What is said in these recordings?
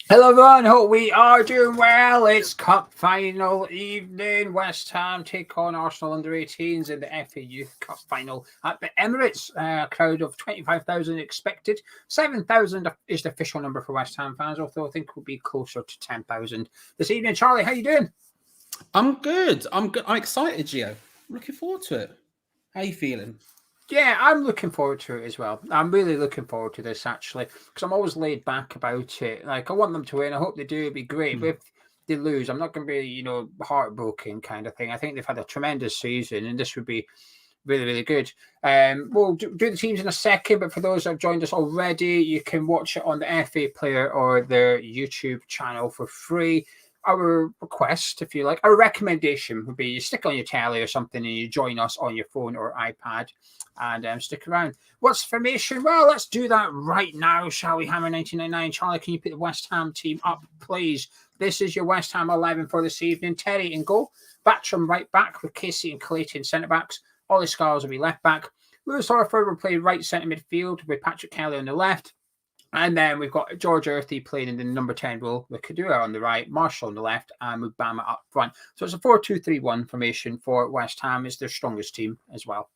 Hello everyone, hope we are doing well. It's cup final evening. West Ham take on Arsenal under 18s in the FA Youth Cup final at the Emirates. A crowd of 25,000 expected. 7,000 is the official number for West Ham fans, although I think we'll be closer to 10,000 this evening. Charlie, how you doing? I'm good. I'm excited, Geo. Looking forward to it. How you feeling? Yeah, I'm looking forward to it as well. I'm really looking forward to this, actually, because I'm always laid back about it. Like, I want them to win. I hope they do. It'd be great. But if they lose, I'm not going to be, heartbroken kind of thing. I think they've had a tremendous season, and this would be really, really good. We'll do the teams in a second, but for those that have joined us already, you can watch it on the FA Player or their YouTube channel for free. Our request, if you like, our recommendation would be you stick on your telly or something and you join us on your phone or iPad and stick around. What's the formation? Well, let's do that right now, shall we? Hammer 1999. Charlie, can you put the West Ham team up, please? This is your West Ham 11 for this evening. Terry in goal. Batcham right back with Casey and Clayton centre backs. Ollie Scars will be left back. Lewis Orford will play right centre midfield with Patrick Kelly on the left. And then we've got George Earthy playing in the number 10 role with Kadura on the right, Marshall on the left, and Mubama up front. So it's a 4-2-3-1 formation for West Ham. It's their strongest team as well.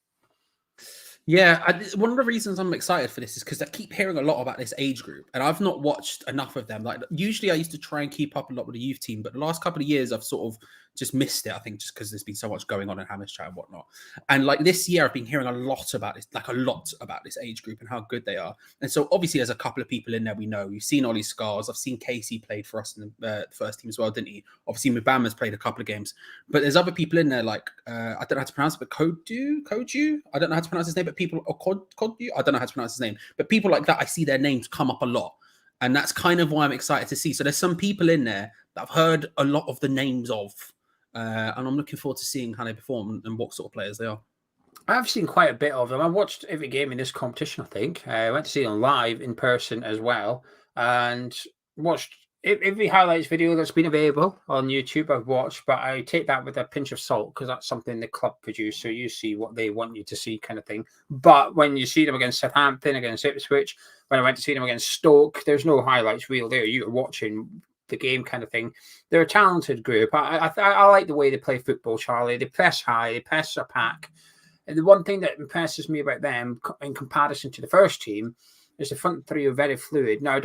Yeah, one of the reasons I'm excited for this is because I keep hearing a lot about this age group, and I've not watched enough of them. Like, usually I used to try and keep up a lot with the youth team, but the last couple of years I've sort of just missed it, I think, just because there's been so much going on in Hammers Chat and whatnot. And like this year, I've been hearing a lot about this age group and how good they are. And so obviously there's a couple of people in there we know. We've seen Ollie Scars. I've seen Casey played for us in the first team as well, didn't he? Obviously Mubama's played a couple of games. But there's other people in there like, I don't know how to pronounce it, but Koju? I don't know how to pronounce his name, but people, or Kodu? I don't know how to pronounce his name. But people like that, I see their names come up a lot. And that's kind of why I'm excited to see. So there's some people in there that I've heard a lot of the names of. And I'm looking forward to seeing how they perform and what sort of players they are. I've seen quite a bit of them. I watched every game in this competition, I think. I went to see them live in person as well and watched every highlights video that's been available on YouTube. I've watched, but I take that with a pinch of salt because that's something the club produce. So you see what they want you to see kind of thing. But when you see them against Southampton, against Ipswich, when I went to see them against Stoke, there's no highlights reel there. You're watching the game kind of thing. They're a talented group. I like the way they play football, Charlie. They press high, they press a pack. And the one thing that impresses me about them in comparison to the first team is the front three are very fluid. Now,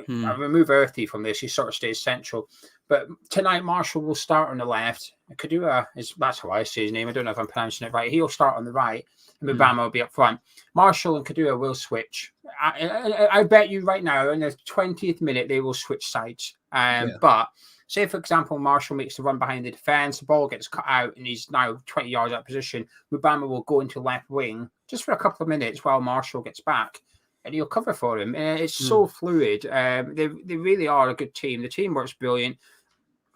I remove Earthy from this. He sort of stays central. But tonight, Marshall will start on the left. Kadua that's how I say his name. I don't know if I'm pronouncing it right. He'll start on the right. And Mubama will be up front. Marshall and Kadua will switch. I bet you right now, in the 20th minute, they will switch sides. But say, for example, Marshall makes the run behind the defence, the ball gets cut out, and he's now 20 yards out of position. Mubama will go into left wing just for a couple of minutes while Marshall gets back, and he'll cover for him. It's so fluid. They really are a good team. The team works brilliant.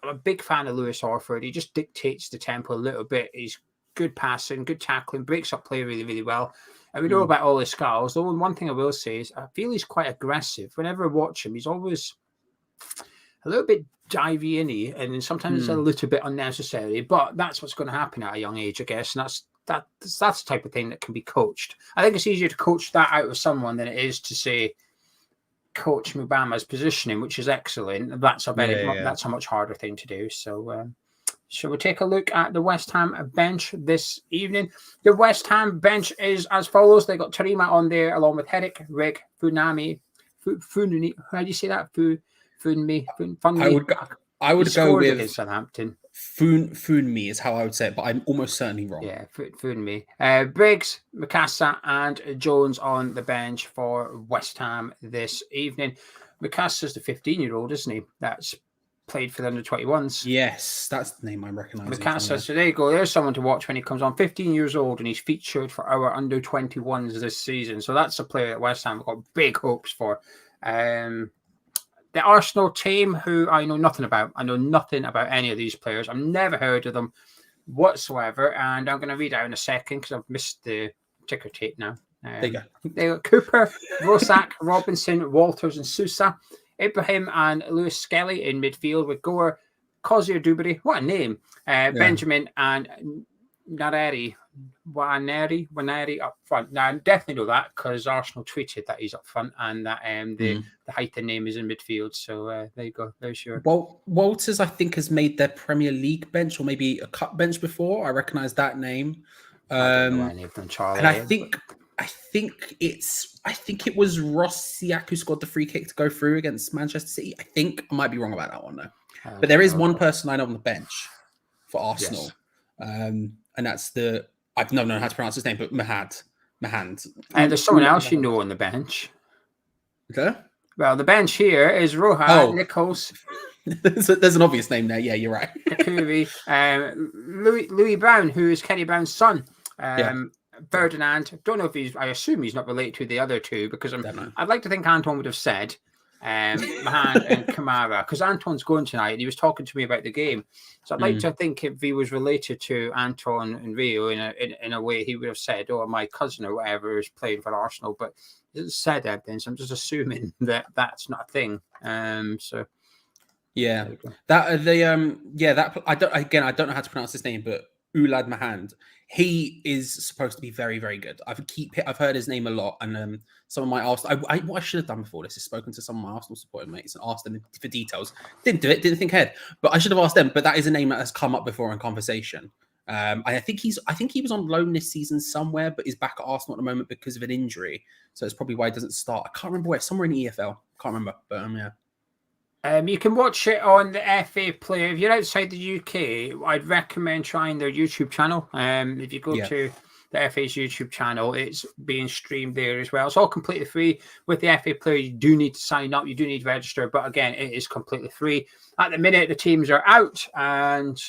I'm a big fan of Lewis Orford. He just dictates the tempo a little bit. He's good passing, good tackling, breaks up play really, really well. And we know about all his scars. The one thing I will say is I feel he's quite aggressive. Whenever I watch him, he's always a little bit divey in and sometimes a little bit unnecessary. But that's what's going to happen at a young age, I guess. And that's the type of thing that can be coached. I think it's easier to coach that out of someone than it is to say coach Mubama's positioning, which is excellent. That's a much harder thing to do. So shall we take a look at the West Ham bench this evening? The West Ham bench is as follows. They got Tarima on there along with Herrick, Rick, Funami, Fununi. How do you say that? Funmi. I would go with Southampton. Funmi is how I would say it, but I'm almost certainly wrong. Yeah, Funmi. Briggs, Mikasa, and Jones on the bench for West Ham this evening. Mikasa's the 15-year-old, isn't he? That's played for the under-21s. Yes, that's the name I'm recognising. Mikasa, so there you go. There's someone to watch when he comes on. 15 years old, and he's featured for our under-21s this season. So that's a player that West Ham have got big hopes for. The Arsenal team, who I know nothing about. I know nothing about any of these players. I've never heard of them whatsoever. And I'm going to read out in a second because I've missed the ticker tape now. There you go. They got Cooper, Rosak, Robinson, Walters, and Sousa. Ibrahim and Lewis Skelly in midfield with Gore, Cozier Dubry. What a name. Benjamin and Nareri Waneri up front. Now, I definitely know that because Arsenal tweeted that he's up front and that the height name is in midfield. So there you go. There's your. Well, Walters, I think, has made their Premier League bench or maybe a cup bench before. I recognise that name. I don't know any of them, Charlie. And I think it was Rosiak who scored the free kick to go through against Manchester City. I might be wrong about that one though. But there is one person I know on the bench for Arsenal. Yes. And that's I don't know how to pronounce his name, but Mahand. And there's someone else you know on the bench. Okay. Well, the bench here is Roja, Nichols. There's an obvious name there. Yeah, you're right. Kakuri, Louis Brown, who is Kenny Brown's son. Ferdinand. Don't know if I assume he's not related to the other two because I'd like to think Anton would have said Mahan and Kamara because Anton's going tonight and he was talking to me about the game. So I'd like to think if he was related to Anton and Rio in a way, he would have said, "Oh, my cousin or whatever is playing for Arsenal," but he hasn't said anything. So I'm just assuming that that's not a thing. So yeah, that I don't know how to pronounce his name, but Ulad Mahand. He is supposed to be very, very good. I've heard his name a lot, and some of my Arsenal. What I should have done before this is spoken to some of my Arsenal supporting mates and asked them for details. Didn't do it. Didn't think ahead, but I should have asked them. But that is a name that has come up before in conversation. I think he was on loan this season somewhere, but is back at Arsenal at the moment because of an injury. So it's probably why he doesn't start. I can't remember where. Somewhere in the EFL. Can't remember, but yeah. You can watch it on the FA Player. If you're outside the UK, I'd recommend trying their YouTube channel. If you go to the FA's YouTube channel, it's being streamed there as well. It's all completely free. With the FA Player, you do need to sign up. You do need to register. But again, it is completely free. At the minute, the teams are out and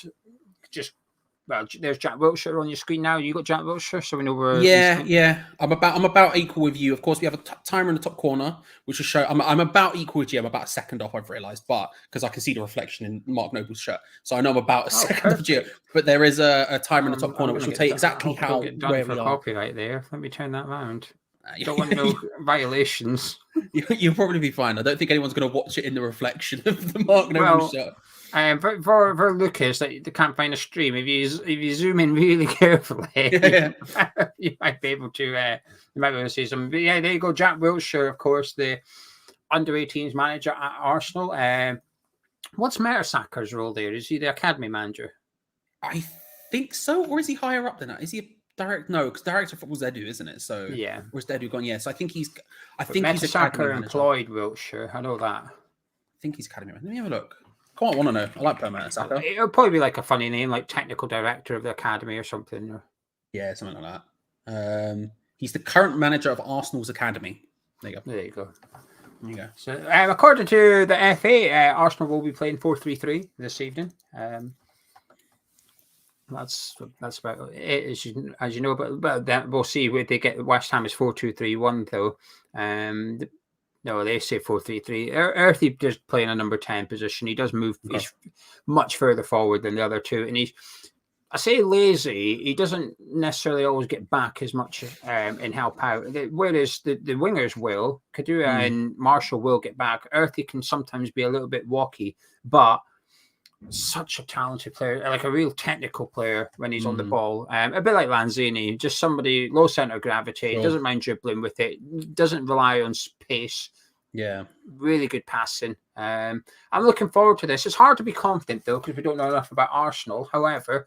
there's Jack Wilshere on your screen now. You got Jack Wilshere, so we know where. Yeah. I'm about equal with you. Of course, we have a timer in the top corner, which will show. I'm about equal with you. I'm about a second off. I've realised, but because I can see the reflection in Mark Noble's shirt, so I know I'm about a second off you. But there is a timer in the top corner, which will tell you exactly how where we are. Copyright there. Let me turn that round. You don't want no violations. You'll probably be fine. I don't think anyone's going to watch it in the reflection of the Mark Noble shirt. For Lucas, that they can't find a stream. If you zoom in really carefully, you might be able to see some. But yeah, there you go. Jack Wilshere, of course, the under-18s manager at Arsenal. What's Mertesacker's role there? Is he the academy manager? I think so, or is he higher up than that? Is he a director? No, because director of football's Edu, isn't it? So yeah, where's Edu gone? Yeah, so I think he's. Mertesacker employed Wilshere. I know that. I think he's academy manager. Let me have a look. Come on, I want to know. I like Per Mertesacker. It'll probably be like a funny name, like technical director of the academy or something. Yeah, something like that. He's the current manager of Arsenal's academy. There you go. So, according to the FA, Arsenal will be playing 4-3-3 this evening. That's about it, as you know. But that we'll see where they get. West Ham is 4-2-3-1 though. No, they say 4-3-3. Earthy does play in a number 10 position. He does move. Okay. He's much further forward than the other two, and I say lazy. He doesn't necessarily always get back as much and help out. Whereas the wingers will, Kadura and Marshall will get back. Earthy can sometimes be a little bit walky, but such a talented player, like a real technical player when he's on the ball. A bit like Lanzini, just somebody low center of gravity, doesn't mind dribbling with it, doesn't rely on pace. Yeah, really good passing. I'm looking forward to this. It's hard to be confident though because we don't know enough about Arsenal. However,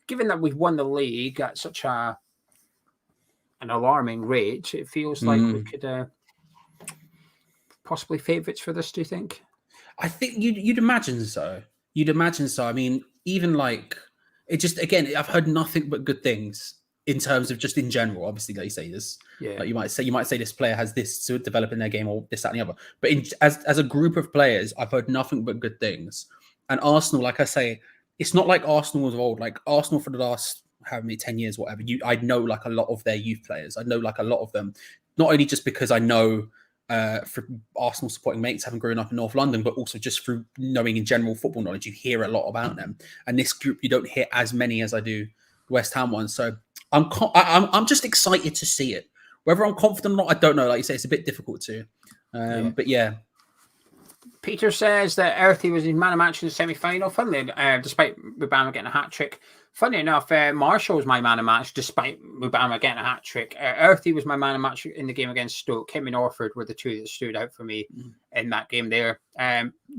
given that we've won the league at such an alarming rate, it feels like we could possibly favourites for this. Do you think? I think you'd imagine so. You'd imagine so. I mean, even like it just again, I've heard nothing but good things in terms of just in general. Obviously, like you say this, like you might say this player has this to develop in their game or this, that, and the other. But as a group of players, I've heard nothing but good things. And Arsenal, like I say, it's not like Arsenal of old. Like Arsenal for the last 10 years, whatever. I know like a lot of their youth players. I know like a lot of them, not only just because I know. For Arsenal supporting mates having grown up in North London, but also just through knowing in general football knowledge, you hear a lot about them. And this group, you don't hear as many as I do the West Ham ones. So I'm just excited to see it. Whether I'm confident or not, I don't know. Like you say, it's a bit difficult to. But yeah. Peter says that Earthy was his man of match in the semi-final. Funnily, despite Mubama getting a hat trick. Funny enough, Marshall was my man of match despite Mubama getting a hat trick. Earthy was my man of match in the game against Stoke. Him and Orford were the two that stood out for me in that game there.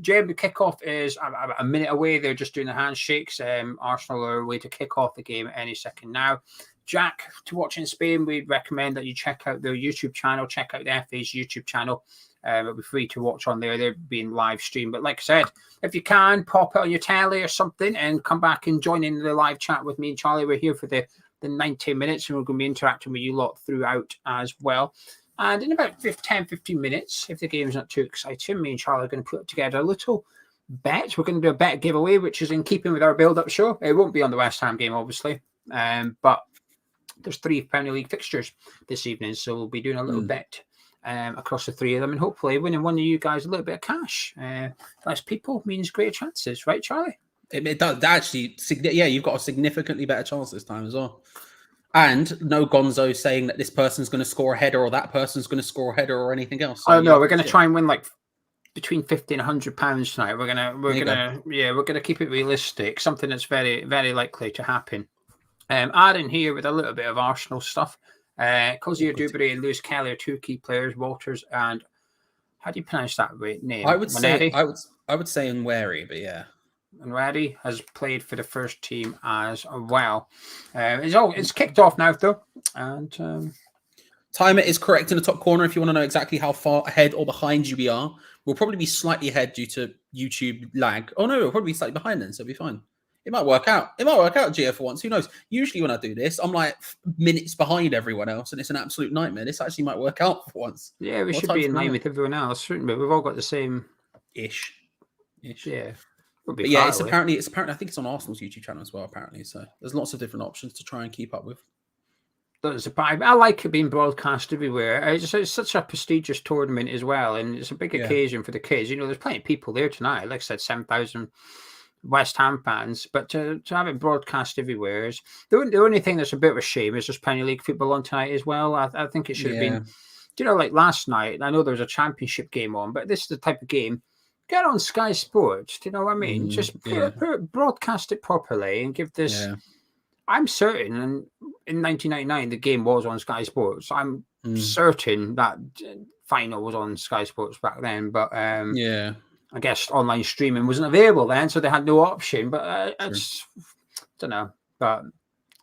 Jeb, the kickoff is a minute away. They're just doing the handshakes. Arsenal are away to kick off the game any second now. Jack, to watch in Spain, we'd recommend that you check out their YouTube channel. Check out the FA's YouTube channel. It'll be free to watch on there. They're being live streamed. But like I said, if you can, pop it on your telly or something and come back and join in the live chat with me and Charlie. We're here for the 90 minutes and we're going to be interacting with you lot throughout as well. And in about 10-15 minutes, if the game's not too exciting, me and Charlie are going to put together a little bet. We're going to do a bet giveaway, which is in keeping with our build-up show. It won't be on the West Ham game, obviously. But there's 3 Premier League fixtures this evening, so we'll be doing a little bet across the 3 of them, and hopefully winning one of you guys a little bit of cash. Less people means greater chances, right, Charlie? It does actually. Yeah, you've got a significantly better chance this time as well. And no Gonzo saying that this person's going to score a header or that person's going to score a header or anything else. So, no, we're going to try and win like between £50 and £100 tonight. We're gonna keep it realistic. Something that's very, very likely to happen. Adding here with a little bit of Arsenal stuff. Cozier Dubry and Lewis Kelly are 2 key players. Walters and how do you pronounce that name? I would say Nweri, but yeah. Nweri has played for the first team as well. It's kicked off now though, and timer is correct in the top corner. If you want to know exactly how far ahead or behind we are, we'll probably be slightly ahead due to YouTube lag. Oh no, we'll probably be slightly behind then, so it'll be fine. It might work out. It might work out, Geo, for once. Who knows? Usually when I do this, I'm like minutes behind everyone else, and it's an absolute nightmare. This actually might work out for once. Yeah, we should be in line with everyone else, shouldn't we? We've all got the same ish. Yeah. But yeah, it's apparently. I think it's on Arsenal's YouTube channel as well. Apparently, so there's lots of different options to try and keep up with. I like it being broadcast everywhere. It's such a prestigious tournament as well, and it's a big occasion for the kids. You know, there's plenty of people there tonight. Like I said, 7,000 West Ham fans, but to have it broadcast everywhere is the only thing that's a bit of a shame is just Premier League football on tonight as well. I think it should have been, like last night. I know there was a championship game on, but this is the type of game. Get on Sky Sports. Do you know what I mean? Just broadcast it properly and give this. Yeah. I'm certain, and in 1999 the game was on Sky Sports. I'm certain that final was on Sky Sports back then, but I guess online streaming wasn't available then, so they had no option. But I don't know. But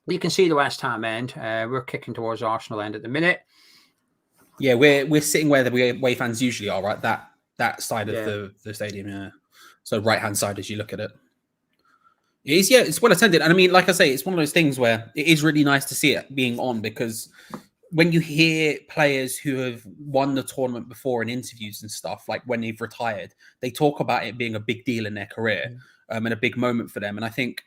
you can see the West Ham end. We're kicking towards Arsenal end at the minute. Yeah, we're sitting where the away fans usually are, right? That side of the stadium, yeah. So right hand side as you look at it. It's well attended. And I mean, like I say, it's one of those things where it is really nice to see it being on, because when you hear players who have won the tournament before in interviews and stuff, like when they've retired, they talk about it being a big deal in their career and a big moment for them. And I think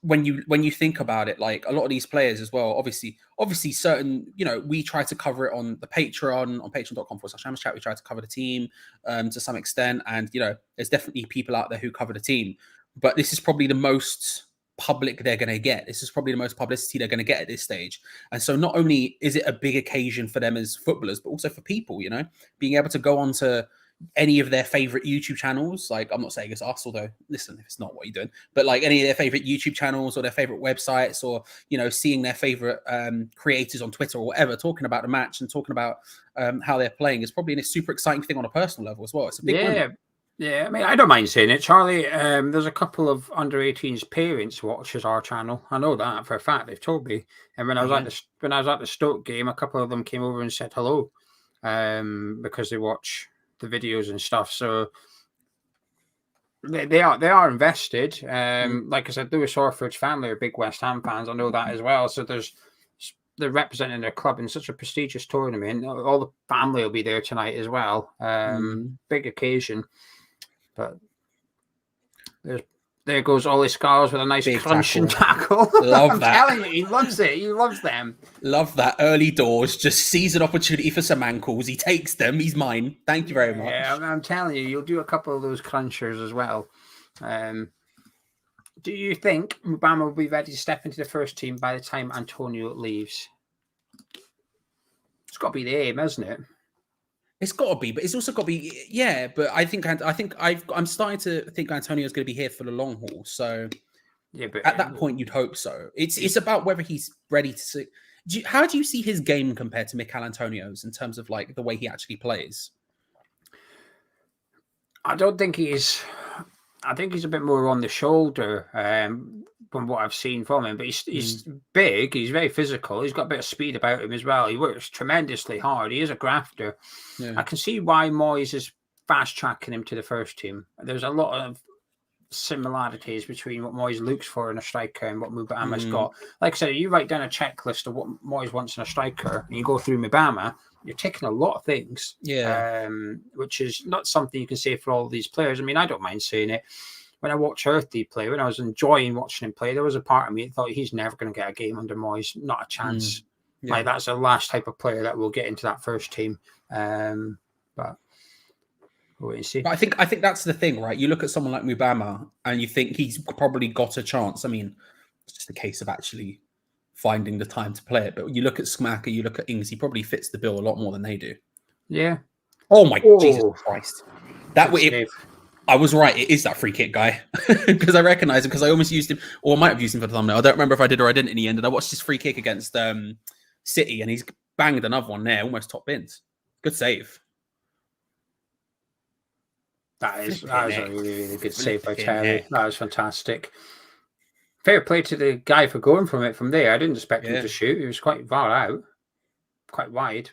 when you think about it, like a lot of these players as well, obviously certain, we try to cover it on the Patreon, on patreon.com/AmosChat. We try to cover the team to some extent. And, there's definitely people out there who cover the team. But this is probably the most public they're going to get. This is probably the most publicity they're going to get at this stage. And so not only is it a big occasion for them as footballers, but also for people, being able to go on to any of their favorite YouTube channels. Like, I'm not saying it's us, although listen, if it's not what you're doing, but like any of their favorite YouTube channels or their favorite websites, or, seeing their favorite creators on Twitter or whatever, talking about the match and talking about how they're playing is probably a super exciting thing on a personal level as well. It's a big moment. Yeah, I mean, I don't mind saying it, Charlie. There's a couple of under 18s parents watches our channel. I know that for a fact. They've told me. And when I was at the Stoke game, a couple of them came over and said hello, because they watch the videos and stuff. So they are invested. Like I said, Lewis Orford's family are big West Ham fans. I know that as well. So they're representing their club in such a prestigious tournament. All the family will be there tonight as well. Big occasion. But there goes Ollie Scars with a nice big crunching tackle. Love that. I'm telling you, he loves it. He loves them. Love that. Early doors, just sees an opportunity for some ankles. He takes them. He's mine. Thank you very much. Yeah, I'm telling you, you'll do a couple of those crunchers as well. Do you think Mubama will be ready to step into the first team by the time Antonio leaves? It's got to be the aim, hasn't it? It's got to be, but it's also got to be. Yeah, but I'm starting to think Antonio's going to be here for the long haul. So Yeah, but at that point, you'd hope so. It's about whether he's ready to see. How do you see his game compared to Mikel Antonio's in terms of like the way he actually plays? I don't think he's. I think he's a bit more on the shoulder from what I've seen from him. But he's big. He's very physical. He's got a bit of speed about him as well. He works tremendously hard. He is a grafter. Yeah. I can see why Moyes is fast tracking him to the first team. There's a lot of similarities between what Moyes looks for in a striker and what Mubama's got. Like I said, you write down a checklist of what Moyes wants in a striker, and you go through Mubama, you're ticking a lot of things. Yeah. Which is not something you can say for all these players. I mean, I don't mind saying it. When I watch Earthy play, when I was enjoying watching him play, there was a part of me that thought he's never going to get a game under Moyes. Not a chance. Yeah. Like, that's the last type of player that will get into that first team. But we'll wait and see. But I think that's the thing, right? You look at someone like Mubama and you think he's probably got a chance. I mean, it's just a case of actually finding the time to play it. But you look at Skamaka, you look at Ings, he probably fits the bill a lot more than they do. Yeah. Oh my Jesus Christ. That way, I was right. It is that free kick guy because I recognize him because I almost used him, or I might have used him for the thumbnail. I don't remember if I did or I didn't in the end. And I watched his free kick against City, and he's banged another one there, almost top bins. Good save. That is a really good save by Charlie. That was fantastic. Fair play to the guy for going from it from there. I didn't expect him to shoot. He was quite far out, quite wide.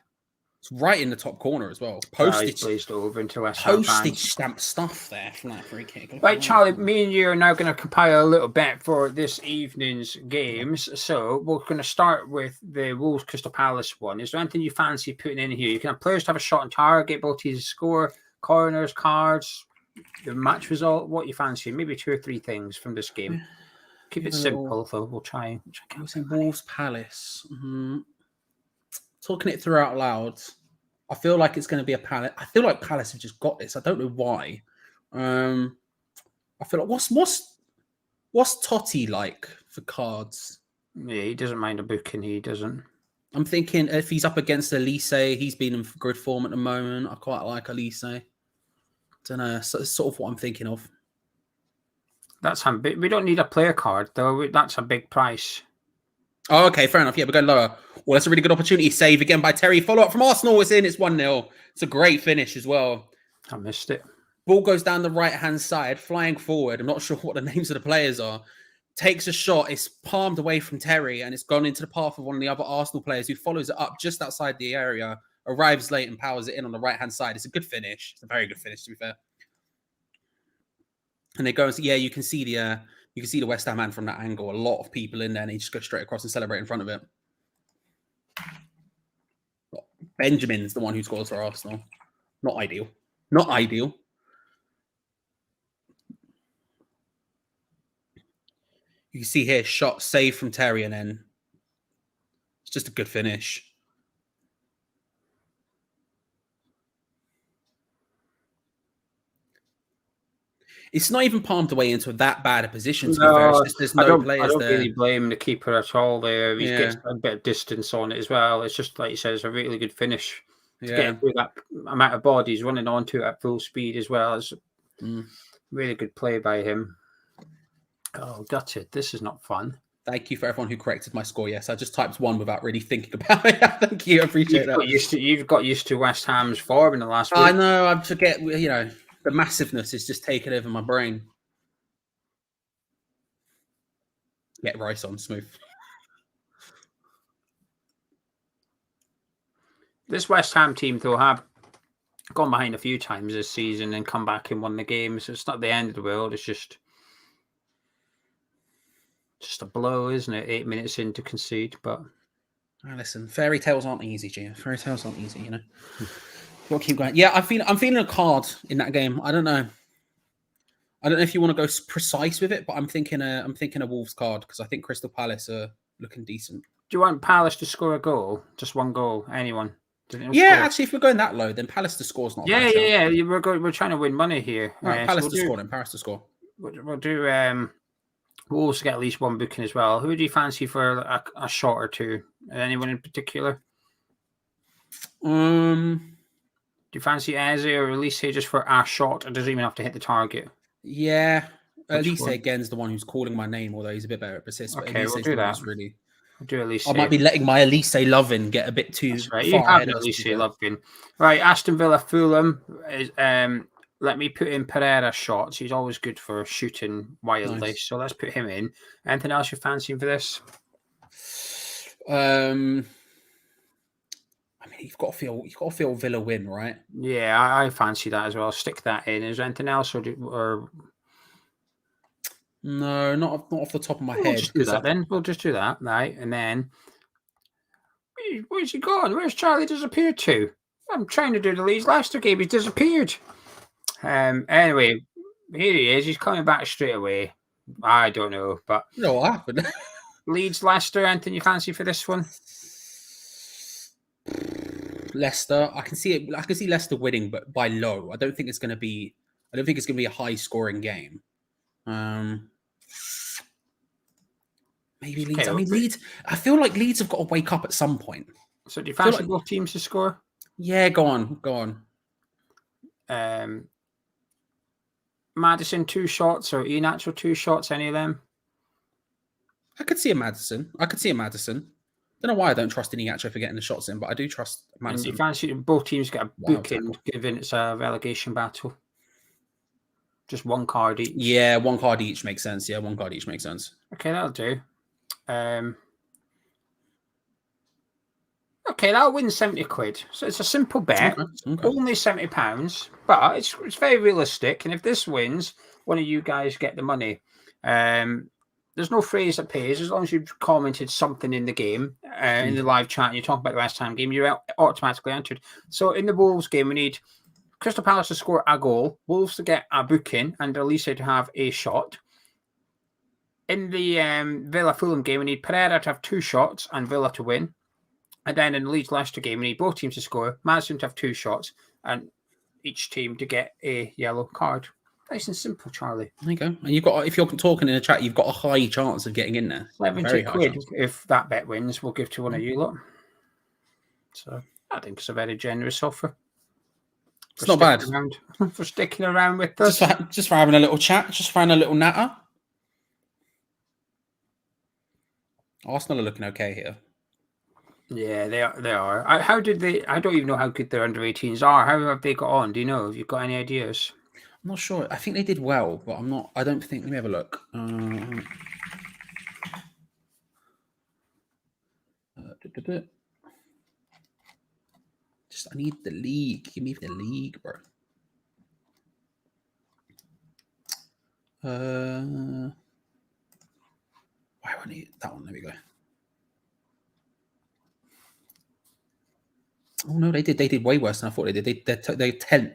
It's right in the top corner as well. Postage blazed over into West Ham. Postage stamp stuff there from that free kick. Right, Charlie, me and you are now going to compile a little bet for this evening's games. So we're going to start with the Wolves Crystal Palace one. Is there anything you fancy putting in here? You can have players to have a shot on target, both to score, corners, cards, the match result. What you fancy? Maybe 2 or 3 things from this game. Keep it simple, though. We'll try. Wolves Palace. Talking it through out loud, I feel like it's going to be a Palace. I feel like Palace have just got this. I don't know why. I feel like what's Totti like for cards? Yeah, he doesn't mind a booking. He doesn't. I'm thinking if he's up against Elise, he's been in good form at the moment. I quite like Elise. Don't know. So it's sort of what I'm thinking of. That's big. We don't need a player card though. That's a big price. Oh, okay, fair enough. Yeah, we're going lower. Well, that's a really good opportunity. Save again by Terry. Follow up from Arsenal. It's in. It's 1-0. It's a great finish as well. I missed it. Ball goes down the right-hand side, flying forward. I'm not sure what the names of the players are. Takes a shot. It's palmed away from Terry, and it's gone into the path of one of the other Arsenal players who follows it up just outside the area, arrives late and powers it in on the right-hand side. It's a good finish. It's a very good finish, to be fair. And they go, yeah, you can see the West Ham man from that angle. A lot of people in there, and he just goes straight across and celebrate in front of it. Benjamin's the one who scores for Arsenal. Not ideal. Not ideal. You can see here, shot saved from Terry, and then it's just a good finish. It's not even palmed away into that bad a position, to be fair. It's just there's no players there. I don't really blame the keeper at all there. He gets a bit of distance on it as well. It's just, like you said, it's a really good finish. To get through that amount of bodies running onto it at full speed as well. It's really good play by him. Oh, gutted. This is not fun. Thank you for everyone who corrected my score. Yes, I just typed 1 without really thinking about it. Thank you. I appreciate that. You've got used to West Ham's form in the last week. I know. I forget, the massiveness is just taking over my brain. Get Rice on smooth. This West Ham team, though, have gone behind a few times this season and come back and won the game. So it's not the end of the world. It's just a blow, isn't it? 8 minutes in to concede, but listen, fairy tales aren't easy, Gio. Fairy tales aren't easy, We'll keep going. Yeah, I'm feeling a card in that game. I don't know. I don't know if you want to go precise with it, but I'm thinking a Wolves card because I think Crystal Palace are looking decent. Do you want Palace to score a goal? Just 1 goal? Anyone? Actually, if we're going that low, then Palace to score is not. Yeah. We're trying to win money here. Right, Palace to score, then Paris to score. We'll do. We'll also get at least 1 booking as well. Who do you fancy for a shot or 2? Anyone in particular? Do you fancy Eze or Elise just for a shot? It doesn't even have to hit the target. Yeah. Which Elise one? again's the one who's calling my name, although he's a bit better at persist. But Okay, Elise we'll is do the one that. who's really. We'll do Elise. I might be letting my Elise loving get a bit too That's right. far You have ahead of us. Elise loving. Right, Aston Villa, Fulham. Is, let me put in Pereira shots. He's always good for shooting wildly. Nice. So let's put him in. Anything else you're fancying for this? I mean, you've got to feel Villa win, right? Yeah, I fancy that as well. Stick that in. Is there anything else, or no, not off the top of my we'll head. just do that then. We'll just do that, right? And then where's he gone? Where's Charlie disappeared to? I'm trying to do the Leeds Leicester game. He's disappeared. Anyway, here he is. He's coming back straight away. I don't know, but You know what happened? Leeds Leicester. Anything you fancy for this one? Leicester, I can see it. I can see Leicester winning, but by low. I don't think it's going to be a high scoring game. Maybe Leeds. Okay, I mean, Leeds. I feel like Leeds have got to wake up at some point. So do you fancy like- both teams to score? Yeah, go on. Madison 2 shots or Iheanacho 2 shots? Any of them? I could see a Madison. Don't know why I don't trust Iheanacho for getting the shots in, but I do trust And Madison. do you fancy both teams get a Wow, booking, tackle. given it's a relegation battle? Just one card each. Yeah, one card each makes sense. Okay, that'll do. Okay, that'll win 70 quid. So it's a simple bet. Okay. Only £70, but it's very realistic. And if this wins, one of you guys get the money. There's no phrase that pays as long as you've commented something in the game, in the live chat, and you talk about the West Ham game, you're automatically entered. So in the Wolves game, we need Crystal Palace to score a goal, Wolves to get a booking, and Elise to have a shot. In the Villa Fulham game, we need Pereira to have 2 shots and Villa to win. And then in the Leeds Leicester game, we need both teams to score, Madison to have 2 shots, and each team to get a yellow card. Nice and simple, Charlie. There you go. And you've got, if you're talking in the chat, you've got a high chance of getting in there. 70 quid if that bet wins, we'll give to one of you lot. So I think it's a very generous offer. It's not bad. For sticking around with us. Just for having a little chat, just for having a little natter. Arsenal are looking okay here. Yeah, they are. How did they? I don't even know how good their under-18s are. How have they got on? Do you know? Have you got any ideas? I'm not sure. I think they did well, but I'm not. I don't think. Let me have a look. I need the league. Give me the league, bro. Why won't he? That one. There we go. Oh no, they did. They did way worse than I thought they did. They're 10th.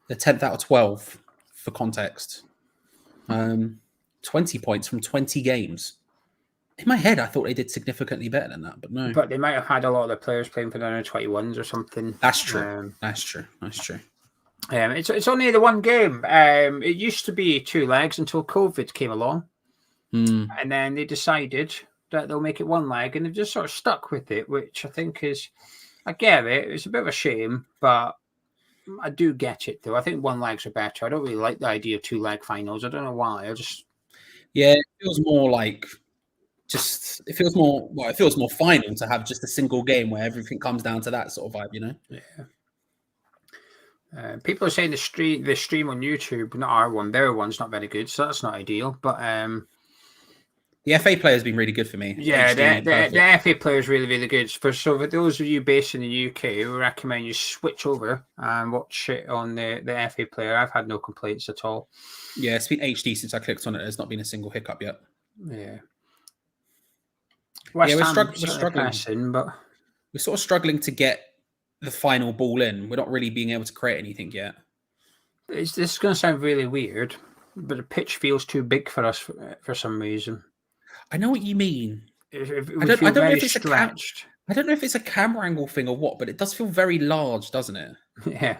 They're 10th out of 12 for context. 20 points from 20 games. In my head, I thought they did significantly better than that, but no. But they might have had a lot of the players playing for the under-21s or something. That's true. That's true. It's only the one game. It used to be 2 legs until COVID came along. And then they decided that they'll make it 1 leg, and they've just sort of stuck with it, which I think is... I get it. It's a bit of a shame, but I do get it, though. I think 1 legs are better. I don't really like the idea of 2 leg finals. I don't know why. Yeah, it feels more like... it feels more final to have just a single game where everything comes down to that sort of vibe, you know? Yeah. People are saying the stream on YouTube, not our one, their one's not very good, so that's not ideal. But the FA player has been really good for me. Yeah, the FA player is really, really good. So for those of you based in the UK, we recommend you switch over and watch it on the FA player. I've had no complaints at all. Yeah, it's been HD since I clicked on it. There's not been a single hiccup yet. Yeah. We're struggling, but we're sort of struggling to get the final ball in. We're not really being able to create anything yet. This is going to sound really weird, but the pitch feels too big for us for some reason. I know what you mean. I don't know if it's stretched. I don't know if it's a camera angle thing or what, but it does feel very large, doesn't it? Yeah.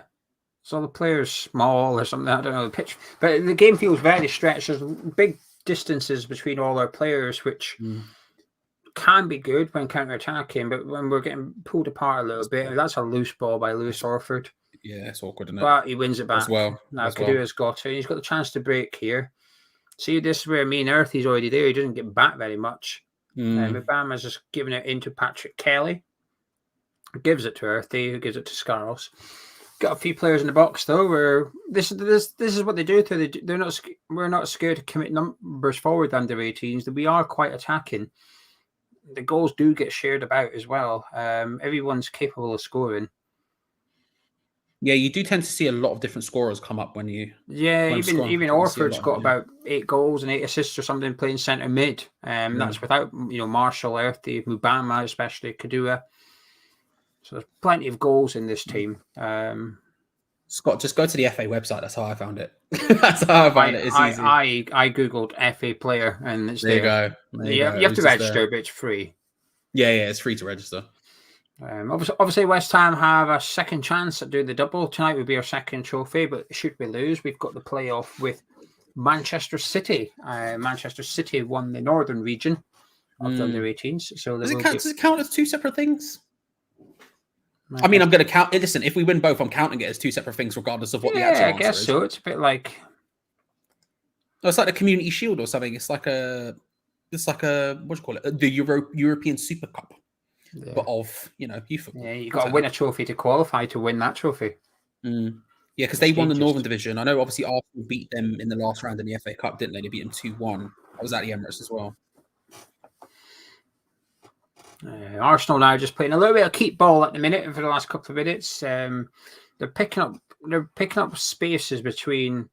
So the player's small or something. I don't know the pitch, but the game feels very stretched. There's big distances between all our players, which can be good when counter-attacking, but when we're getting pulled apart a little bit, that's a loose ball by Lewis Orford. Yeah, it's awkward, isn't it? But he wins it back. As well. Now as well. Kadua's got it. He's got the chance to break here. See, this is where me and Earthy's already there. He doesn't get back very much. Mubama's just giving it into Patrick Kelly. Gives it to Earthy, who gives it to Scarles. Got a few players in the box though. Where this is what they do. We're not scared to commit numbers forward under 18s. That we are quite attacking. The goals do get shared about as well. Everyone's capable of scoring. Yeah, you do tend to see a lot of different scorers come up when you. Yeah, even Orford's got about 8 goals and 8 assists or something playing centre mid. That's without Marshall, Earthy, Mubama, especially Kadua. So there's plenty of goals in this team. Scott, just go to the FA website. That's how I found it. That's how I found it. It's easy. I googled FA player and it's there. You go. You have to register, but it's free. Yeah, it's free to register. Obviously, West Ham have a second chance at doing the double. Tonight would be our second trophy, but should we lose, we've got the playoff with Manchester City. Manchester City won the northern region of the under 18s. So does it count as 2 separate things? I mean, I'm going to count. Listen, if we win both, I'm counting it as 2 separate things, regardless of what the actual answer is. I guess so. It's a bit like it's like the Community Shield or something. It's like a what do you call it? The European Super Cup, but of youth football. Yeah, you got to win a trophy to qualify to win that trophy. Yeah, because they won the Northern Division. I know, obviously, Arsenal beat them in the last round in the FA Cup, didn't they? They beat them 2-1. I was at the Emirates as well. Arsenal now just playing a little bit of keep ball at the minute for the last couple of minutes. They're picking up spaces between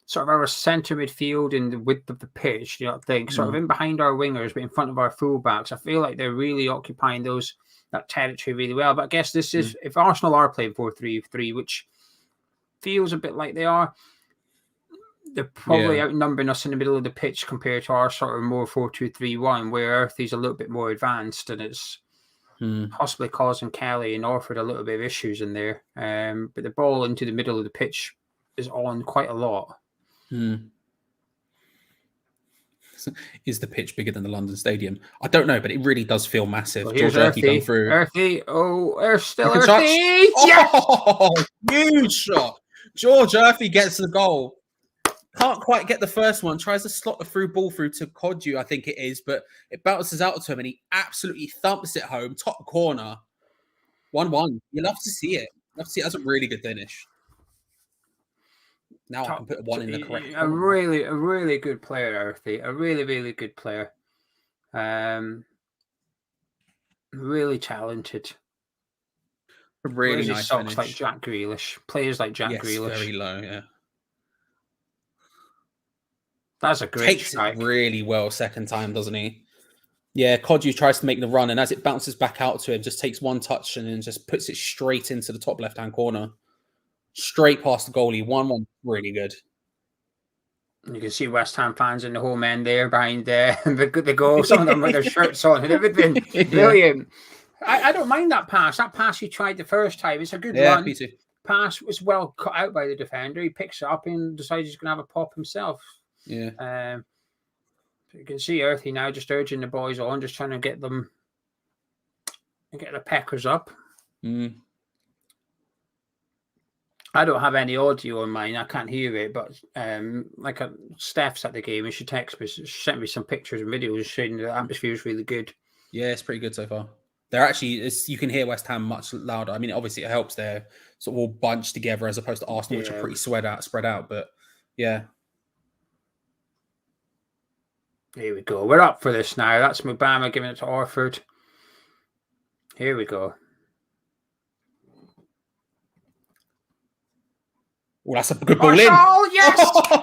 sort of our centre midfield and the width of the pitch. You know, sort of in behind our wingers, but in front of our fullbacks. I feel like they're really occupying that territory really well. But I guess this is if Arsenal are playing 4-3-3, which feels a bit like they are. They're probably outnumbering us in the middle of the pitch compared to our sort of more 4-2-3-1, where Earthy's a little bit more advanced and it's possibly causing Kelly and Orford a little bit of issues in there. But the ball into the middle of the pitch is on quite a lot. Is the pitch bigger than the London Stadium? I don't know, but it really does feel massive. Well, George Earthy come through. Earthy, still Earthy. Yes! Huge shot. George Earthy gets the goal. Can't quite get the first one. Tries to slot the through ball through to Kodju, I think it is, but it bounces out to him and he absolutely thumps it home. Top corner. 1-1. You love to see it. That's a really good finish. Now I can put 1 in the correct corner. A really good player, Earthy. A really, really good player. Really talented. A really nice finish. Like Jack Grealish. Players like Jack Grealish. Very low, yeah. That's a great strike. Takes it really well second time, doesn't he? Yeah, Kodju tries to make the run, and as it bounces back out to him, just takes one touch and then just puts it straight into the top left-hand corner. Straight past the goalie. 1-1. Really good. You can see West Ham fans in the home end there behind the goal. Some of them with their shirts on and everything. Brilliant. I don't mind that pass. That pass he tried the first time. It's a good run. Me too. Pass was well cut out by the defender. He picks it up and decides he's going to have a pop himself. Yeah. You can see Earthy now just urging the boys on, just trying to get the peckers up. I don't have any audio on mine. I can't hear it, but Steph's at the game and she sent me some pictures and videos showing the atmosphere is really good. Yeah, it's pretty good so far. They're actually, you can hear West Ham much louder. I mean, obviously it helps they're sort of all bunched together as opposed to Arsenal, which are pretty spread out. But yeah. Here we go. We're up for this now. That's Mubama giving it to Orford. Here we go. Well, that's a good ball in. Oh, yes!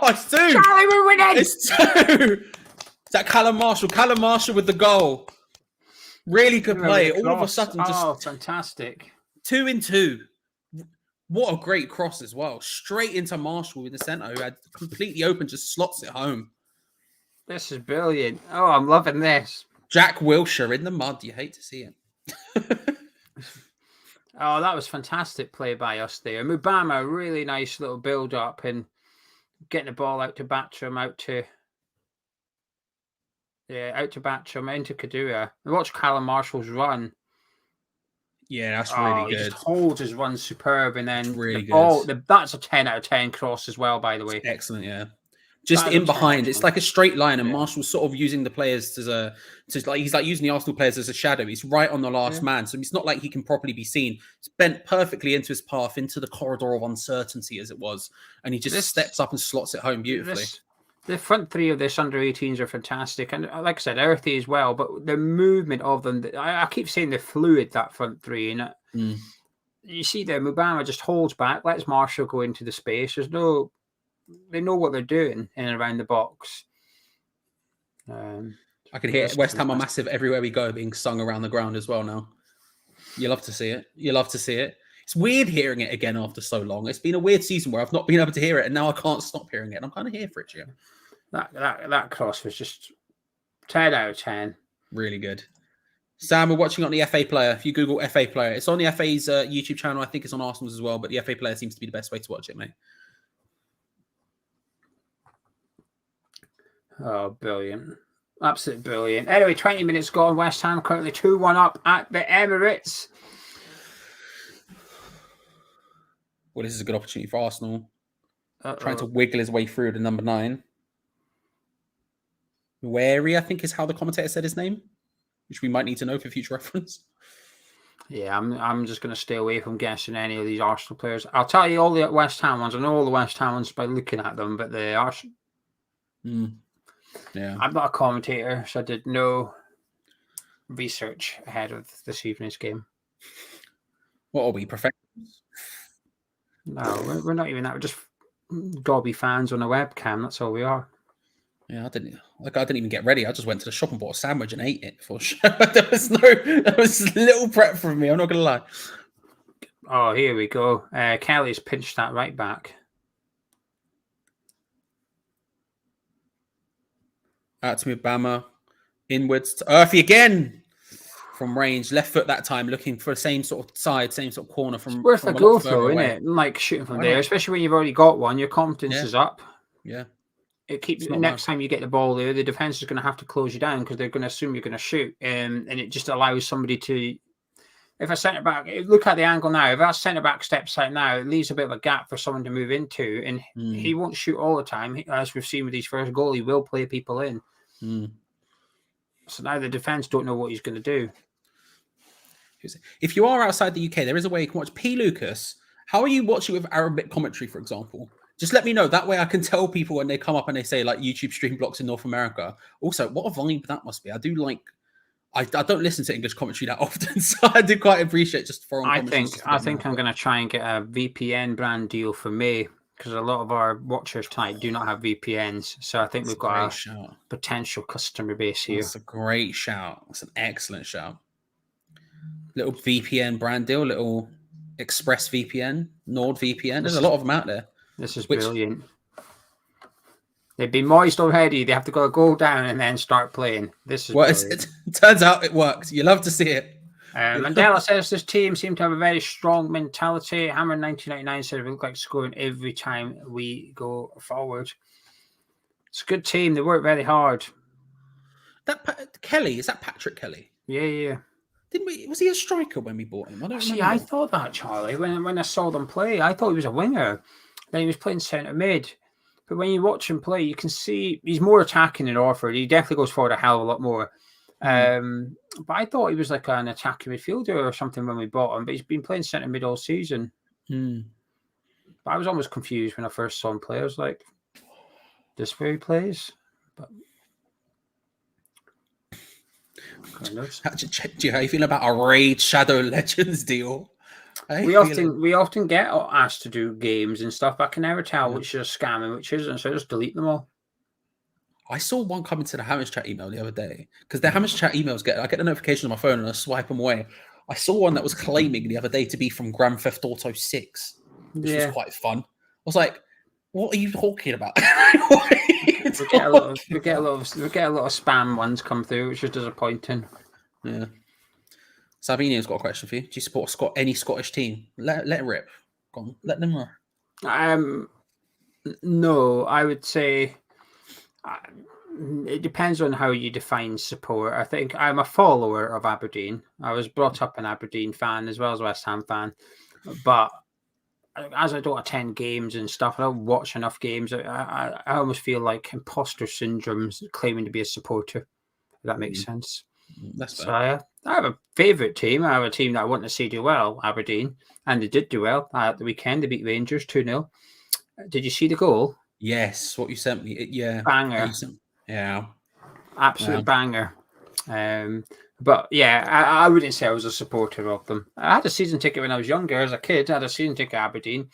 It's 2. Charlie, we're winning! It's 2. Is that Callum Marshall? Callum Marshall with the goal. Really good play. All of a sudden, just fantastic. 2 in 2. What a great cross as well. Straight into Marshall in the centre, who had completely open, just slots it home. This is brilliant. Oh, I'm loving this. Jack Wilshere in the mud. You hate to see it. Oh, that was fantastic play by us there. Mubama, really nice little build-up and getting the ball out to Batcham, out to Batcham, into Kadua. And watch Callum Marshall's run. Yeah, that's really Oh, he just good. holds his run superb, and then really the ball. good. That's a 10 out of 10 cross as well, by the way. Excellent, yeah. Just That is a in 10 out of behind, it's 10. like a straight line, and Yeah. Marshall's sort of using the players he's like using the Arsenal players as a shadow. He's right on the last man, so it's not like he can properly be seen. It's bent perfectly into his path, into the corridor of uncertainty, as it was, and he just steps up and slots it home beautifully. The front three of this under 18s are fantastic, and like I said, earthy as well. But the movement of them, I keep saying they're fluid. That front three, and you see there, Mubama just holds back, lets Marshall go into the space. They know what they're doing in and around the box. I can hear West Ham are massive everywhere we go being sung around the ground as well now. You love to see it. You love to see it. It's weird hearing it again after so long. It's been a weird season where I've not been able to hear it, and now I can't stop hearing it. And I'm kind of here for it, Gio. That cross was just 10 out of 10. Really good. Sam, we're watching on the FA Player. If you Google FA Player, it's on the FA's YouTube channel. I think it's on Arsenal's as well, but the FA Player seems to be the best way to watch it, mate. Oh, brilliant. Absolutely brilliant. Anyway, 20 minutes gone. West Ham currently 2-1 up at the Emirates. Well, this is a good opportunity for Arsenal. Trying to wiggle his way through to number 9. Wary, I think is how the commentator said his name, which we might need to know for future reference. Yeah, I'm just going to stay away from guessing any of these Arsenal players. I'll tell you all the West Ham ones. I know all the West Ham ones by looking at them, but the Arsenal... Yeah, I'm not a commentator, so I did no research ahead of this evening's game. What are we, professionals? No, we're not even that. We're just gobby fans on a webcam. That's all we are. Yeah, I didn't even get ready. I just went to the shop and bought a sandwich and ate it before the show. There was little prep from me. I'm not gonna lie. Oh, here we go. Kelly's pinched that right back. Out to Mubama, inwards to Earthy again from range, left foot that time, looking for the same sort of side, same sort of corner from. It's worth from a go through, isn't it? Like shooting from there, not? especially when you've already got one. Your confidence is up. Yeah. It keeps next time you get the ball there, the defense is going to have to close you down because they're going to assume you're going to shoot, and it just allows somebody to. If a centre back, look at the angle now. If our centre back steps out now, it leaves a bit of a gap for someone to move into, and he won't shoot all the time. As we've seen with his first goal, he will play people in. So now the defense don't know what he's going to do. If you are outside the UK, there is a way you can watch P. Lucas. How are you watching with Arabic commentary, for example? Just let me know. That way I can tell people when they come up and they say like YouTube stream blocks in North America. Also, what a vibe that must be. I do like. I don't listen to English commentary that often, so I do quite appreciate just foreign commentary. I think I'm going to try and get a VPN brand deal for May because a lot of our watchers tonight do not have VPNs. So I think we've got a potential customer base here. That's a great shout. That's an excellent shout. Little VPN brand deal, little Express VPN, NordVPN. There's a lot of them out there. This is brilliant. They've been moist already. They have to go down and then start playing. This is it turns out it works. You love to see it. Mandela says this team seem to have a very strong mentality. Hammer 1999 said we look like scoring every time we go forward. It's a good team. They work very hard. Kelly, is that Patrick Kelly? Yeah. Didn't we? Was he a striker when we bought him? I thought that, Charlie. When I saw them play, I thought he was a winger. Then he was playing centre mid. But when you watch him play, you can see he's more attacking than Orford. He definitely goes forward a hell of a lot more. But I thought he was like an attacking midfielder or something when we bought him. But he's been playing centre mid all season. But I was almost confused when I first saw him play. I was like, this where he plays? But how you feel about our Raid Shadow Legends deal? We often get asked to do games and stuff, but I can never tell which is a scam and which isn't, so I just delete them all. I saw one come into the Hammers Chat email the other day because the Hammers Chat emails I get the notification on my phone and I swipe them away. I saw one that was claiming the other day to be from Grand Theft Auto 6, which was quite fun. I was like, "What are you talking about?" We get a lot of spam ones come through, which is disappointing. Yeah. Savinia's got a question for you. Do you support any Scottish team? Let it rip. Go on, let them know. No, I would say It depends on how you define support. I think I'm a follower of Aberdeen. I was brought up an Aberdeen fan as well as a West Ham fan, but as I don't attend games and stuff, I don't watch enough games. I almost feel like imposter syndrome claiming to be a supporter. If that makes sense. That's So fair. I have a favourite team. I have a team that I want to see do well, Aberdeen, and they did do well at the weekend. They beat Rangers 2-0. Did you see the goal? Yes, what you sent me. Yeah. Banger. Yeah. Absolute banger. But yeah, I wouldn't say I was a supporter of them. I had a season ticket when I was younger. As a kid, I had a season ticket at Aberdeen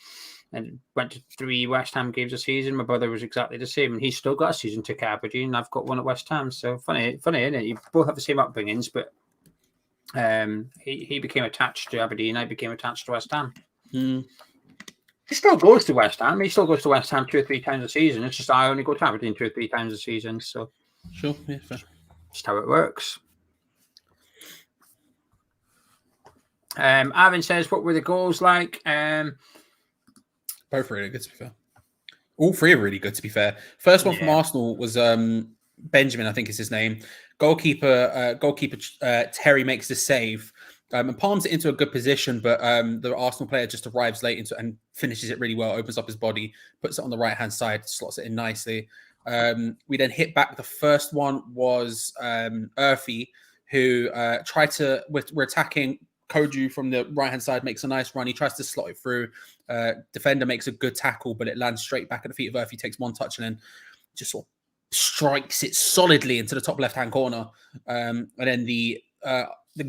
and went to 3 West Ham games a season. My brother was exactly the same, and he's still got a season ticket at Aberdeen, and I've got one at West Ham. So funny, isn't it? You both have the same upbringings, but he became attached to Aberdeen. I became attached to West Ham. He still goes to West Ham. He still goes to West Ham 2 or 3 times a season. It's just I only go to Aberdeen 2 or 3 times a season. So sure, yeah, fair. Just how it works. Aaron says, "What were the goals like?" Both really good, to be fair. All 3 are really good, to be fair. First one from Arsenal was Benjamin, I think is his name. Goalkeeper Terry makes the save and palms it into a good position, but the Arsenal player just arrives late into it and finishes it really well, opens up his body, puts it on the right-hand side, slots it in nicely. We then hit back. The first one was Urfi, who tried to, we're attacking Koju from the right-hand side, makes a nice run. He tries to slot it through. Defender makes a good tackle, but it lands straight back at the feet of Urfi, takes one touch and then just sort of strikes it solidly into the top left-hand corner. And then the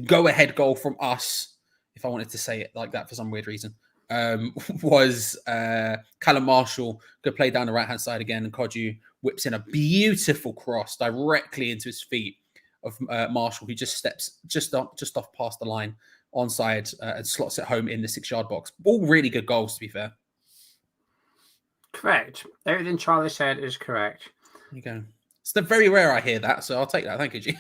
go-ahead goal from us, if I wanted to say it like that for some weird reason, was Callum Marshall. Good play down the right-hand side again, and Koju whips in a beautiful cross directly into his feet of Marshall, who just steps just off past the line onside and slots it home in the 6-yard box. All really good goals, to be fair. Correct. Everything Charlie said is correct. There you go. It's very rare I hear that, so I'll take that. Thank you, G.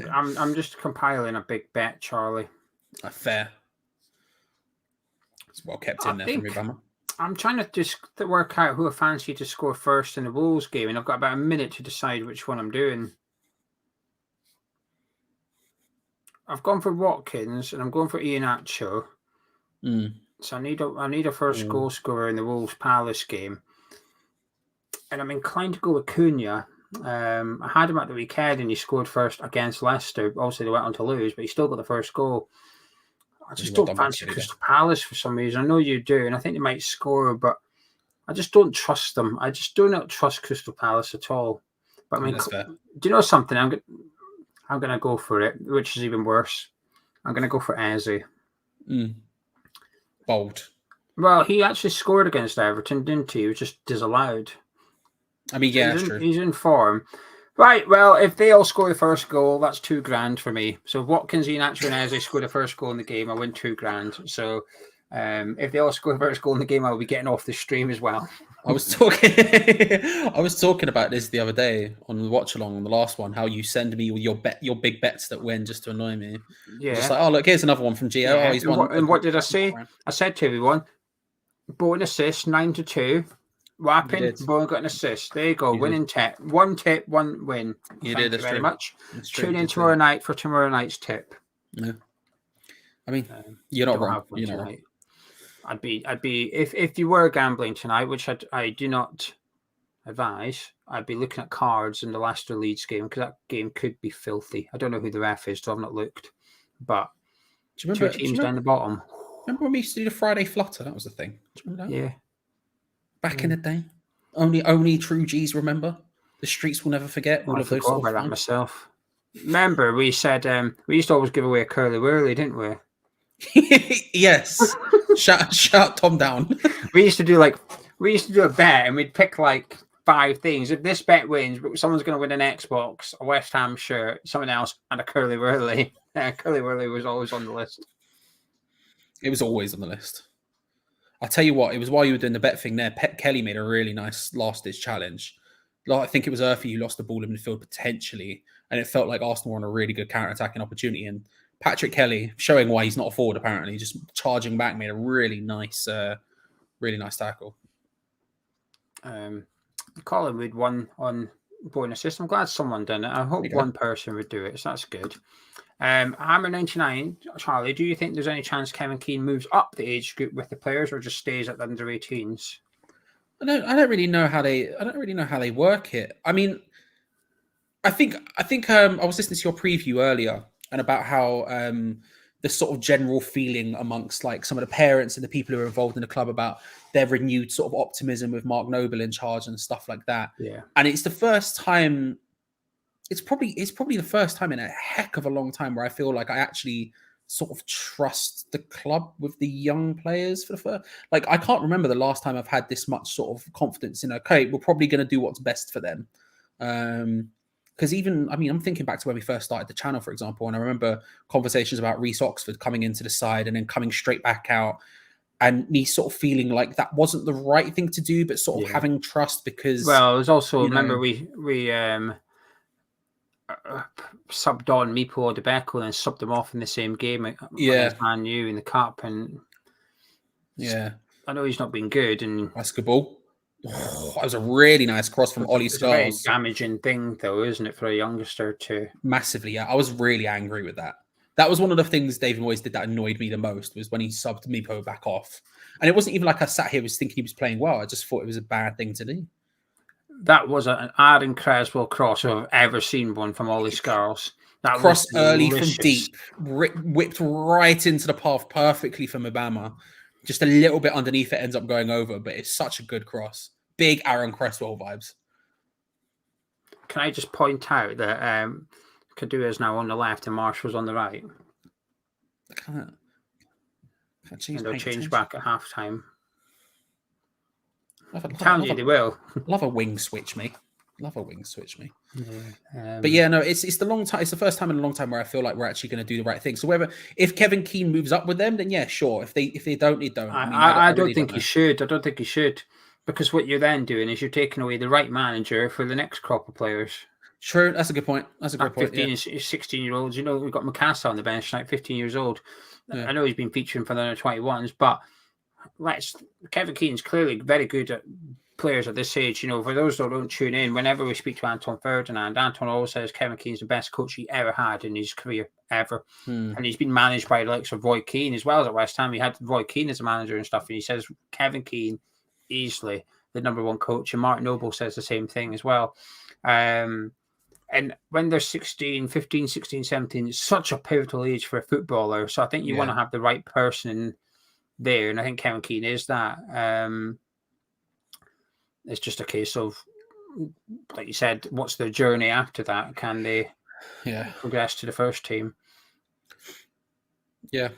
I'm just compiling a big bet, Charlie. Fair. It's well kept in there from Mubama. I'm trying to just work out who I fancy to score first in the Wolves game, and I've got about a minute to decide which one I'm doing. I've gone for Watkins, and I'm going for Iheanacho. So I need a first goal scorer in the Wolves Palace game, and I'm inclined to go with Cunha. I had him at the weekend, and he scored first against Leicester. Obviously, they went on to lose, but he still got the first goal. I just don't fancy Crystal Palace for some reason. I know you do, and I think they might score, but I just don't trust them. I just do not trust Crystal Palace at all. But I mean, do you know something? I'm going to go for it, which is even worse. I'm going to go for Eze. Bold. Well, he actually scored against Everton, didn't he? He was just disallowed. I mean, yeah, that's true. He's in form. Right, well, if they all score the first goal, that's $2,000 for me. So if Watkins, Iheanacho, and Eze score the first goal in the game, I win $2,000. So if they all score the first goal in the game, I'll be getting off the stream as well. I was talking about this the other day on the watch along on the last one. How you send me your big bets that win just to annoy me. Yeah. Just like, oh look, here's another one from Geo. Yeah. Oh, he's won. And what did I say? I said to everyone, Bowen assist 9-2. Wapping, Bowen got an assist. There you go. Winning tip. One tip, one win. Thank you very much. Tune in tomorrow night for tomorrow night's tip. No. I mean, you're not wrong. You're not wrong. I'd be if you were gambling tonight, which I do not advise, I'd be looking at cards in the Leicester Leeds game, because that game could be filthy. I don't know who the ref is, so I've not looked. But two teams down the bottom. Remember when we used to do the Friday Flutter? That was the thing. Do you remember that? Yeah. Back in the day. Only true G's remember. The streets will never forget. I forgot about that myself. Remember, we said we used to always give away a curly whirly, didn't we? Yes. Shout Tom down. we used to do a bet, and we'd pick like 5 things. If this bet wins, someone's going to win an Xbox, a West Ham shirt, something else, and a curly whirly. Curly whirly was always on the list. It was always on the list. I'll tell you what, it was while you were doing the bet thing there. Pep Kelly made a really nice last-ditch challenge. I think it was Urfi who lost the ball in midfield potentially, and it felt like Arsenal were on a really good counter-attacking opportunity. And Patrick Kelly, showing why he's not a forward apparently, just charging back, made a really nice tackle. Callum, we'd won on Born assist. I'm glad someone done it. I hope you go. one person would do it, so that's good. Hammer 99, Charlie, do you think there's any chance Kevin Keane moves up the age group with the players or just stays at the under 18s? I don't really know how they work it. I mean, I think I was listening to your preview earlier and about how the sort of general feeling amongst like some of the parents and the people who are involved in the club about their renewed sort of optimism with Mark Noble in charge and stuff like that. Yeah. And it's the first time, it's probably the first time in a heck of a long time where I feel like I actually sort of trust the club with the young players for the first. Like, I can't remember the last time I've had this much sort of confidence in, okay, we're probably going to do what's best for them. Because even, I mean, I'm thinking back to when we first started the channel, for example, and I remember conversations about Reece Oxford coming into the side and then coming straight back out, and me sort of feeling like that wasn't the right thing to do, but sort of having trust because... Well, there's also, remember, we subbed on Mipo Debeko and then subbed them off in the same game against Man U in the Cup, and I know he's not been good. And that's good ball. Oh, that was a really nice cross from Ollie Scarles. It's a very damaging thing, though, isn't it, for a youngster to... Massively, yeah. I was really angry with that. That was one of the things David Moyes did that annoyed me the most, was when he subbed Mipo back off. And it wasn't even like I sat here was thinking he was playing well. I just thought it was a bad thing to do. That was an Aaron Creswell cross if I've ever seen one from Ollie Scarles. That cross early from deep, whipped right into the path perfectly for Mubama. Just a little bit underneath it ends up going over, but it's such a good cross. Big Aaron Cresswell vibes. Can I just point out that Kadua is now on the left and Marshall's on the right? And they'll change back at halftime. I'm telling you, they will. Love a wing switch, me. Love a wing switch, me. But yeah, no, it's the long time. It's the first time in a long time where I feel like we're actually going to do the right thing. So if Kevin Keane moves up with them, then yeah, sure. If they don't, they don't. I don't think he should. I don't think he should, because what you're then doing is you're taking away the right manager for the next crop of players. True, that's a good point. That's a good point. 15 and 16-year-olds. You know, we've got Mikasa on the bench, like 15 years old. Yeah. I know he's been featuring for the under 21s, but Kevin Keane's clearly very good at players at this age. You know, for those that don't tune in, whenever we speak to Anton Ferdinand, Anton always says Kevin Keane's the best coach he ever had in his career ever. And he's been managed by the likes of Roy Keane as well as at West Ham. He had Roy Keane as a manager and stuff, and he says Kevin Keane easily the number one coach, and Mark Noble says the same thing as well. And when they're 15, 16, 17, it's such a pivotal age for a footballer. So I think you want to have the right person there. And I think Kevin Keane is that. It's just a case of, like you said, what's their journey after that? Can they progress to the first team? Yeah.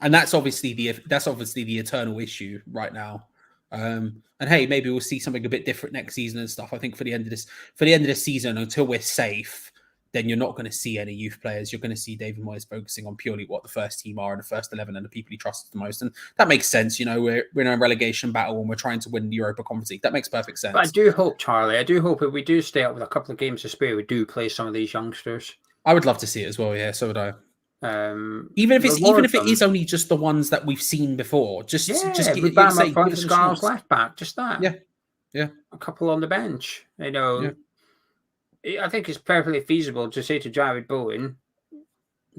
And that's obviously the eternal issue right now. And hey, maybe we'll see something a bit different next season and stuff. I think for the end of this season, until we're safe, then you're not going to see any youth players. You're going to see David Moyes focusing on purely what the first team are and the first 11 and the people he trusts the most. And that makes sense. You know, we're in a relegation battle and we're trying to win the Europa Conference League. That makes perfect sense. But I do hope, Charlie, if we do stay up with a couple of games to spare, we do play some of these youngsters. I would love to see it as well. Yeah, so would I. Even if it is only just the ones that we've seen before, just Mubama front, Scarles left back, just that. Yeah. A couple on the bench, you know. I think it's perfectly feasible to say to Jared Bowen,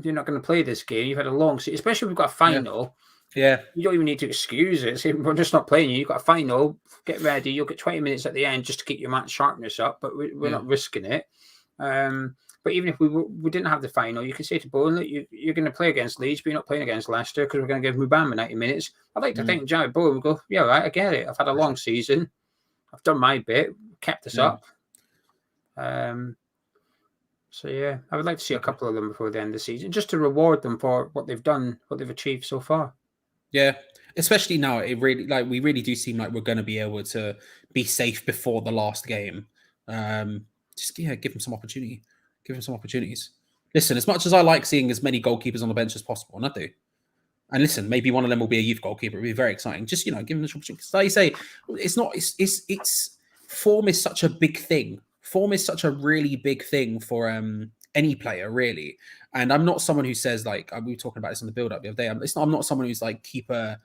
"You're not going to play this game. You've had a long season, especially if we've got a final. Yeah, you don't even need to excuse it. Say, we're just not playing you. You've got a final. Get ready. You'll get 20 minutes at the end just to keep your match sharpness up, but we're not risking it." But even if we didn't have the final, you can say to Bowen, "Look, you're going to play against Leeds, but you're not playing against Leicester because we're going to give Mubama 90 minutes." I'd like to think Jared Bowen would go, "Yeah, right, I get it. I've had a long season. I've done my bit, kept this up." So yeah, I would like to see a couple of them before the end of the season, just to reward them for what they've done, what they've achieved so far. Yeah, especially now, we really do seem like we're going to be able to be safe before the last game. Give them some opportunity. Give them some opportunities. Listen, as much as I like seeing as many goalkeepers on the bench as possible, and I do. And listen, maybe one of them will be a youth goalkeeper. It'll be very exciting. Just, give them the opportunity. Like you say, it's form is such a big thing. Form is such a really big thing for any player, really. And I'm not someone who says, like, we were talking about this on the build-up the other day. I'm not someone who's like keep a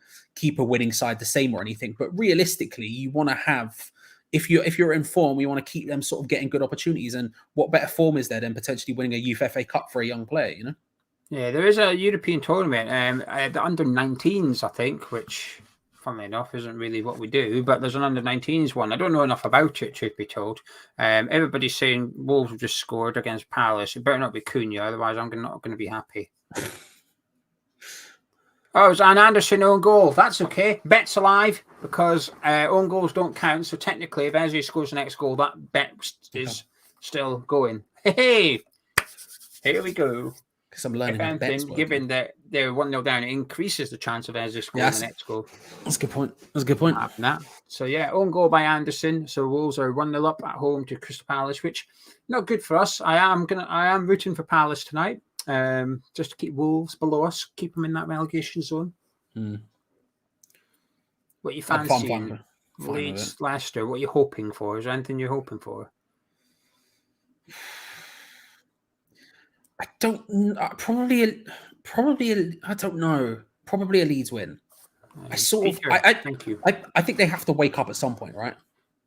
winning side the same or anything. But realistically, you want to have if you're in form, you want to keep them sort of getting good opportunities. And what better form is there than potentially winning a Youth FA Cup for a young player? You know. Yeah, there is a European tournament, the under-19s, I think, which, funnily enough, isn't really what we do. But there's an under-19s one. I don't know enough about it, truth be told. Everybody's saying Wolves have just scored against Palace. It better not be Cunha, otherwise I'm not going to be happy. Oh, it's an Anderson own goal. That's okay. Bet's alive because own goals don't count. So technically, if Eze scores the next goal, that bet is still going. Hey, here we go. Because I'm learning how bets work. Given that they're 1-0 down, it increases the chance of Eze scoring the next goal. That's a good point. That's a good point. So yeah, own goal by Anderson. So Wolves are 1-0 up at home to Crystal Palace, which not good for us. I am rooting for Palace tonight. Just to keep Wolves below us, keep them in that relegation zone. What are you fancying? Leeds, Leicester. What are you hoping for? Is there anything you're hoping for? I don't. Probably. I don't know. Probably a Leeds win. Thank you. I think they have to wake up at some point, right?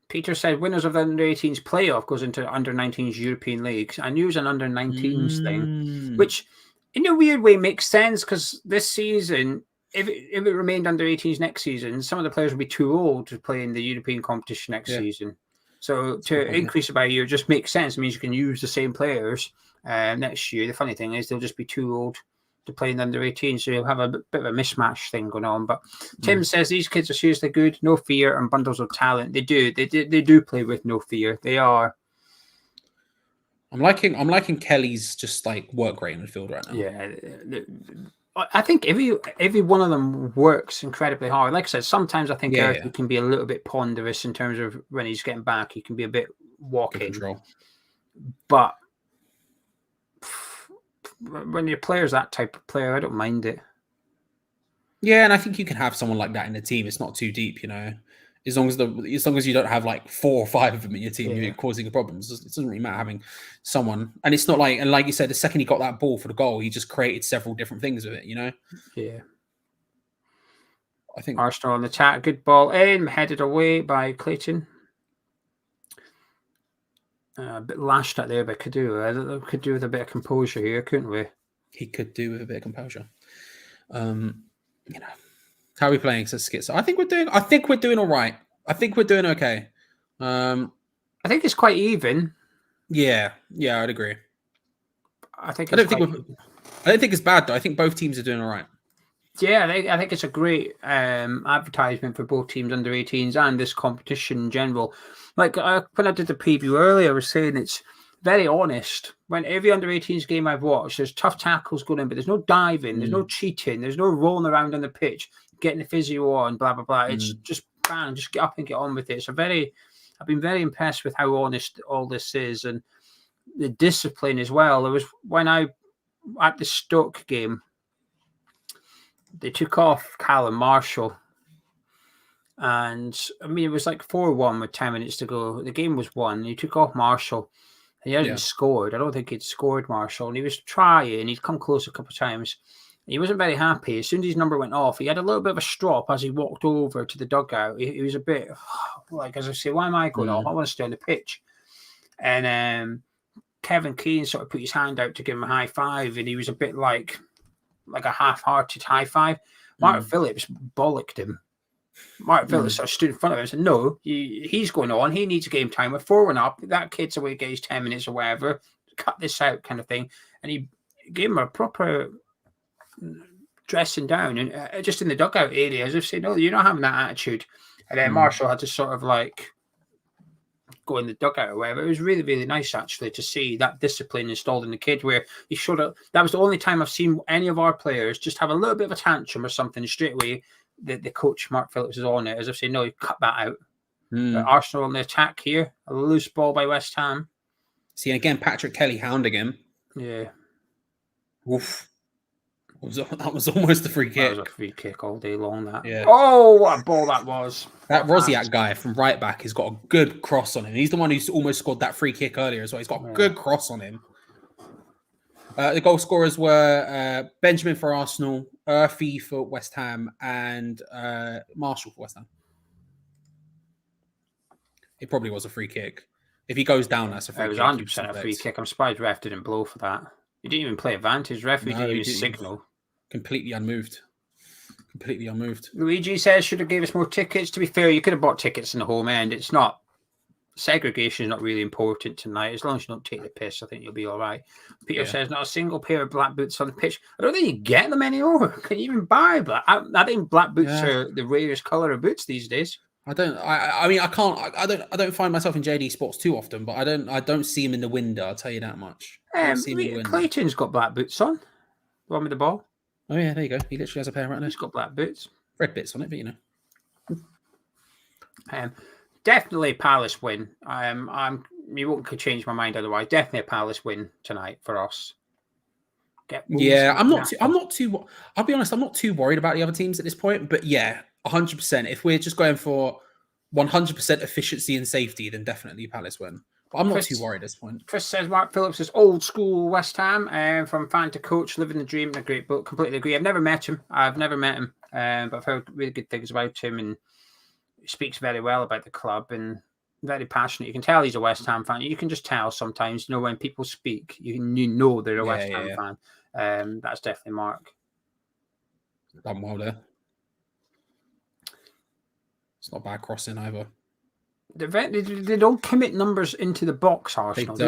Peter said winners of the under-18s playoff goes into under-19s European leagues. I knew it was an under-19s thing, which in a weird way makes sense because this season, if it remained under-18s next season, some of the players will be too old to play in the European competition next season. So to increase it by a year just makes sense. It means you can use the same players next year. The funny thing is they'll just be too old to play in the under-18, so you'll have a bit of a mismatch thing going on. But Tim says these kids are seriously good, no fear, and bundles of talent. They do play with no fear. They are. I'm liking Kelly's just like work rate in the field right now. Yeah, I think every one of them works incredibly hard. Like I said, sometimes I think Eric can be a little bit ponderous in terms of when he's getting back. He can be a bit walking, but when your player's that type of player, I don't mind it. Yeah, and I think you can have someone like that in the team. It's not too deep, you know. As long as you don't have like 4 or 5 of them in your team, you're causing problems. It doesn't really matter having someone. And it's not like, and like you said, the second he got that ball for the goal, he just created several different things with it, you know. Yeah. I think Arsenal on the chat. Good ball in, headed away by Clayton. A bit lashed at there by Kadu. Could do with a bit of composure here, couldn't we? He could do with a bit of composure. You know, how are we playing? Says Skits. I think we're doing all right. I think we're doing okay. I think it's quite even. Yeah, I'd agree. I don't think it's bad though. I think both teams are doing all right. Yeah, I think it's a great advertisement for both teams under 18s and this competition in general. Like when I did the preview earlier, I was saying it's very honest. When every under 18s game I've watched, there's tough tackles going in, but there's no diving, there's no cheating, there's no rolling around on the pitch, getting the physio on, blah blah blah. It's just bang, just get up and get on with it. I've been very impressed with how honest all this is and the discipline as well. There was when I at the Stoke game. They took off Callum Marshall. And, I mean, it was like 4-1 with 10 minutes to go. The game was won. He took off Marshall. He hadn't scored. I don't think he'd scored Marshall. And he was trying. He'd come close a couple of times. He wasn't very happy. As soon as his number went off, he had a little bit of a strop as he walked over to the dugout. He was a bit, like, as I say, why am I going off? I want to stay on the pitch. And Kevin Keane sort of put his hand out to give him a high five. And he was a bit like a half-hearted high five. Mark Phillips bollocked him. Mark Phillips sort of stood in front of him and said, no, he's going on. He needs game time. We're 4-1 up. That kid's away, get his 10 minutes or whatever. Cut this out kind of thing. And he gave him a proper dressing down and just in the dugout area as if saying, no, you're not having that attitude. And then Marshall had to sort of like go in the dugout or whatever. It was really, really nice actually to see that discipline installed in the kid where he showed up. That was the only time I've seen any of our players just have a little bit of a tantrum or something straight away. The coach, Mark Phillips, is on it as if saying, no, you cut that out. Arsenal on the attack here. A loose ball by West Ham. See, again, Patrick Kelly hounding him. Yeah. Oof. That was almost a free kick. That was a free kick all day long, that. Yeah. Oh, what a ball that was. That Rosiak guy from right back has got a good cross on him. He's the one who's almost scored that free kick earlier as well. He's got a good cross on him. The goal scorers were Benjamin for Arsenal, Urfi for West Ham, and Marshall for West Ham. It probably was a free kick. If he goes down, that's a free It was kick. 100% a free kick. I'm surprised ref didn't blow for that. He didn't even play advantage. Referee didn't even signal. Completely unmoved. Luigi says should have gave us more tickets. To be fair, you could have bought tickets in the home end. It's not segregation is not really important tonight. As long as you don't take the piss, I think you'll be all right. Peter says not a single pair of black boots on the pitch. I don't think you get them anymore. Can you even buy black? I think black boots are the rarest color of boots these days. I don't find myself in JD Sports too often, but I don't see him in the window. I'll tell you that much. Clayton's got black boots on. The one with the ball. Oh yeah, there you go. He literally has a pair right now. He's got black boots. Red bits on it, but you know. Definitely Palace win. You won't change my mind otherwise. Definitely a Palace win tonight for us. I'm not too. I'll be honest. I'm not too worried about the other teams at this point. But yeah, 100%. If we're just going for 100% efficiency and safety, then definitely Palace win. But I'm not too worried at this point. Chris says Mark Phillips is old school West Ham, from fan to coach, living the dream in a great book. Completely agree. I've never met him, but I've heard really good things about him, and he speaks very well about the club and very passionate. You can tell he's a West Ham fan. You can just tell sometimes, when people speak, you know they're a West Ham fan. That's definitely Mark. Done well there. It's not bad crossing either. They don't commit numbers into the box, Arsenal. They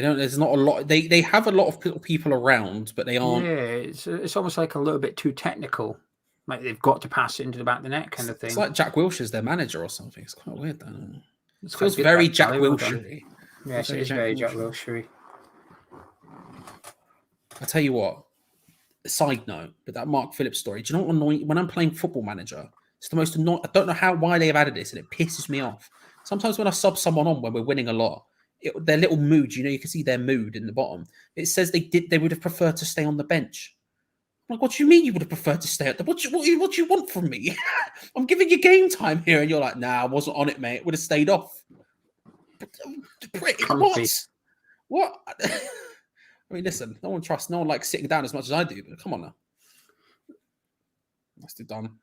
don't. There's not a lot. They have a lot of people around, but they aren't. Yeah, it's almost like a little bit too technical. Like they've got to pass it into the back of the net kind of thing. It's like Jack Wilshere's their manager or something. It's quite weird, though. It feels very Jack Wilshere. Yes, it is very Jack Wilshere. I'll tell you what. Side note, but that Mark Phillips story. Do you know what annoying? When I'm playing Football Manager, it's the most annoying. I don't know why they have added this, and it pisses me off. Sometimes when I sub someone on when we're winning a lot, their little mood, you can see their mood in the bottom. It says they would have preferred to stay on the bench. I'm like, what do you mean you would have preferred to stay at the? What do you want from me? I'm giving you game time here, and you're like, nah, I wasn't on it, mate. Would have stayed off. What? I mean, listen, no one likes sitting down as much as I do, but come on now. That's too dumb.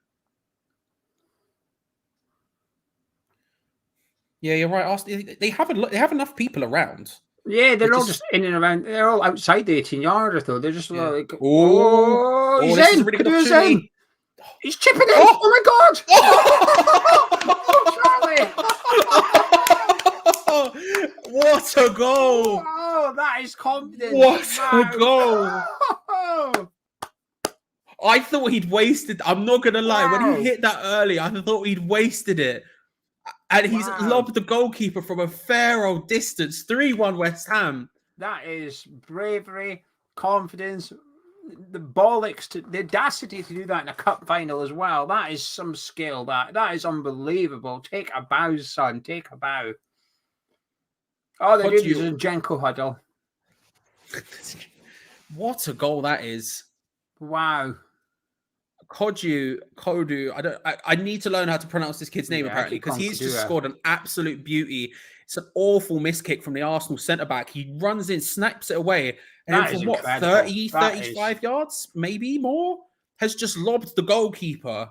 Yeah, you're right. They have enough people around. Yeah, they're all just in and around. They're all outside the 18-yarder, though. They're just like, he's in. Really in. He's chipping it. Oh my God! Oh, Charlie! What a goal! Oh, that is confidence. What a goal! I thought he'd wasted. I'm not gonna lie. When he hit that early, I thought he'd wasted it. And he's lobbed the goalkeeper from a fair old distance. 3-1 West Ham. That is bravery, confidence, the bollocks, the audacity to do that in a cup final as well. That is some skill. That is unbelievable. Take a bow, son. Take a bow. Oh, they did use a Jenko huddle. What a goal that is. Wow. Kodu, I need to learn how to pronounce this kid's name apparently, because he's just scored an absolute beauty. It's an awful miss kick from the Arsenal centre-back. He runs in, snaps it away, and from what, 35 yards, maybe more, has just lobbed the goalkeeper.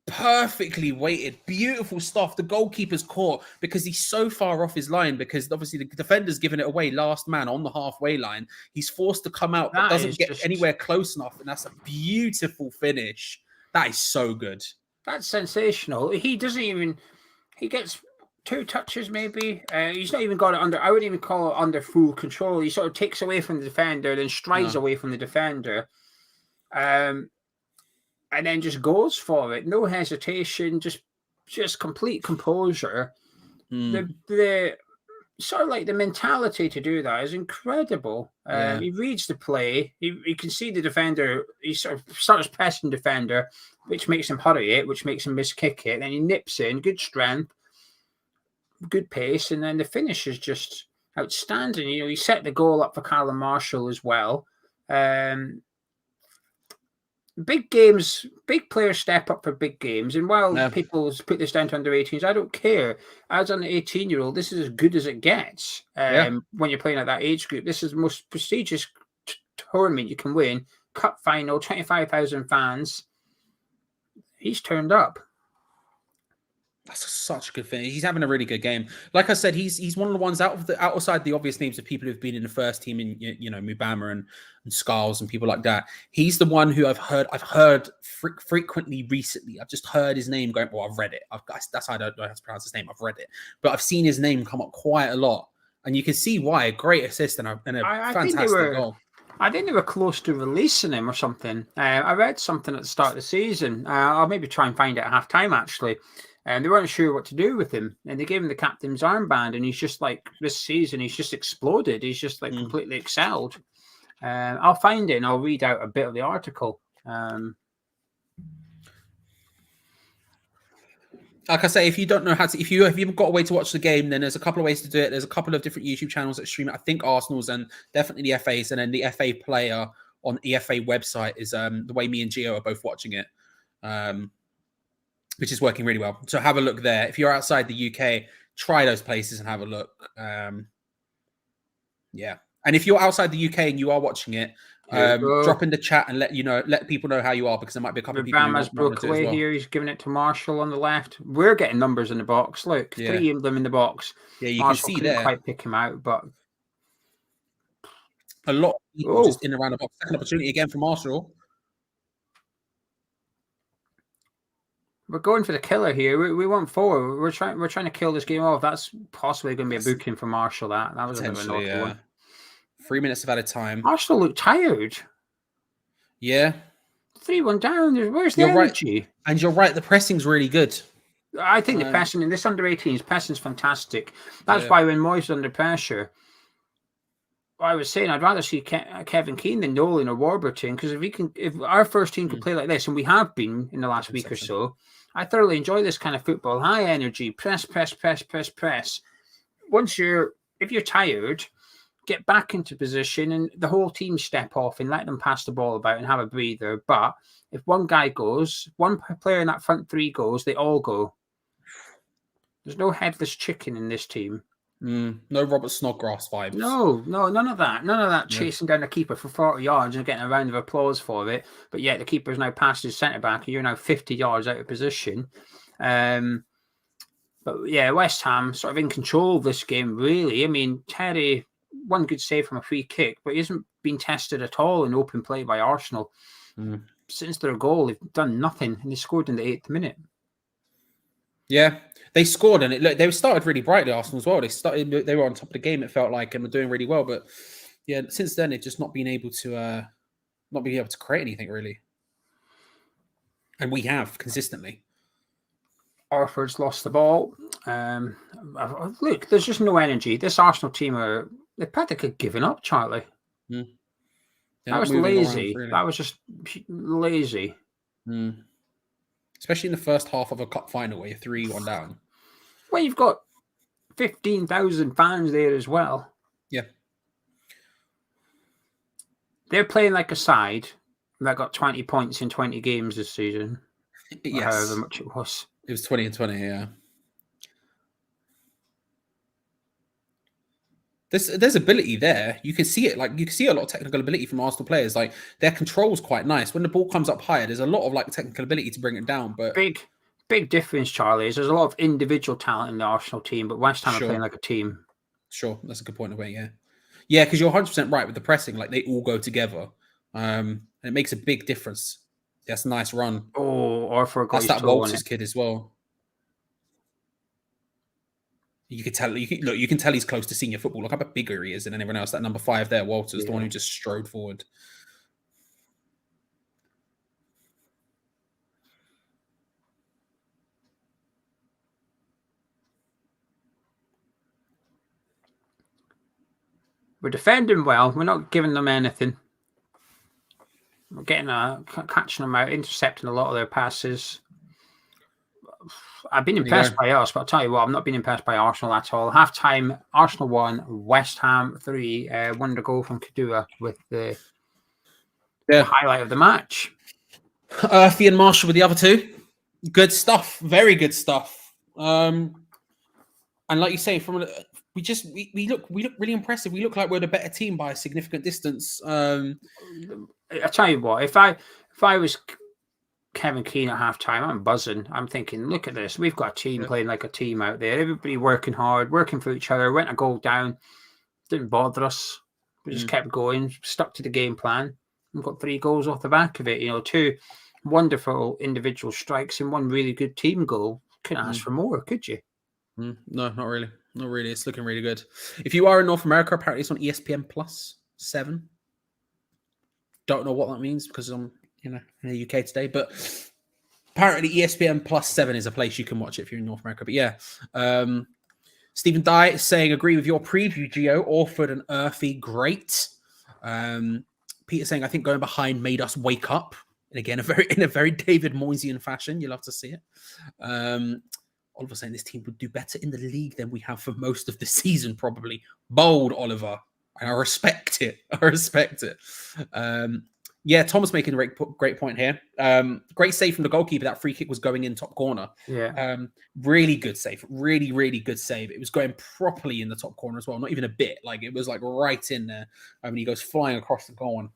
Perfectly weighted, beautiful stuff. The goalkeeper's caught because he's so far off his line, because obviously the defender's given it away, last man on the halfway line. He's forced to come out, but doesn't get anywhere close enough, and that's a beautiful finish. That is so good. That's sensational. He gets 2 touches maybe. He's not even got it under, I wouldn't even call it under full control. He sort of takes away from the defender, then strides away from the defender. And then just goes for it. No hesitation, just complete composure. The sort of like the mentality to do that is incredible. He reads the play. You can see the defender. He sort of starts pressing defender, which makes him hurry it, which makes him miss kick it. Then he nips in, good strength, good pace, and then the finish is just outstanding. He set the goal up for Callum Marshall as well. Big games, big players step up for big games. And while people put this down to under 18s, I don't care. As an 18-year-old, this is as good as it gets. When you're playing at that age group, this is the most prestigious tournament you can win. Cup final, 25,000 fans. He's turned up. That's such a good thing. He's having a really good game. Like I said, he's one of the ones outside the obvious names of people who've been in the first team in Mubama and Skulls and people like that. He's the one who I've heard frequently recently. I've just heard his name going. Well, I've read it. That's how I don't know how to pronounce his name. I've read it, but I've seen his name come up quite a lot, and you can see why. A great assist and a fantastic goal. I think they were close to releasing him or something. I read something at the start of the season. I'll maybe try and find it at half time actually. And they weren't sure what to do with him. And they gave him the captain's armband. And he's just like, this season, he's just exploded. He's just like completely excelled. I'll find it and I'll read out a bit of the article. Like I say, if you don't know how to, if you've got a way to watch the game, then there's a couple of ways to do it. There's a couple of different YouTube channels that stream it. I think Arsenal's and definitely the FA's. And then the FA player on the FA website is the way me and Geo are both watching it. Which is working really well. So have a look there. If you're outside the UK, try those places and have a look. Yeah. And if you're outside the UK and you are watching it, drop in the chat and let people know how you are, because there might be a couple of people Mubama's broke away here. He's giving it to Marshall on the left. We're getting numbers in the box. Look, 3 of them in the box. Yeah, you Marshall can see there. Quite pick him out, but a lot of people just in around the box. Second opportunity again for Marshall. We're going for the killer here. We want 4. We're trying to kill this game off. That's possibly going to be a booking for Marshall. That was a bit of an awkward one. 3 minutes of added time. Marshall looked tired. Yeah. 3-1 down. Where's the energy? Right. And you're right. The pressing's really good. I think the pressing in this under-18s, pressing's fantastic. That's why when Moyes is under pressure, I was saying I'd rather see Kevin Keane than Nolan or Warburton, because if our first team could play like this, and we have been in the last week or so, I thoroughly enjoy this kind of football. High energy, press. If you're tired, get back into position and the whole team step off and let them pass the ball about and have a breather. But if one guy goes, one player in that front 3 goes, they all go. There's no headless chicken in this team. No Robert Snodgrass vibes. No, none of that. None of that chasing down the keeper for 40 yards and getting a round of applause for it. But yet the keeper's now past his centre-back and you're now 50 yards out of position. But yeah, West Ham sort of in control of this game, really. I mean, Terry, one good save from a free kick, but he hasn't been tested at all in open play by Arsenal. Since their goal, they've done nothing, and they scored in the 8th minute. Yeah, they scored, and they started really brightly, Arsenal as well. They were on top of the game, it felt like, and were doing really well. But yeah, since then they've just not been able to create anything really, and we have consistently. Orford's lost the ball. Look, there's just no energy. This Arsenal team they've practically given up, Charlie. That was lazy. Really. That was just lazy. Especially in the first half of a cup final where you're 3-1 down. Well, you've got 15,000 fans there as well. Yeah. They're playing like a side that got 20 points in 20 games this season. Yes. However much it was. It was 20 and 20, yeah. There's ability there. You can see it. Like, you can see a lot of technical ability from Arsenal players. Like, their control's quite nice. When the ball comes up higher, there's a lot of like technical ability to bring it down. But big difference, Charlie, is there's a lot of individual talent in the Arsenal team, but West Ham are playing like a team. Sure, that's a good point of it. Yeah, because you're 100% right with the pressing. Like, they all go together, and it makes a big difference. That's a nice run. Oh, Orford got that's that Walters kid as well. You can tell. You can tell he's close to senior football. Look how bigger he is than anyone else. That number 5 there, Walters, the one who just strode forward. We're defending well. We're not giving them anything. We're getting catching them out, intercepting a lot of their passes. I've been impressed by us, but I'll tell you what, I've not been impressed by Arsenal at all. Half-time, Arsenal 1, West Ham 3. Wonder goal from Kadua with the highlight of the match. Earthy and Marshall with the other 2. Good stuff. Very good stuff. And like you say, we look really impressive. We look like we're the better team by a significant distance. I tell you what, if I was Kevin Keane at halftime, I'm buzzing. I'm thinking, look at this. We've got a team playing like a team out there. Everybody working hard, working for each other. Went a goal down. Didn't bother us. We just kept going, stuck to the game plan. We've got 3 goals off the back of it. 2 wonderful individual strikes and 1 really good team goal. Couldn't ask for more, could you? No, not really. Not really. It's looking really good. If you are in North America, apparently it's on ESPN Plus 7. Don't know what that means because I'm, in the UK today, but apparently ESPN Plus 7 is a place you can watch it if you're in North America. But yeah, Stephen Dye is saying, agree with your preview, Geo. Orford and Earthy, great. Peter saying, I think going behind made us wake up. And again, in a very David Moyesian fashion. You'll have to see it. Oliver saying this team would do better in the league than we have for most of the season, probably. Bold, Oliver. And I respect it. Yeah, Thomas making a great point here. Great save from the goalkeeper. That free kick was going in top corner. Yeah. Really good save. Really, really good save. It was going properly in the top corner as well. Not even a bit. Like it was like right in there. I mean, he goes flying across the goal and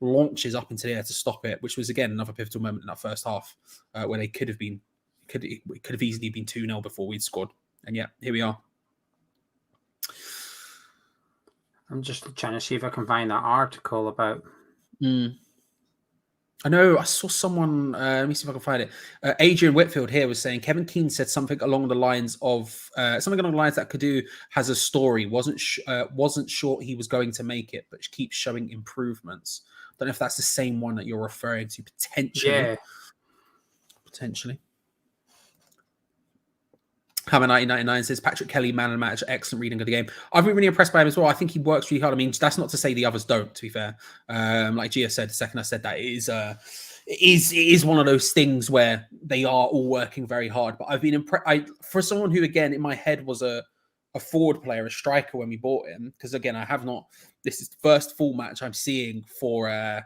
launches up into the air to stop it, which was again another pivotal moment in that first half where they could have easily been 2-0 before we'd scored. And yeah, here we are. I'm just trying to see if I can find that article about. I know I saw someone. Let me see if I can find it. Adrian Whitfield here was saying Kevin Keane said something along the lines of that Kadu has a story. Wasn't sure he was going to make it, but keeps showing improvements. Don't know if that's the same one that you're referring to. Potentially. Hammer 1999 says Patrick Kelly, man of the match, excellent reading of the game. I've been really impressed by him as well. I think he works really hard. I mean, that's not to say the others don't, to be fair. Like Gio said, the second I said that, it is one of those things where they are all working very hard. But I've been impressed. For someone who, again, in my head was a forward player, a striker when we bought him, because again, I have not. This is the first full match I'm seeing for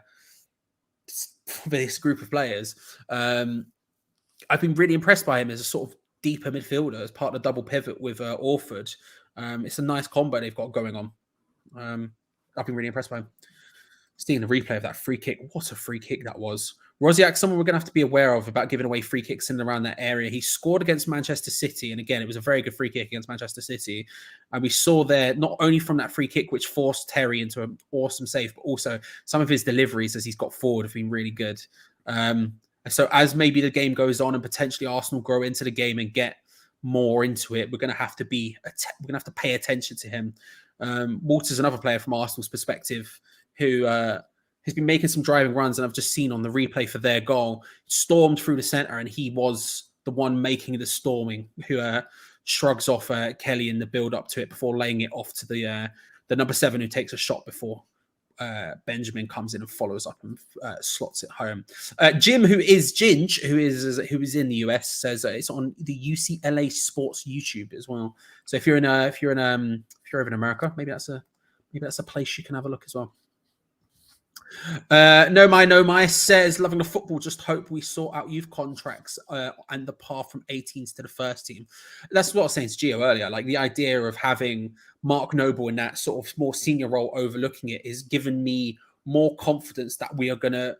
this group of players. I've been really impressed by him as a sort of deeper midfielder as part of the double pivot with Orford. It's a nice combo they've got going on. I've been really impressed by him. Seeing the replay of that free kick, what a free kick that was. Rosiak, someone we're going to have to be aware of about giving away free kicks in and around that area. He scored against Manchester City, and again, it was a very good free kick against Manchester City. And we saw there, not only from that free kick, which forced Terry into an awesome save, but also some of his deliveries as he's got forward have been really good. So as maybe the game goes on and potentially Arsenal grow into the game and get more into it, we're going to have to pay attention to him. Walter's another player from Arsenal's perspective who has been making some driving runs, and I've just seen on the replay for their goal, stormed through the centre, and he was the one making the storming, who shrugs off Kelly in the build up to it before laying it off to the number 7 who takes a shot before Benjamin comes in and follows up and slots it home. Jim, who is Ginge, who is in the US, says it's on the UCLA Sports YouTube as well. So if you're over in America, maybe that's a place you can have a look as well. No my says loving the football. Just hope we sort out youth contracts and the path from 18s to the first team. That's what I was saying to Gio earlier. Like the idea of having Mark Noble in that sort of more senior role overlooking it is given me more confidence that we are going to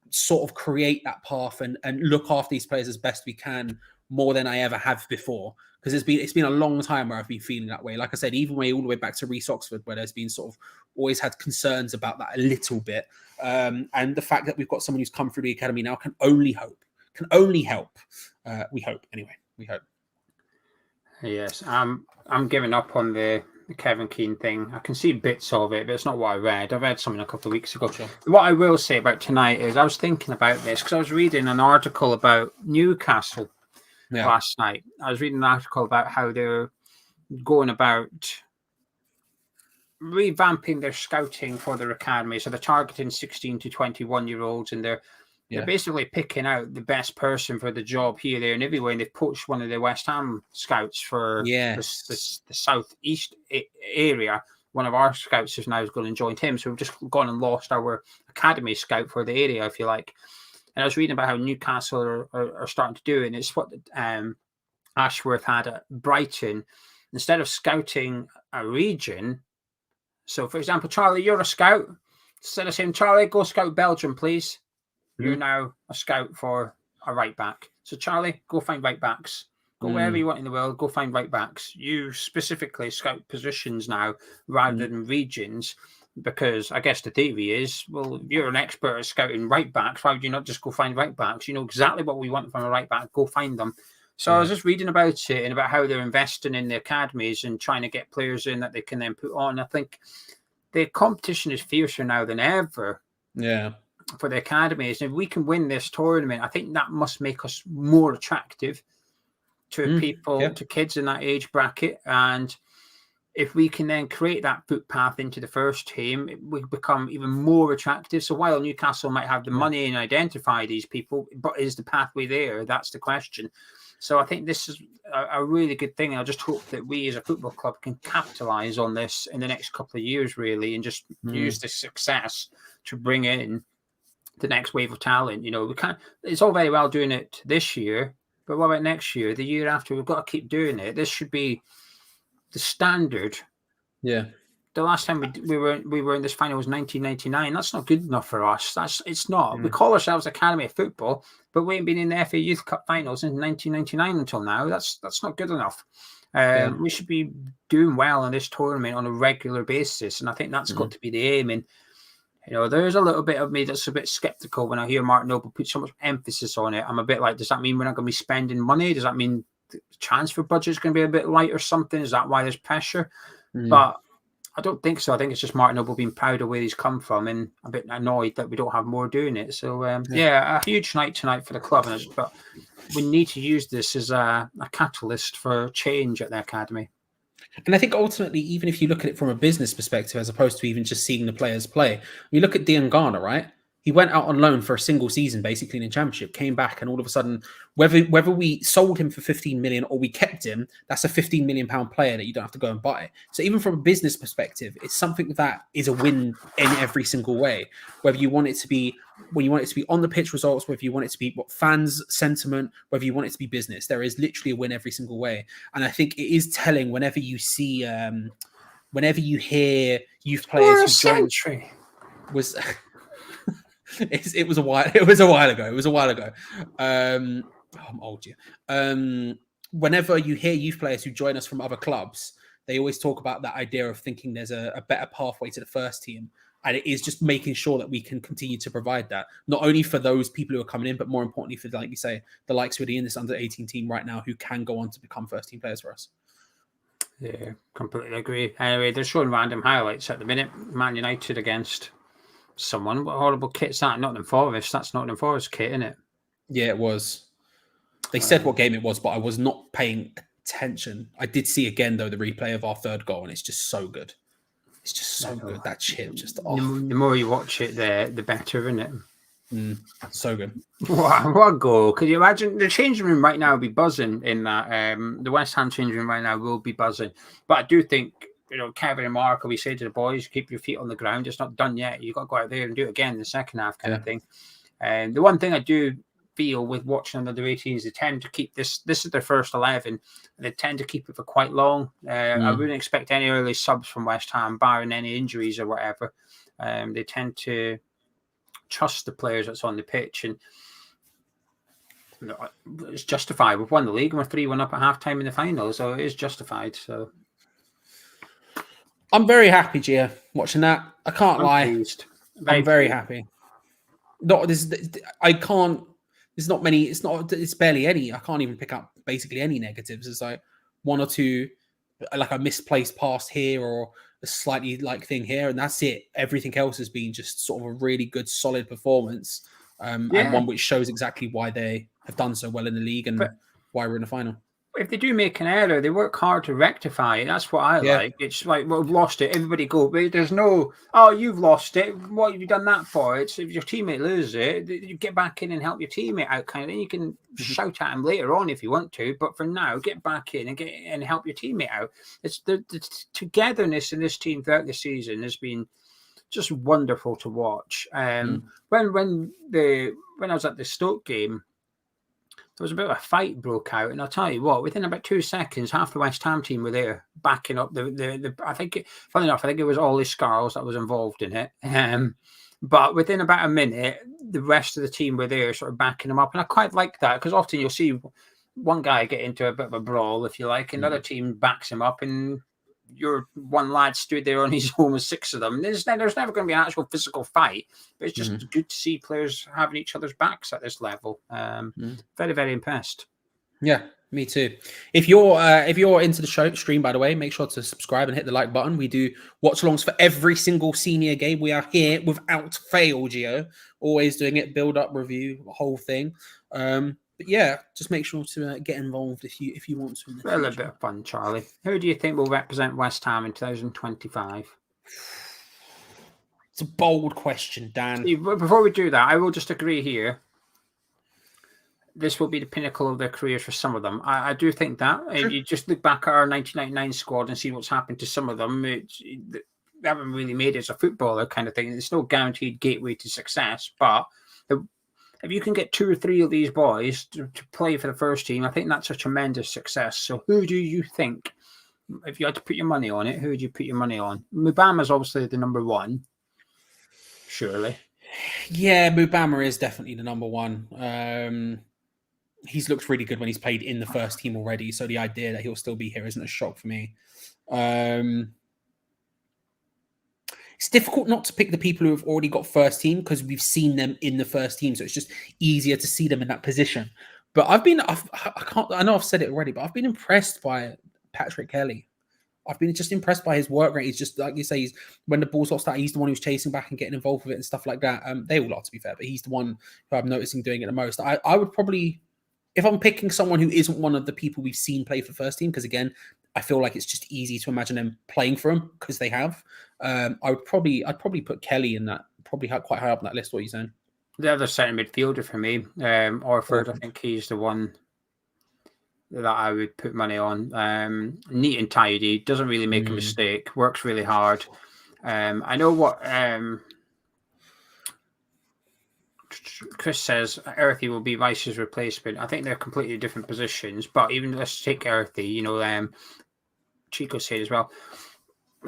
sort of create that path and look after these players as best we can more than I ever have before. Because it's been a long time where I've been feeling that way. Like I said, even all the way back to Reece Oxford, where there's been sort of always had concerns about that a little bit. And the fact that we've got someone who's come through the academy now can only help. We hope anyway. We hope. Yes, I'm giving up on the Kevin Keane thing. I can see bits of it, but it's not what I read. I read something a couple of weeks ago. Sure. What I will say about tonight is I was thinking about this because I was reading an article about Newcastle. Yeah. Last night, I was reading an article about how they're going about revamping their scouting for their academy. So they're targeting 16 to 21-year-olds, and they're basically picking out the best person for the job here, there, and everywhere. And they've poached one of the West Ham scouts for the southeast area. One of our scouts is now going and joined him. So we've just gone and lost our academy scout for the area, if you like. And I was reading about how Newcastle are starting to do it, and it's what Ashworth had at Brighton. Instead of scouting a region, so for example, Charlie, you're a scout. Instead of saying, Charlie, go scout Belgium, please. Mm-hmm. You're now a scout for a right back. So Charlie, go find right backs. Go wherever you want in the world, go find right backs. You specifically scout positions now rather than regions, because I guess the theory is, well, if you're an expert at scouting right backs, why would you not just go find right backs? You know exactly what we want from a right back, go find them. So I was just reading about it and about how they're investing in the academies and trying to get players in that they can then put on. I think the competition is fiercer now than ever. Yeah. For the academies. And if we can win this tournament, I think that must make us more attractive to people, to kids in that age bracket. And if we can then create that footpath into the first team, we become even more attractive. So while Newcastle might have the money and identify these people, but is the pathway there? That's the question. So I think this is a really good thing. I just hope that we as a football club can capitalise on this in the next couple of years, really, and just use this success to bring in the next wave of talent. You know, we can't, it's all very well doing it this year, but what about next year, the year after? We've got to keep doing it. This should be the standard. Yeah. The last time we were in this final was 1999. That's not good enough for us. It's not. We call ourselves Academy of Football, but we ain't been in the FA Youth Cup finals since 1999 until now. That's not good enough. We should be doing well in this tournament on a regular basis, and I think that's got to be the aim. And you know, there's a little bit of me that's a bit skeptical when I hear Mark Noble put so much emphasis on it. I'm a bit like, does that mean we're not going to be spending money? Does that mean the transfer budget is going to be a bit light or something? Is that why there's pressure? But I don't think so. I think it's just Mark Noble being proud of where he's come from and a bit annoyed that we don't have more doing it. So, a huge night tonight for the club. But we need to use this as a catalyst for change at the academy. And I think ultimately, even if you look at it from a business perspective, as opposed to even just seeing the players play, you look at Dion Garner, right? He went out on loan for a single season, basically in the championship, came back, and all of a sudden, whether we sold him for 15 million or we kept him, that's a 15 million pound player that you don't have to go and buy. So even from a business perspective, it's something that is a win in every single way. Whether you want it to be on the pitch results, whether you want it to be fans sentiment, whether you want it to be business, there is literally a win every single way. And I think it is telling whenever you see, whenever you hear youth players who joined, was. It was a while ago. I'm old, whenever you hear youth players who join us from other clubs, they always talk about that idea of thinking there's a better pathway to the first team. And it is just making sure that we can continue to provide that, not only for those people who are coming in, but more importantly for, like you say, the likes who are in this under-18 team right now who can go on to become first-team players for us. Yeah, completely agree. Anyway, they're showing random highlights at the minute. Man United against someone. What horrible kit's that? Nottingham Forest. That's Nottingham Forest kit, isn't it? Yeah, it was. They said what game it was, but I was not paying attention. I did see again, though, the replay of our third goal, and it's just so good. It's just so good. That chip just off. The more you watch it, the better, isn't it? So good. What a goal. Could you imagine? The changing room right now will be buzzing in that. The West Ham changing room right now will be buzzing. But I do think, you know, Kevin and Mark will be saying to the boys, keep your feet on the ground. It's not done yet. You've got to go out there and do it again in the second half kind of thing. And the one thing I do feel with watching under 18s, they tend to keep this is their first 11. They tend to keep it for quite long. I wouldn't expect any early subs from West Ham, barring any injuries or whatever. They tend to trust the players that's on the pitch, and you know, it's justified. We've won the league and we're 3-1 up at half-time in the final, so it is justified. So I'm very happy, Gio, watching that. I can't lie. Pleased. I'm very happy. Not this. I can't. There's not many. It's barely any. I can't even pick up basically any negatives. It's like one or two, like a misplaced pass here or a slightly like thing here, and that's it. Everything else has been just sort of a really good, solid performance, and one which shows exactly why they have done so well in the league and why we're in the final. If they do make an error, they work hard to rectify it. That's what I like. It's like, well, we've lost it. Everybody go. There's no, oh, you've lost it. What have you done that for? It's if your teammate loses it, you get back in and help your teammate out kind of thing. You can shout at him later on if you want to, but for now, get back in and help your teammate out. It's the togetherness in this team throughout the season has been just wonderful to watch. When I was at the Stoke game, there was a bit of a fight broke out, and I'll tell you what, within about 2 seconds, half the West Ham team were there backing up the I think, funny enough, I think it was Ollie Scarles that was involved in it. But within about a minute, the rest of the team were there, sort of backing them up, and I quite like that because often you'll see one guy get into a bit of a brawl, if you like, another team backs him up, and your one lad stood there on his own with 6 of them. There's never going to be an actual physical fight, but it's just good to see players having each other's backs at this level. Very, very impressed. Yeah, me too. If you're into the stream, by the way, make sure to subscribe and hit the like button. We do watch-alongs for every single senior game. We are here without fail, Geo. Always doing it, build-up, review, the whole thing. But yeah, just make sure to get involved if you want to. A little bit of fun, Charlie. Who do you think will represent West Ham in 2025? It's a bold question, Dan. See, before we do that, I will just agree here. This will be the pinnacle of their careers for some of them. I do think that. If you just look back at our 1999 squad and see what's happened to some of them, they haven't really made it as a footballer kind of thing. There's no guaranteed gateway to success, but if you can get 2 or 3 of these boys to play for the first team, I think that's a tremendous success. So who do you think, if you had to put your money on it, who would you put your money on? Mubama is obviously the number one, surely. Yeah, Mubama is definitely the number one. He's looked really good when he's played in the first team already. So the idea that he'll still be here isn't a shock for me. It's difficult not to pick the people who have already got first team because we've seen them in the first team. So it's just easier to see them in that position. But I know I've said it already, but I've been impressed by Patrick Kelly. I've been just impressed by his work rate. He's just, like you say, when the ball stops, he's the one who's chasing back and getting involved with it and stuff like that. They all are, to be fair, but he's the one who I'm noticing doing it the most. I would probably, if I'm picking someone who isn't one of the people we've seen play for first team, because again, I feel like it's just easy to imagine them playing for him because they have. I'd probably put Kelly in that, probably quite high up on that list. What are you saying? The other centre midfielder for me, Orford, I think he's the one that I would put money on. Neat and tidy, doesn't really make a mistake, works really hard. I know what Chris says, Earthy will be Rice's replacement. I think they're completely different positions, but even let's take Earthy, Chico said as well,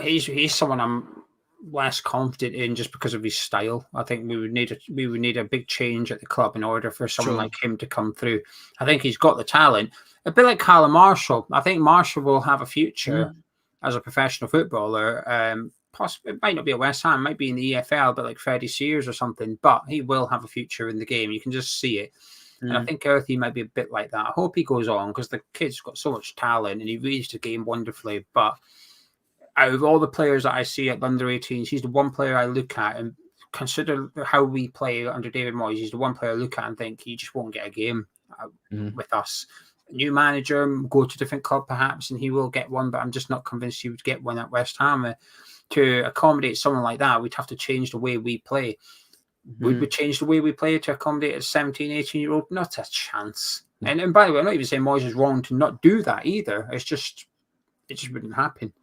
he's someone I'm less confident in just because of his style. I think we would need a big change at the club in order for someone like him to come through. I think he's got the talent. A bit like Callum Marshall. I think Marshall will have a future as a professional footballer. Possibly, it might not be at West Ham, it might be in the EFL, but like Freddie Sears or something. But he will have a future in the game. You can just see it. And I think Earthy might be a bit like that. I hope he goes on because the kid's got so much talent and he reads the game wonderfully. But out of all the players that I see at under 18s, he's the one player I look at and consider how we play under David Moyes. He's the one player I look at and think he just won't get a game with us. New manager, go to a different club perhaps, and he will get one, but I'm just not convinced he would get one at West Ham. To accommodate someone like that, we'd have to change the way we play. Would we change the way we play to accommodate a 17, 18-year-old? Not a chance. And by the way, I'm not even saying Moyes is wrong to not do that either. It just wouldn't happen.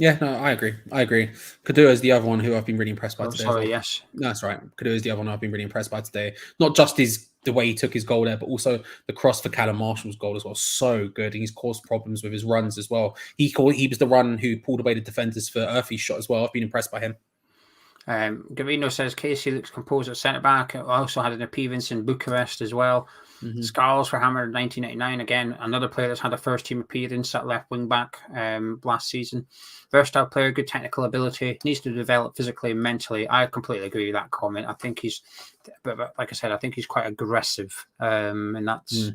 Yeah, no, I agree. Kadua is the other one who I've been really impressed by today. Sorry, yes. No, that's right. Kadua is the other one I've been really impressed by today. Not just the way he took his goal there, but also the cross for Callum Marshall's goal as well. So good. And he's caused problems with his runs as well. He was the one who pulled away the defenders for Earthy's shot as well. I've been impressed by him. Gavino says Casey looks composed at centre-back. Also had an appearance in Bucharest as well. Scarles for Hammer in 1989. Again, another player that's had a first-team appearance at left wing-back last season. Versatile player, good technical ability. Needs to develop physically and mentally. I completely agree with that comment. I think he's, but like I said, I think he's quite aggressive. And that's...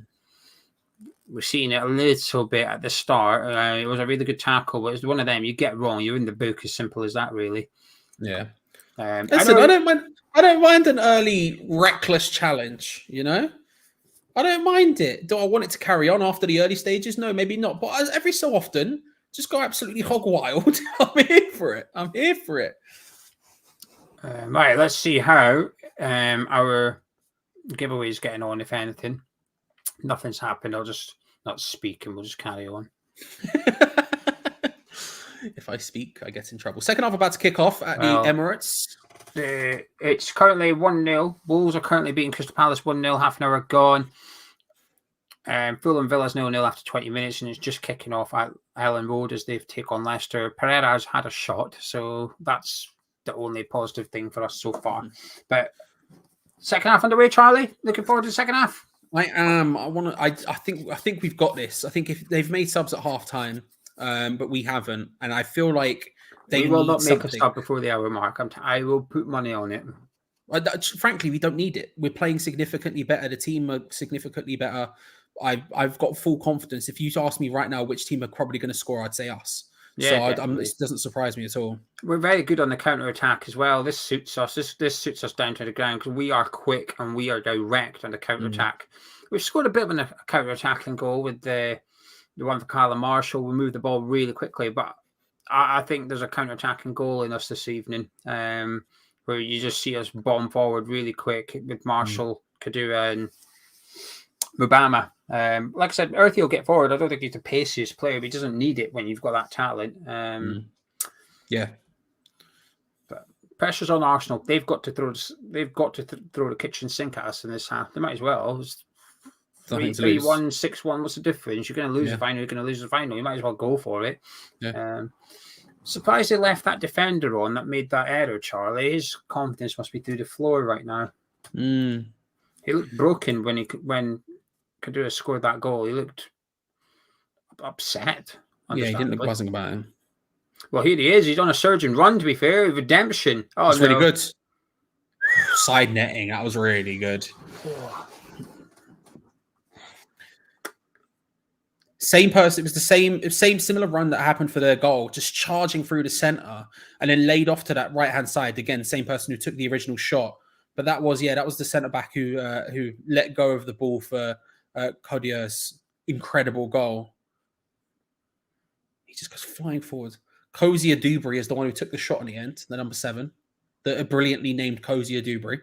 We're seeing it a little bit at the start. It was a really good tackle, but it's one of them you get wrong, you're in the book. As simple as that, really. Yeah. Listen, I don't mind an early reckless challenge, I don't mind it. Do I want it to carry on after the early stages? No, maybe not. But every so often, just go absolutely hog wild. I'm here for it. Right, let's see how our giveaway is getting on, if anything. Nothing's happened. I'll just not speak and we'll just carry on. If I speak, I get in trouble. Second half about to kick off at the Emirates. It's currently 1-0. Wolves are currently beating Crystal Palace 1-0. Half an hour gone. Fulham Villa's 0-0 after 20 minutes, and it's just kicking off at Ellen Road as they've taken on Leicester. Pereira's had a shot, so that's the only positive thing for us so far. But second half underway, Charlie. Looking forward to the second half. I am. I think we've got this. I think if they've made subs at half time, but we haven't, and I feel like they will not make something. a sub before the hour mark. I will put money on it. Frankly, we don't need it. We're playing significantly better. The team are significantly better. I've got full confidence. If you ask me right now which team are probably going to score, I'd say us. Yeah, so this doesn't surprise me at all. We're very good on the counter attack as well. This suits us. This suits us down to the ground because we are quick and we are direct on the counter attack. We've scored a bit of a counter attacking goal with the one for Callum Marshall. We moved the ball really quickly, but I think there's a counter attacking goal in us this evening, where you just see us bomb forward really quick with Marshall, Kadura, and Mubama. Like I said, Earthy will get forward. I don't think he's the paciest player, but he doesn't need it when you've got that talent. Yeah. But pressure's on Arsenal. They've got to throw the kitchen sink at us in this half. They might as well. It's 3-1, 6-1. What's the difference? You're going to lose the final. You're going to lose the final. You might as well go for it. Yeah. Surprised they left that defender on that made that error, Charlie. His confidence must be through the floor right now. He looked broken when Kadura scored that goal. He looked upset. Yeah, he didn't look buzzing about him. Well, here he is. He's on a surge and run, to be fair. Redemption. Oh, that's really good. Side netting. That was really good. Same person. It was the same similar run that happened for their goal, just charging through the center and then laid off to that right-hand side. Again, same person who took the original shot. But that was the centre-back who let go of the ball for Kodia's incredible goal. He just goes flying forward. Cozier Dubry is the one who took the shot in the end, the number 7. The brilliantly named Cozier Dubry.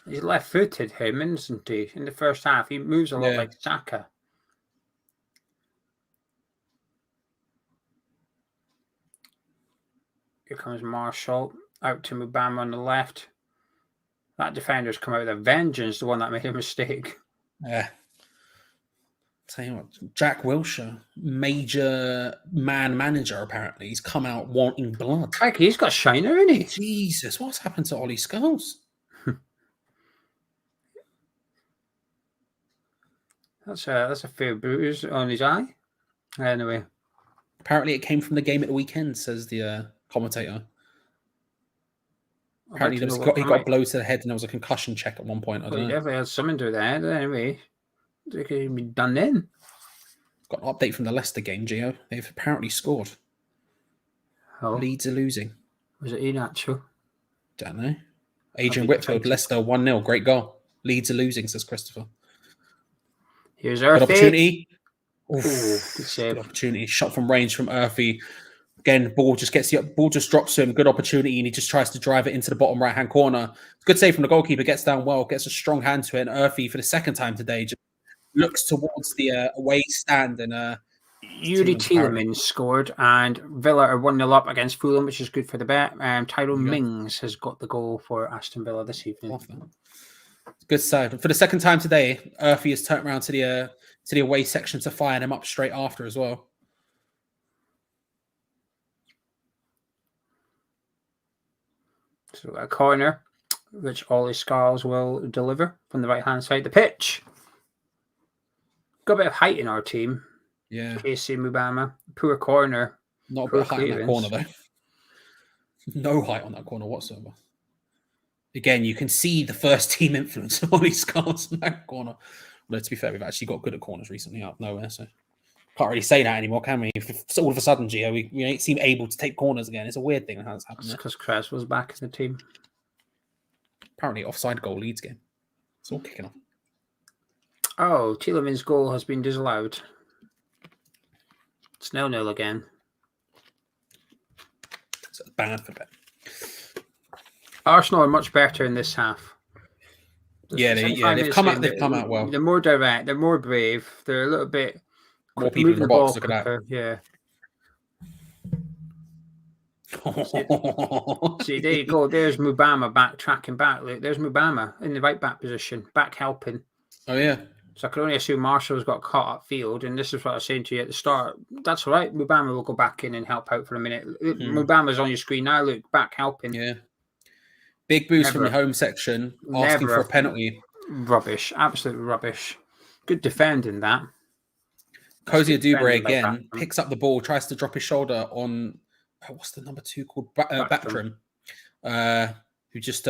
He's left-footed, him, isn't he? In the first half, he moves a lot like Saka. Here comes Marshall. Out to Mubama on the left. That defender's come out with a vengeance, the one that made a mistake. Yeah. Tell you what, Jack Wilshere, major manager, apparently. He's come out wanting blood. Heck, he's got shiner, isn't he? Jesus, what's happened to Ollie Scholes? That's a fair bruise on his eye. Anyway. Apparently it came from the game at the weekend, says the commentator. Apparently he got blown to the head and there was a concussion check at one point. I don't know. He definitely had something to do with the head. Anyway, they could be done then. Got an update from the Leicester game, Geo. They've apparently scored. Oh. Leeds are losing. Was it Iheanacho? Don't know. Adrian Whitfield, Leicester 1-0. Great goal. Leeds are losing, says Christopher. Here's Earthy. Good opportunity. Oof, good save. Good opportunity. Shot from range from Earthy. Again, ball just drops to him. Good opportunity, and he just tries to drive it into the bottom right-hand corner. Good save from the goalkeeper. Gets down well. Gets a strong hand to it. And Earthy, for the second time today, just looks towards the away stand. And Yuri Tielemans scored, and Villa are 1-0 up against Fulham, which is good for the bet. Tyrone Mings has got the goal for Aston Villa this evening. Good side. For the second time today, Earthy has turned around to the away section to fire him up straight after as well. So a corner, which Ollie Scholes will deliver from the right-hand side of the pitch. Got a bit of height in our team. Yeah. AC Mubama. Poor corner. Not a bit of height on that corner, though. No height on that corner whatsoever. Again, you can see the first team influence of Ollie Scholes in that corner. Although, to be fair, we've actually got good at corners recently out of nowhere, so can't really say that anymore, can we? If all of a sudden, Gio, we seem able to take corners again. It's a weird thing how it's happened. It's because Kress was back in the team. Apparently, offside goal Leeds game. It's all kicking off. Oh, Tielemans' goal has been disallowed. It's 0-0 again. So it's bad for bet. Arsenal are much better in this half. They've come out well. They're more direct. They're more brave. They're a little bit more people in the box. Look at that. Yeah. See, there you go. There's Mubama back tracking back. Look, there's Mubama in the right back position, back helping. Oh yeah. So I can only assume Marshall's got caught up field, and this is what I was saying to you at the start. That's all right. Mubama will go back in and help out for a minute. Mubama's on your screen now. Look, back helping. Yeah. Big boost from the home section, asking for a penalty. Rubbish. Absolute rubbish. Good defending that. Cozy Dubre again picks up the ball, tries to drop his shoulder on what's the number 2 called? Battram, who just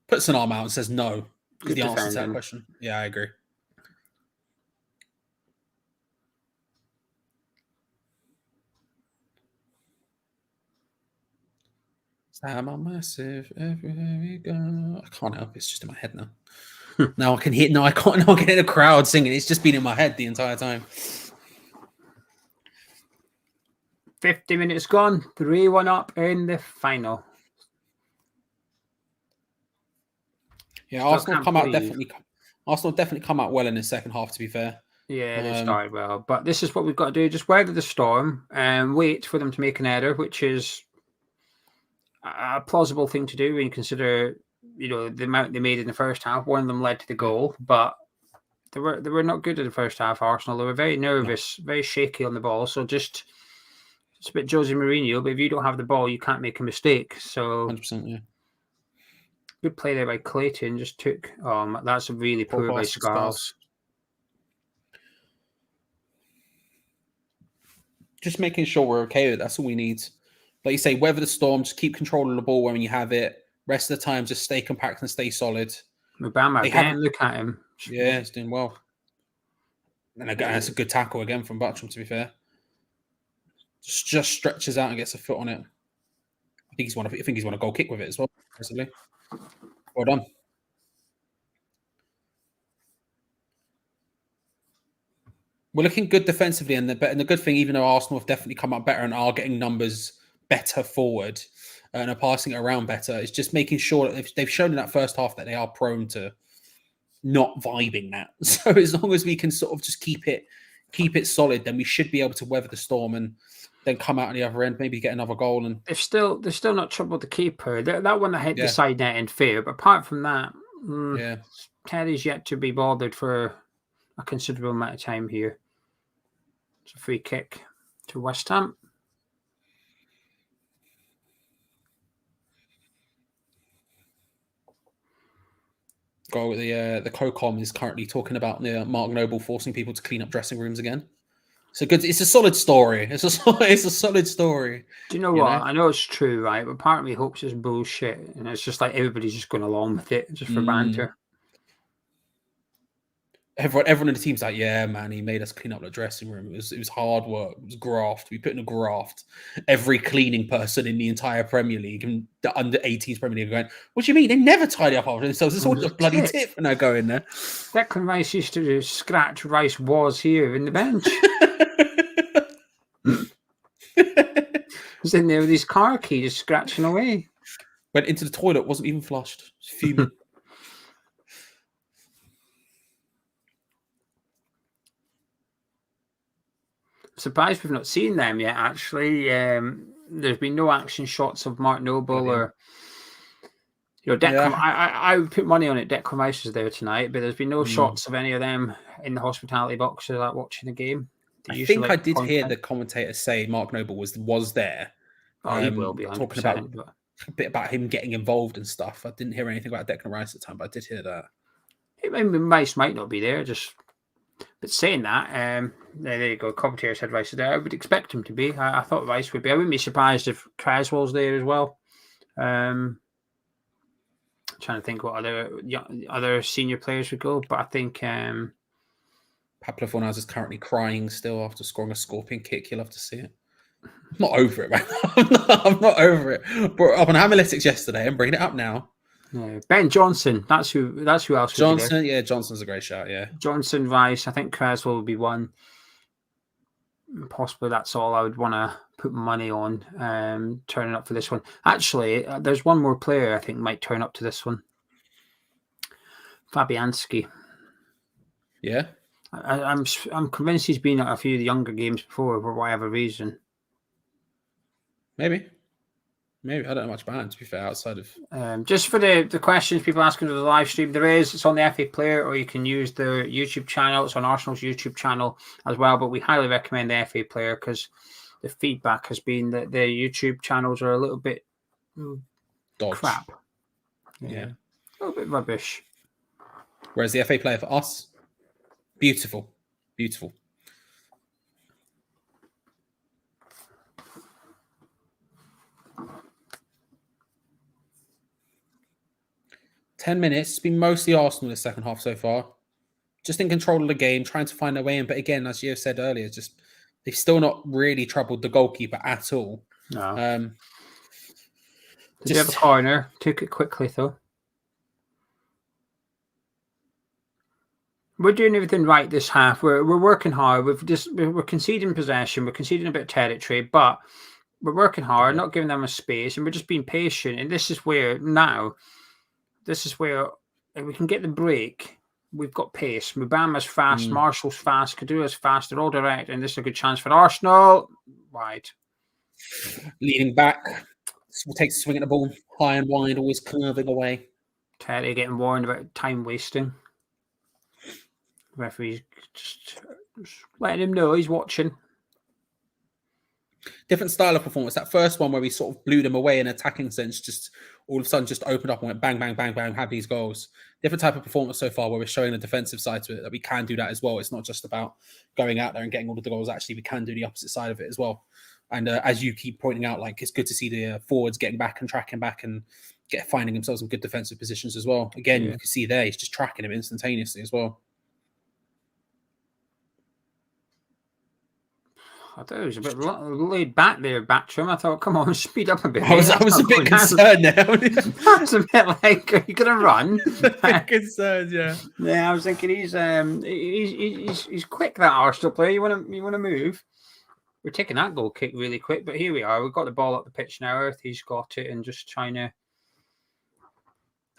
puts an arm out and says no. Is the answer to that question. Yeah, I agree. Sam, I'm massive everywhere we go. I can't help it. It's just in my head now. Now I can hear. No, I can't. Now I can hear the crowd singing. It's just been in my head the entire time. 50 minutes gone. 3-1 up in the final. Yeah, Arsenal definitely come out well in the second half. To be fair. Yeah, they started well, but this is what we've got to do: just weather the storm and wait for them to make an error, which is a plausible thing to do when you consider, the amount they made in the first half. One of them led to the goal, but they were not good in the first half. Arsenal, they were very nervous, very shaky on the ball. So it's a bit Jose Mourinho, but if you don't have the ball, you can't make a mistake. So 100%, yeah. Good play there by Clayton. Just took. That's a really poor by Scarles. Just making sure we're okay with it. That's all we need. Like you say, weather the storm, just keep control of the ball when you have it. Rest of the time, just stay compact and stay solid. Mubama again, look at him. Yeah, he's doing well. And again, that's a good tackle again from Battram, to be fair. Just stretches out and gets a foot on it. I think he's won a goal kick with it as well, personally. Well done. We're looking good defensively, and the good thing, even though Arsenal have definitely come up better and are getting numbers better forward and are passing it around better, it's just making sure that they've shown in that first half that they are prone to not vibing that. So as long as we can sort of just keep it solid, then we should be able to weather the storm and then come out on the other end, maybe get another goal. And they've still not troubled the keeper. That one that hit the side net and fair, but apart from that, Terry's yet to be bothered for a considerable amount of time here. It's a free kick to West Ham. The COCOM is currently talking about Mark Noble forcing people to clean up dressing rooms again. So good. It's a solid story. It's a solid story. Do you know what? I know it's true, right? But part of me hopes it's bullshit, and it's just like everybody's just going along with it just for banter. Everyone in the team's like, yeah, man, he made us clean up the dressing room. It was hard work. It was graft. We put in a graft. Every cleaning person in the entire Premier League and the under 18s Premier League are going, what do you mean? They never tidy up after themselves. It's all just bloody tip when I go in there. Declan Rice used to scratch Rice was here in the bench. Was in there with his car key just scratching away. Went into the toilet, wasn't even flushed. Fuming. Surprised we've not seen them yet, actually. There's been no action shots of Mark Noble or Declan. I would put money on it. Declan Rice is there tonight, but there's been no shots of any of them in the hospitality box or watching the game. I think I did hear the commentator say Mark Noble was there. Oh, he will be talking about a bit about him getting involved and stuff. I didn't hear anything about Declan Rice at the time, but I did hear that. Rice might not be there, but saying that, there you go. Commentator said Rice is there. I would expect him to be. I thought Rice would be. I wouldn't be surprised if Creswell's there as well. Trying to think what other senior players would go, but I think Pablo Fornals is currently crying still after scoring a scorpion kick. You'll have to see it. I'm not over it, man. I'm not over it. Brought it up on Analytics yesterday and bringing it up now. Yeah. Ben Johnson, that's who else. Johnson, yeah, Johnson's a great shout. Yeah, Johnson, Rice. I think Creswell would be one. Possibly that's all I would want to put money on. Turning up for this one. Actually, there's one more player I think might turn up to this one. Fabianski. Yeah, I'm convinced he's been at a few of the younger games before for whatever reason. Maybe. Maybe I don't know much about it, to be fair, outside of Just for the questions people asking to the live stream, it's on the FA Player, or you can use the YouTube channel. It's on Arsenal's YouTube channel as well, but we highly recommend the FA Player because the feedback has been that the YouTube channels are a little bit crap. Yeah, a little bit rubbish. Whereas the FA Player for us, beautiful, beautiful. Ten minutes. It's been mostly Arsenal in the second half so far. Just in control of the game, trying to find their way in. But again, as Geo said earlier, just they've still not really troubled the goalkeeper at all. No. Did you have a corner? Took it quickly though. We're doing everything right this half. We're working hard. We're conceding possession. We're conceding a bit of territory, but we're working hard, not giving them a space, and we're just being patient. And this is where if we can get the break. We've got pace. Mubama's fast. Marshall's fast. Kadua's fast. They're all direct, and this is a good chance for Arsenal. Wide. Leading back. Takes a swing at the ball. High and wide, always curving away. Terry getting warned about time wasting. Referee's just letting him know he's watching. Different style of performance. That first one where we sort of blew them away in attacking sense, just all of a sudden just opened up and went bang, bang, bang, bang, have these goals. Different type of performance so far where we're showing the defensive side to it, that we can do that as well. It's not just about going out there and getting all of the goals. Actually, we can do the opposite side of it as well. And as you keep pointing out, like, it's good to see the forwards getting back and tracking back and finding themselves in good defensive positions as well. Again, you can see there, he's just tracking him instantaneously as well. I thought it was a bit laid back there, Batchum. I thought, come on, speed up a bit. I was a bit concerned now. I was a bit like, are you going to run? A bit concerned, yeah. Yeah, I was thinking he's quick, that Arsenal player. You want to move? We're taking that goal kick really quick, but here we are. We've got the ball up the pitch now. Earthy's got it and just trying to.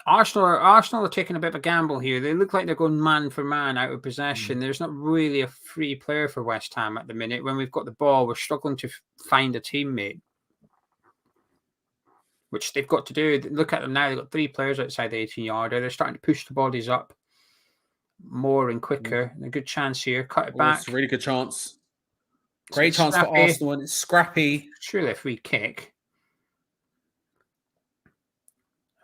Arsenal are taking a bit of a gamble here. They look like they're going man for man out of possession. There's not really a free player for West Ham at the minute. When we've got the ball, we're struggling to find a teammate, which they've got to do. Look at them now. They've got 3 players outside the 18-yarder. They're starting to push the bodies up more and quicker. A good chance here. Cut it back. It's a really good chance. Great chance for Arsenal, and it's scrappy. Surely a free kick.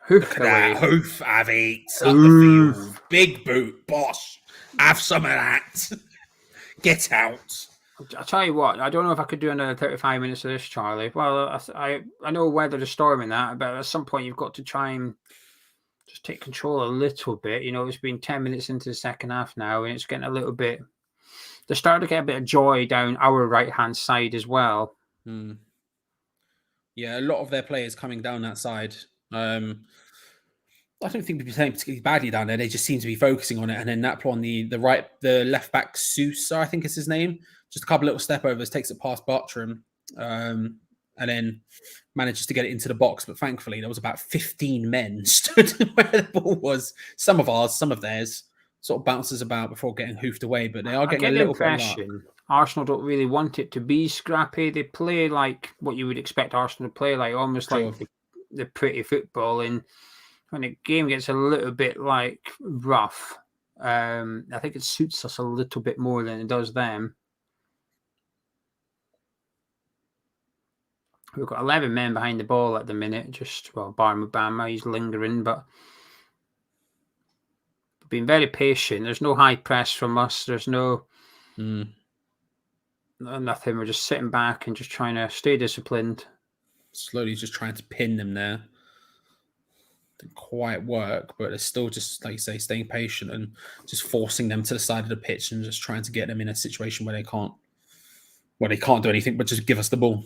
Look at that. Hoof, Avi. Up the field. Big boot, boss. Have some of that. Get out. I'll tell you what, I don't know if I could do another 35 minutes of this, Charlie. Well, I know weather is storming that, but at some point you've got to try and just take control a little bit. You know, it's been 10 minutes into the second half now, and it's getting a little bit... They're starting to get a bit of joy down our right-hand side as well. Yeah, a lot of their players coming down that side. I don't think they'd be playing particularly badly down there. They just seem to be focusing on it. And then Napoli on the left back, Sousa, I think is his name. Just a couple little step overs, takes it past Bartram, and then manages to get it into the box. But thankfully, there was about 15 men stood where the ball was. Some of ours, some of theirs. Sort of bounces about before getting hoofed away, but they are getting a little bit of luck. Arsenal don't really want it to be scrappy. They play like what you would expect Arsenal to play, like almost like the pretty football. And when the game gets a little bit like rough, I think it suits us a little bit more than it does them. We've got 11 men behind the ball at the minute. Bar Mubama, he's lingering, but being very patient. There's no high press from us. There's no nothing. We're just sitting back and just trying to stay disciplined. Slowly just trying to pin them there. Didn't quite work, but it's still just, like you say, staying patient and just forcing them to the side of the pitch and just trying to get them in a situation where they can't do anything but just give us the ball.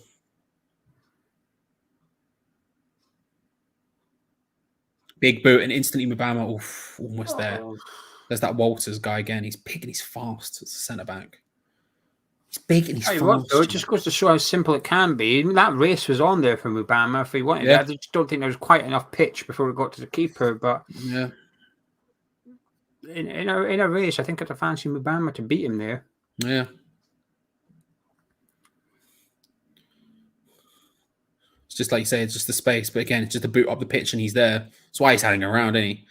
Big boot and instantly Mubama, almost there. There's that Walters guy again. He's big and he's fast as a centre-back. He's big and he's fast. What, though, it just goes to show how simple it can be. That race was on there for Mubama if he wanted it. I just don't think there was quite enough pitch before we got to the keeper. But in a race, I think I'd fancy Mubama to beat him there. Yeah. It's just like you say, it's just the space. But again, it's just to boot up the pitch and he's there. That's why he's hanging around, isn't he?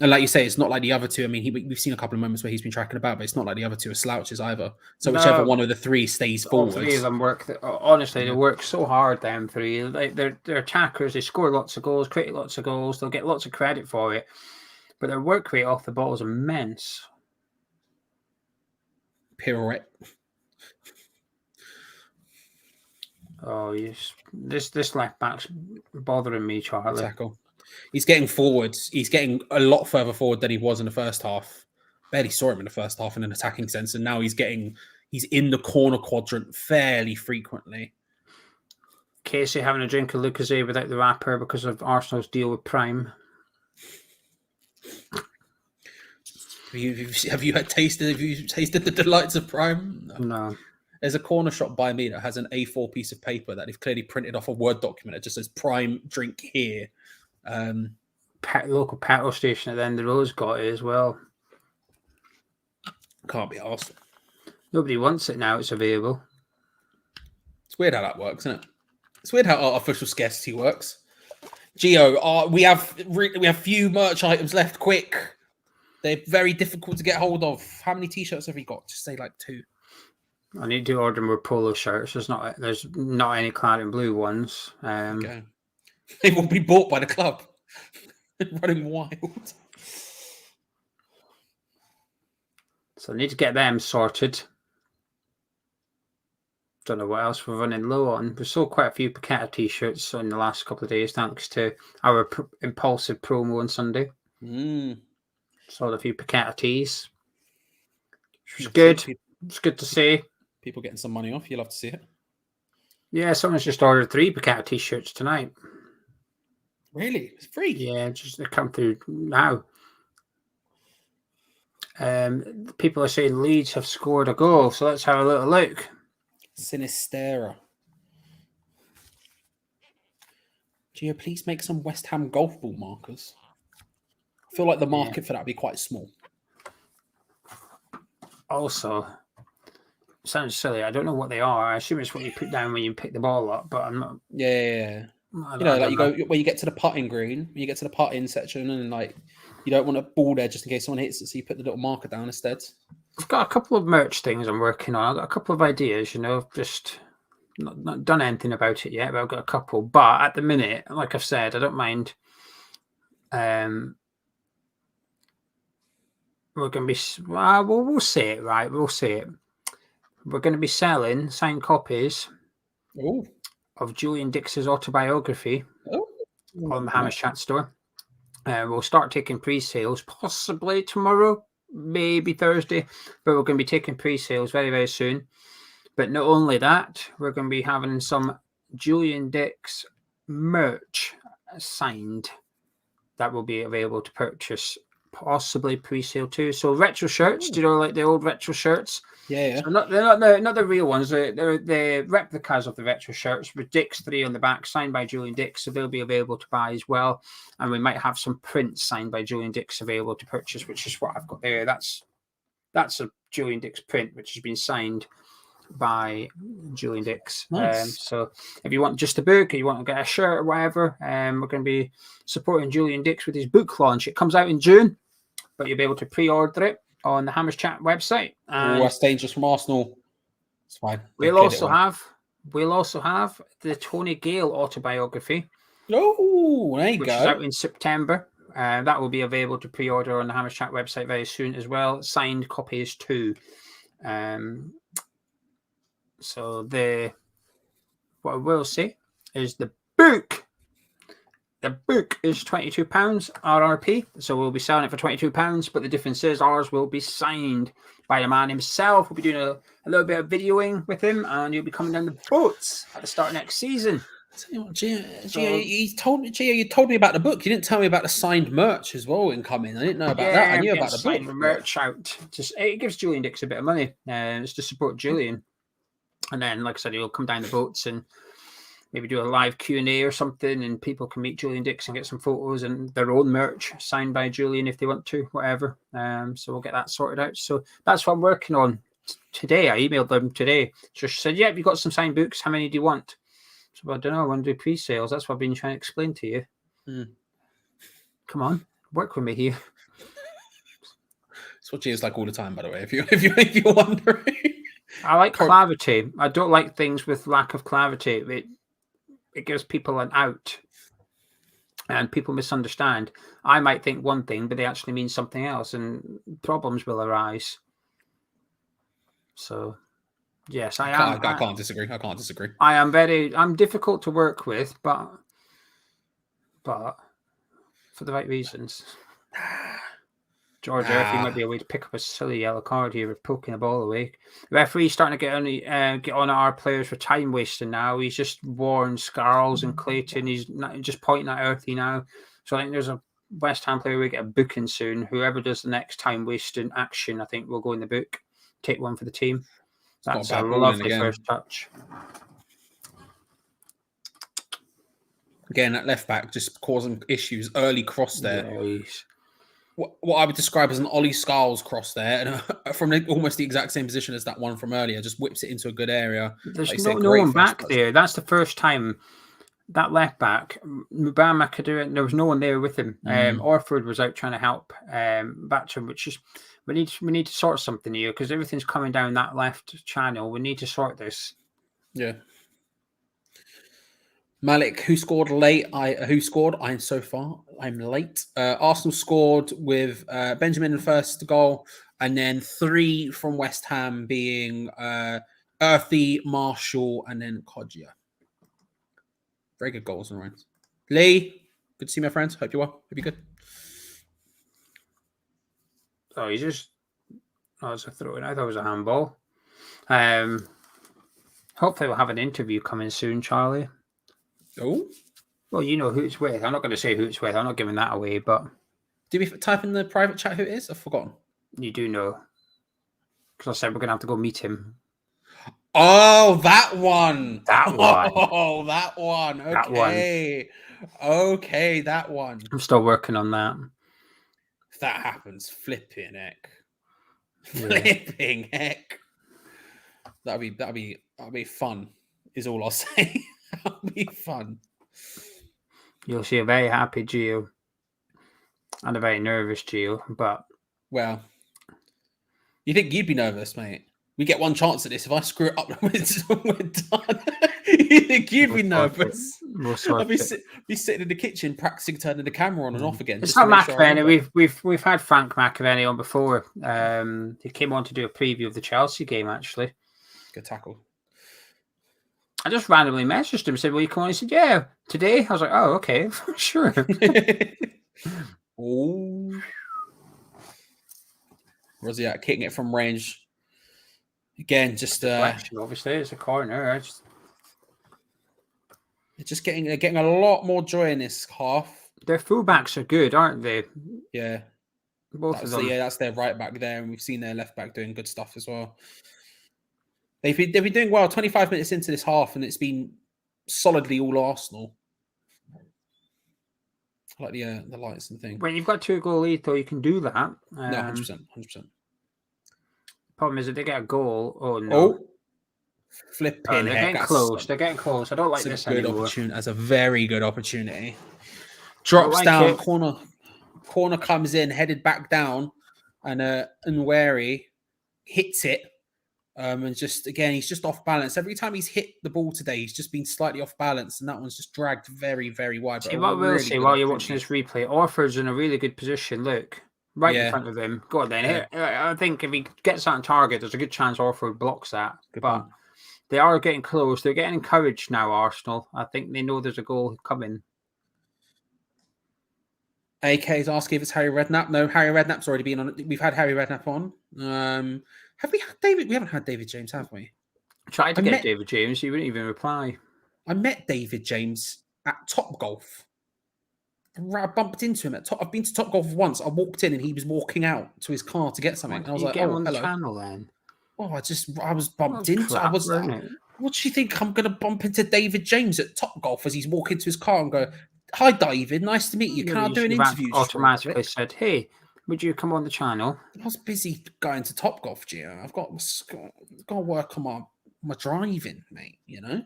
And like you say, it's not like the other two. I mean, we've seen a couple of moments where he's been tracking about, but it's not like the other two are slouches either. So whichever one of the three stays forward. All three of them work. Honestly, they work so hard. Them three, like they're attackers. They score lots of goals, create lots of goals. They'll get lots of credit for it, but their work rate off the ball is immense. Pirouette. Oh, yes. This left back's bothering me, Charlie. Tackle. He's getting forwards. He's getting a lot further forward than he was in the first half. Barely saw him in the first half in an attacking sense, and now he's in the corner quadrant fairly frequently. Casey having a drink of Lucozade without the wrapper because of Arsenal's deal with Prime. Have you tasted the delights of Prime? No. There's a corner shop by me that has an A4 piece of paper that they've clearly printed off a Word document. It just says Prime drink here. Local petrol station at the end of the road's got it as well. Can't be asked. Nobody wants it now. It's available. It's weird how that works, isn't it? It's weird how artificial scarcity works. Geo, we have few merch items left. Quick, they're very difficult to get hold of. How many t-shirts have we got? Just say like 2. I need to order more polo shirts. There's not any clad in blue ones. Okay. They will be bought by the club. Running wild. So I need to get them sorted. Don't know what else we're running low on. We sold quite a few Paqueta t-shirts in the last couple of days, thanks to our impulsive promo on Sunday. Sold a few Paqueta tees, which was good. It's good to see. People getting some money off. You'll love to see it. Yeah, someone's just ordered 3 Paqueta t-shirts tonight. Really? It's free? Yeah, just they come through now. People are saying Leeds have scored a goal, so let's have a little look. Sinistera. Gio, please make some West Ham golf ball markers. I feel like the market for that would be quite small. Also, sounds silly. I don't know what they are. I assume it's what you put down when you pick the ball up, but I'm not. Yeah. Like you go where you get to the putting green, you get to the putting section, and like you don't want a ball there just in case someone hits it, so you put the little marker down instead. I've got a couple of merch things I'm working on. I've got a couple of ideas, I've just not done anything about it yet, but I've got a couple. But at the minute, like I've said, I don't mind. We're going to be, we'll see it, right? We'll see it. We're going to be selling signed copies of Julian Dix's autobiography on the Hamish Chat store. We'll start taking pre-sales possibly tomorrow, maybe Thursday, but we're going to be taking pre-sales very, very soon. But not only that, we're going to be having some Julian Dix merch signed that will be available to purchase, possibly pre-sale too. So retro shirts, do you know, like the old retro shirts? Yeah. So they're not the real ones. They're the replicas of the retro shirts with Dix 3 on the back, signed by Julian Dix. So they'll be available to buy as well. And we might have some prints signed by Julian Dix available to purchase, which is what I've got there. That's a Julian Dix print, which has been signed by Julian Dix. Nice. So if you want just a book or you want to get a shirt or whatever, we're going to be supporting Julian Dix with his book launch. It comes out in June, but you'll be able to pre-order it on the Hamish Chat website. That's dangerous from Arsenal. It's fine. We'll also have the Tony Gale autobiography. Oh, there you which go. is out in September. That will be available to pre-order on the Hamish Chat website very soon as well. Signed copies too. So what I will say is the book. The book is £22 RRP, so we'll be selling it for £22. But the difference is ours will be signed by the man himself. We'll be doing a little bit of videoing with him, and he'll be coming down the boats at the start of next season. Gio, you told me about the book. You didn't tell me about the signed merch as well incoming. I didn't know about that. I knew about the book. Merch out. It gives Julian Dix a bit of money. It's to support Julian. And then, like I said, he'll come down the boats and maybe do a live Q&A or something, and people can meet Julian Dix and get some photos and their own merch signed by Julian if they want to, whatever. So we'll get that sorted out. So that's what I'm working on today. I emailed them today. Just said, yeah, you've got some signed books. How many do you want? So I don't know. I want to do pre-sales. That's what I've been trying to explain to you. Come on, work with me here. It's what Geo's like all the time, by the way. If you're wondering, I like clarity. I don't like things with lack of clarity. It gives people an out, and people misunderstand. I might think one thing, but they actually mean something else, and problems will arise. So, yes, I can't disagree. I can't disagree. I'm difficult to work with, but for the right reasons. George Murphy might be a way to pick up a silly yellow card here with poking the ball away. The referee's starting to get on our players for time wasting now. He's just warned Scarles and Clayton. He's just pointing at Earthy now. So I think there's a West Ham player we get a booking soon. Whoever does the next time wasting action, I think will go in the book. Take one for the team. That's a lovely first touch. Again, that left back just causing issues. Early cross there. Yes. What I would describe as an Ollie Scarles cross there, and from almost the exact same position as that one from earlier, just whips it into a good area. There's no one back there. That's the first time that left back, Mubama could do it. There was no one there with him. Orford was out trying to help Batcham, which is we need to sort something here because everything's coming down that left channel. We need to sort this. Yeah. Malik, who scored late? I'm so far. I'm late. Arsenal scored with Benjamin in the first goal, and then 3 from West Ham being Earthy, Marshall, and then Kodja. Very good goals, all right. Lee, good to see my friends. Hope you're well. Hope you're good. Oh, he just was a throw in. I thought it was a handball. Hopefully we'll have an interview coming soon, Charlie. Oh, well, you know who it's with. I'm not going to say who it's with. I'm not giving that away, but do we type in the private chat who it is? I've forgotten. You do know, because I said we're going to have to go meet him. Oh, that one. That one. Oh, that one. Okay. That one. Okay, that one. I'm still working on that. If that happens, flipping heck. Yeah. Flipping heck. That'll be fun. Is all I'll say. That'll be fun. You'll see a very happy Geo and a very nervous Geo, but well, you think you'd be nervous, mate? We get one chance at this. If I screw it up, we're done. You think you'd be nervous? I'll be sitting in the kitchen practicing turning the camera on and off again. It's not McAvenny. We've had Frank McAvenny on before. He came on to do a preview of the Chelsea game. Actually, good tackle. I just randomly messaged him, said, "Will you come on?" He said, "Yeah, today." I was like, "Oh, okay, sure." Oh, where's he at? Kicking it from range again. Just obviously, it's a corner. Just getting a lot more joy in this half. Their fullbacks are good, aren't they? Yeah, both of them. Yeah, that's their right back there, and we've seen their left back doing good stuff as well. They've been doing well. 25 minutes into this half, and it's been solidly all Arsenal. I like the lights and thing. When you've got 2-goal lead, though, you can do that. No, 100%. Problem is, if they get a goal, oh no! Oh, flipping! They're getting close. They're getting close. I don't like this anymore. That's a very good opportunity. Drops down, corner comes in, headed back down, and Nweri hits it. And just again, he's just off balance. Every time he's hit the ball today, he's just been slightly off balance, and that one's just dragged very, very wide. See, what I will say while you're watching this replay, Orford's in a really good position. Look, right in front of him. Go on then. Yeah. I think if he gets that on target, there's a good chance Orford blocks that. But they are getting close. They're getting encouraged now, Arsenal. I think they know there's a goal coming. AK is asking if it's Harry Redknapp. No, Harry Redknapp's already been on it. We've had Harry Redknapp on. Have we had David? We haven't had David James, have we? Tried to get David James. He wouldn't even reply. I met David James at Top Golf. I bumped into him at Top. I've been to Top Golf once. I walked in and he was walking out to his car to get something. I was like, "Oh, on the channel then." Oh, I was bumped into. I was. What do you think? I'm going to bump into David James at Top Golf as he's walking to his car and go, "Hi, David. Nice to meet you. Can I do an interview?" Automatically said, "Hey, would you come on the channel?" I was busy going to Top Golf, Geo. I've got to work on my driving, mate. You know.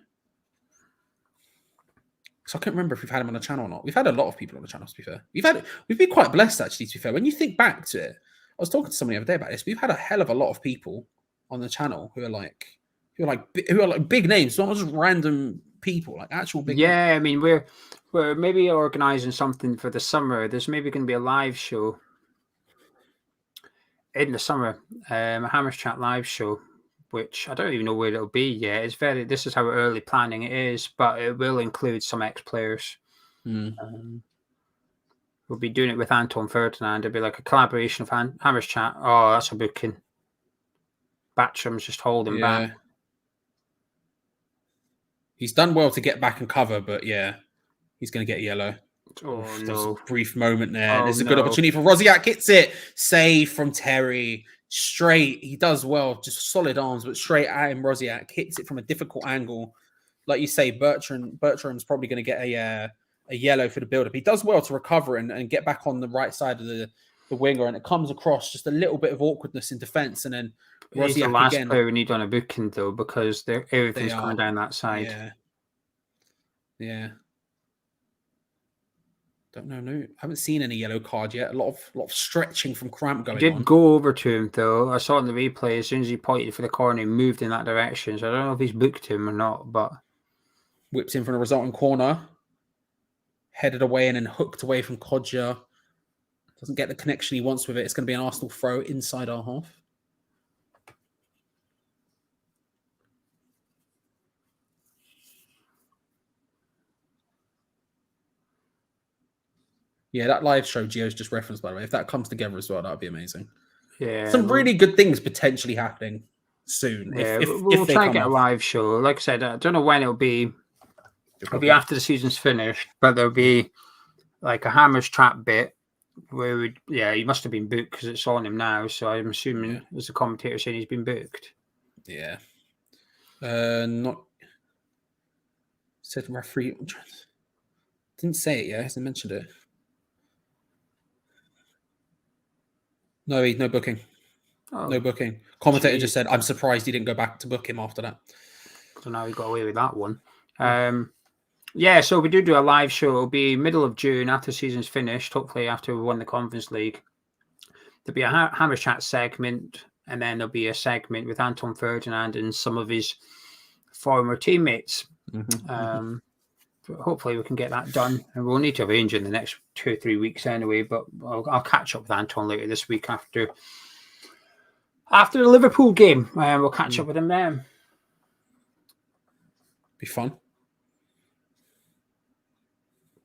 because I can't remember if we've had him on the channel or not. We've had a lot of people on the channel, to be fair. We've been quite blessed, actually, to be fair. When you think back to it, I was talking to somebody the other day about this. We've had a hell of a lot of people on the channel who are like big names, not just random people, like actual big names. Yeah, I mean, we're maybe organising something for the summer. There's maybe going to be a live show in the summer, a Hammers Chat live show, which I don't even know where it'll be yet. This is how early planning it is, but it will include some ex-players. We'll be doing it with Anton Ferdinand. It'll be like a collaboration of Hammers Chat. Oh, that's a booking. Batcham's just holding back. He's done well to get back and cover, but yeah, he's going to get yellow. Oh, There's no. a brief moment there. Oh, There's a good opportunity for Rosiak. Hits it. Save from Terry. Straight. He does well. Just solid arms, but straight at him. Rosiak hits it from a difficult angle. Like you say, Bertram's probably going to get a yellow for the build-up. He does well to recover and get back on the right side of the winger, and it comes across just a little bit of awkwardness in defence, and then he's the last player we need on a booking, though, because everything's coming down that side. Yeah. Don't know. No, haven't seen any yellow card yet. A lot of stretching from Cramp going on. Did go over to him, though. I saw in the replay, as soon as he pointed for the corner, he moved in that direction. So I don't know if he's booked him or not, but... Whips in from the resulting corner. Headed away and then hooked away from Kodja. Doesn't get the connection he wants with it. It's going to be an Arsenal throw inside our half. Yeah, that live show Geo's just referenced, by the way. If that comes together as well, that would be amazing. Yeah, some really good things potentially happening soon. Yeah, we'll try and get a live show. Like I said, I don't know when it'll be. It'll be after the season's finished, but there'll be like a Hammers Trap bit where he must have been booked because it's on him now. So I'm assuming there's a commentator saying he's been booked. Yeah. Not said referee. Didn't say it yet. Hasn't mentioned it. No booking. Oh, no booking. Commentator just said, I'm surprised he didn't go back to book him after that. So now he got away with that one. So we do a live show. It'll be middle of June after the season's finished, hopefully after we won the Conference League. There'll be a Hammer Chat segment, and then there'll be a segment with Anton Ferdinand and some of his former teammates. Hopefully we can get that done, and we'll need to arrange in the next 2 or 3 weeks anyway, but I'll catch up with Anton later this week after the Liverpool game. We'll catch up with him then. Be fun.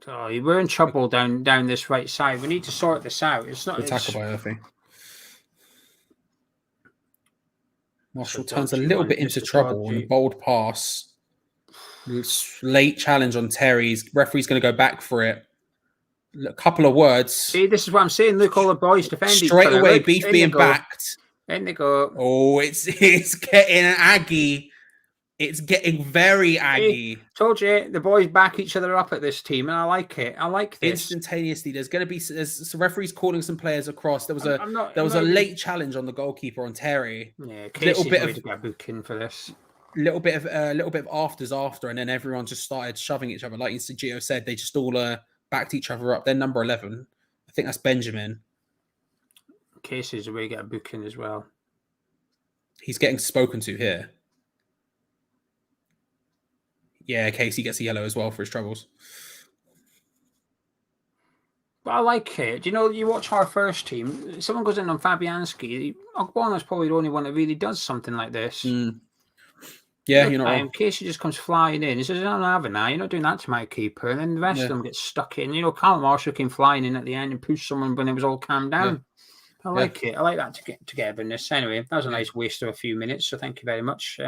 So we're in trouble down this right side. We need to sort this out. It's not tackle by Earthy. Marshall turns a little bit into trouble on a bold pass. Late challenge on Terry's. Referee's going to go back for it. A couple of words. See, this is what I'm saying. Look, all the boys defending straight away. Beef being backed. In they go. Oh, it's getting aggy. It's getting very aggy. Hey, told you the boys back each other up at this team, and I like it. I like this. Instantaneously, there's some referees calling some players across. There was a late challenge on the goalkeeper on Terry. Yeah, little bit of get booking for this. Little bit of afters after, and then everyone just started shoving each other. Like Geo said, they just all backed each other up. Then number 11, I think that's Benjamin. Casey's where you get a booking as well. He's getting spoken to here. Yeah, Casey gets a yellow as well for his troubles. But I like it. You watch our first team. Someone goes in on Fabianski. Ogbona's probably the only one that really does something like this. Yeah, you're not wrong. Casey just comes flying in. He says, I don't have it now. You're not doing that to my keeper. And then the rest of them get stuck in. Callum Marshall came flying in at the end and pushed someone when it was all calmed down. Yeah. I like it. I like that togetherness. Anyway, that was a nice waste of a few minutes. So thank you very much.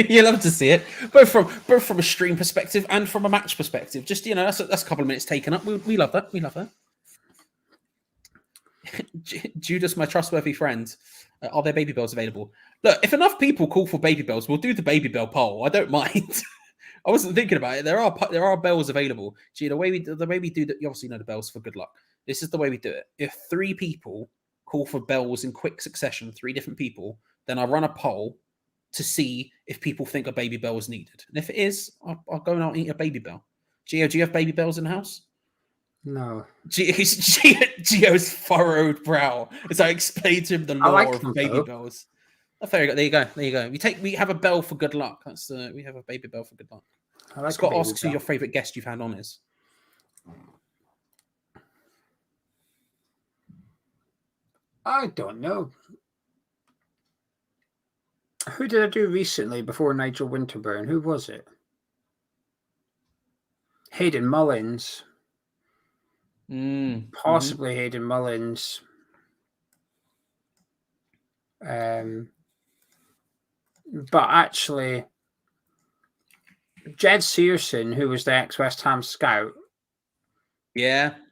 You love to see it, both from a stream perspective and from a match perspective. Just that's a couple of minutes taken up. We love that. We love that. Judas, my trustworthy friend, are there baby bells available? Look, if enough people call for baby bells, we'll do the baby bell poll. I don't mind. I wasn't thinking about it. There are bells available. Gee, the way we do that, you obviously know the bells for good luck. This is the way we do it. If 3 people call for bells in quick succession, 3 different people, then I run a poll to see if people think a baby bell is needed. And if it is, I'll go and I'll eat a baby bell. Geo, do you have baby bells in the house? No. Geo's furrowed brow as I explained to him the lore of baby bells. Oh, there you go. There you go. We have a bell for good luck. That's we have a baby bell for good luck. Scott asks who your favorite guest you've had on is. I don't know. Who did I do recently before Nigel Winterburn? Who was it? Hayden Mullins. Possibly Hayden Mullins. But actually, Jed Searson, who was the ex-West Ham scout,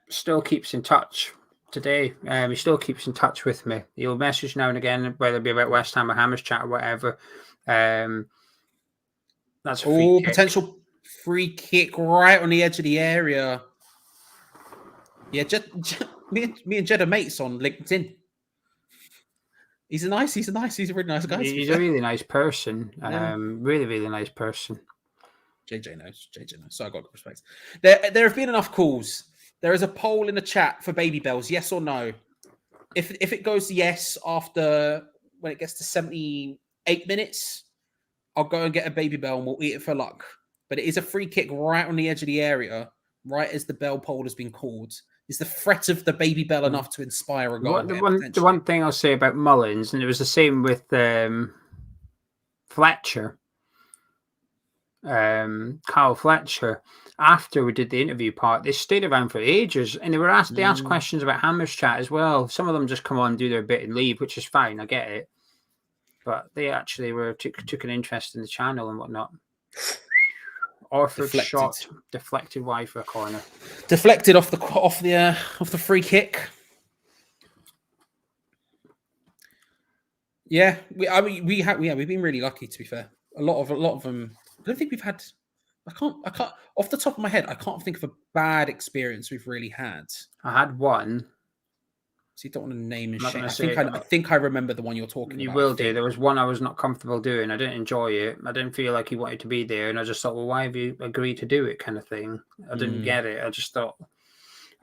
still keeps in touch today. He still keeps in touch with me. He'll message now and again, whether it be about West Ham or Hammers chat or whatever. That's a potential free kick right on the edge of the area. Yeah, me and Jed are mates on LinkedIn. He's a really nice guy. He's a really nice person. Really, really nice person. JJ knows. So I got respect. There have been enough calls. There is a poll in the chat for baby bells, yes or no. If it goes yes after when it gets to 78 minutes, I'll go and get a baby bell and we'll eat it for luck. But it is a free kick right on the edge of the area, right as the bell poll has been called. Is the threat of the baby bell enough to inspire a goal? The one thing I'll say about Mullins, and it was the same with Fletcher, Carl Fletcher. After we did the interview part, they stayed around for ages, and they asked questions about Hammers chat as well. Some of them just come on, do their bit, and leave, which is fine. I get it, but they actually took an interest in the channel and whatnot. Orford shot deflected wide for a corner. Deflected off the free kick. Yeah, we've been really lucky, to be fair. A lot of them. I don't think we've had. I can't off the top of my head. I can't think of a bad experience we've really had. I had one. So you don't want to name and shame. I think I remember the one you're talking about. You will do. There was one I was not comfortable doing. I didn't enjoy it. I didn't feel like he wanted to be there, and I just thought, well, why have you agreed to do it, kind of thing. I didn't get it. I just thought,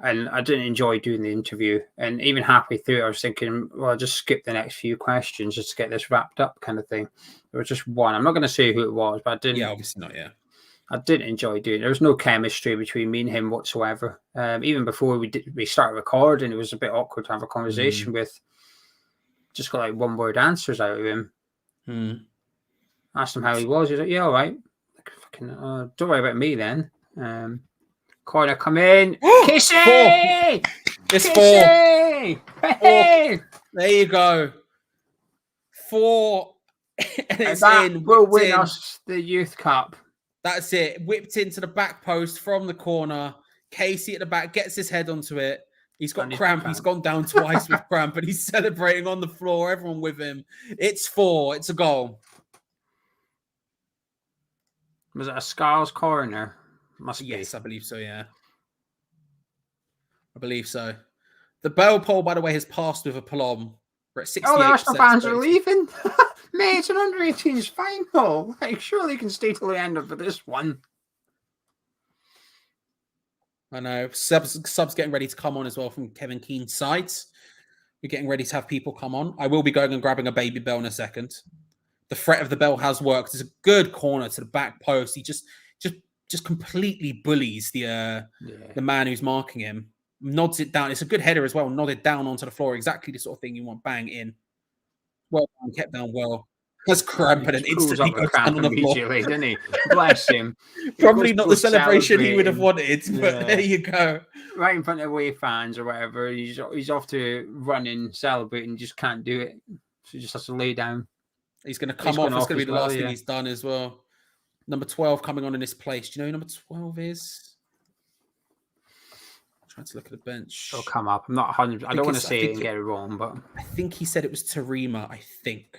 and I didn't enjoy doing the interview. And even halfway through, I was thinking, well, I'll just skip the next few questions just to get this wrapped up, kind of thing. There was just one. I'm not going to say who it was, but I didn't. Yeah, obviously not. Yeah. I didn't enjoy doing it. There was no chemistry between me and him whatsoever. Even before we started recording, it was a bit awkward to have a conversation with. Just got like one word answers out of him. Asked him how he was. He's like, yeah, all right. Like, fucking, don't worry about me then. Corner come in. Kissy! It's 4. There you go. 4. And it's that will win us the Youth Cup. That's it. Whipped into the back post from the corner. Casey at the back gets his head onto it. He's got cramp. He's gone down twice with cramp, and he's celebrating on the floor. Everyone with him. It's 4. It's a goal. Was it a Scarles corner? Must be. Yes, I believe so, yeah. I believe so. The bell pole, by the way, has passed with a plum. We're at 68%. Oh, the Arsenal fans are leaving. Mate, it's an under-18s final. Like, surely you can stay till the end of this one. I know. Subs getting ready to come on as well from Kevin Keen's side. We're getting ready to have people come on. I will be going and grabbing a baby bell in a second. The threat of the bell has worked. It's a good corner to the back post. He just completely bullies the man who's marking him. Nods it down. It's a good header as well. Nodded down onto the floor. Exactly the sort of thing you want. Bang in. Well done, kept down well. Has cramp and instantly goes down on the floor. Didn't he? Bless him. Probably not the celebration he would have wanted, but there you go. Right in front of away fans or whatever. He's off to running, celebrating, just can't do it. So he just has to lay down. He's going to come off. It's going to be the last thing he's done as well. Number 12 coming on in this place. Do you know who number 12 is? Trying to look at the bench. It'll come up. I'm not 100. I don't want to say it and get it wrong, but I think he said it was Tarima. I think.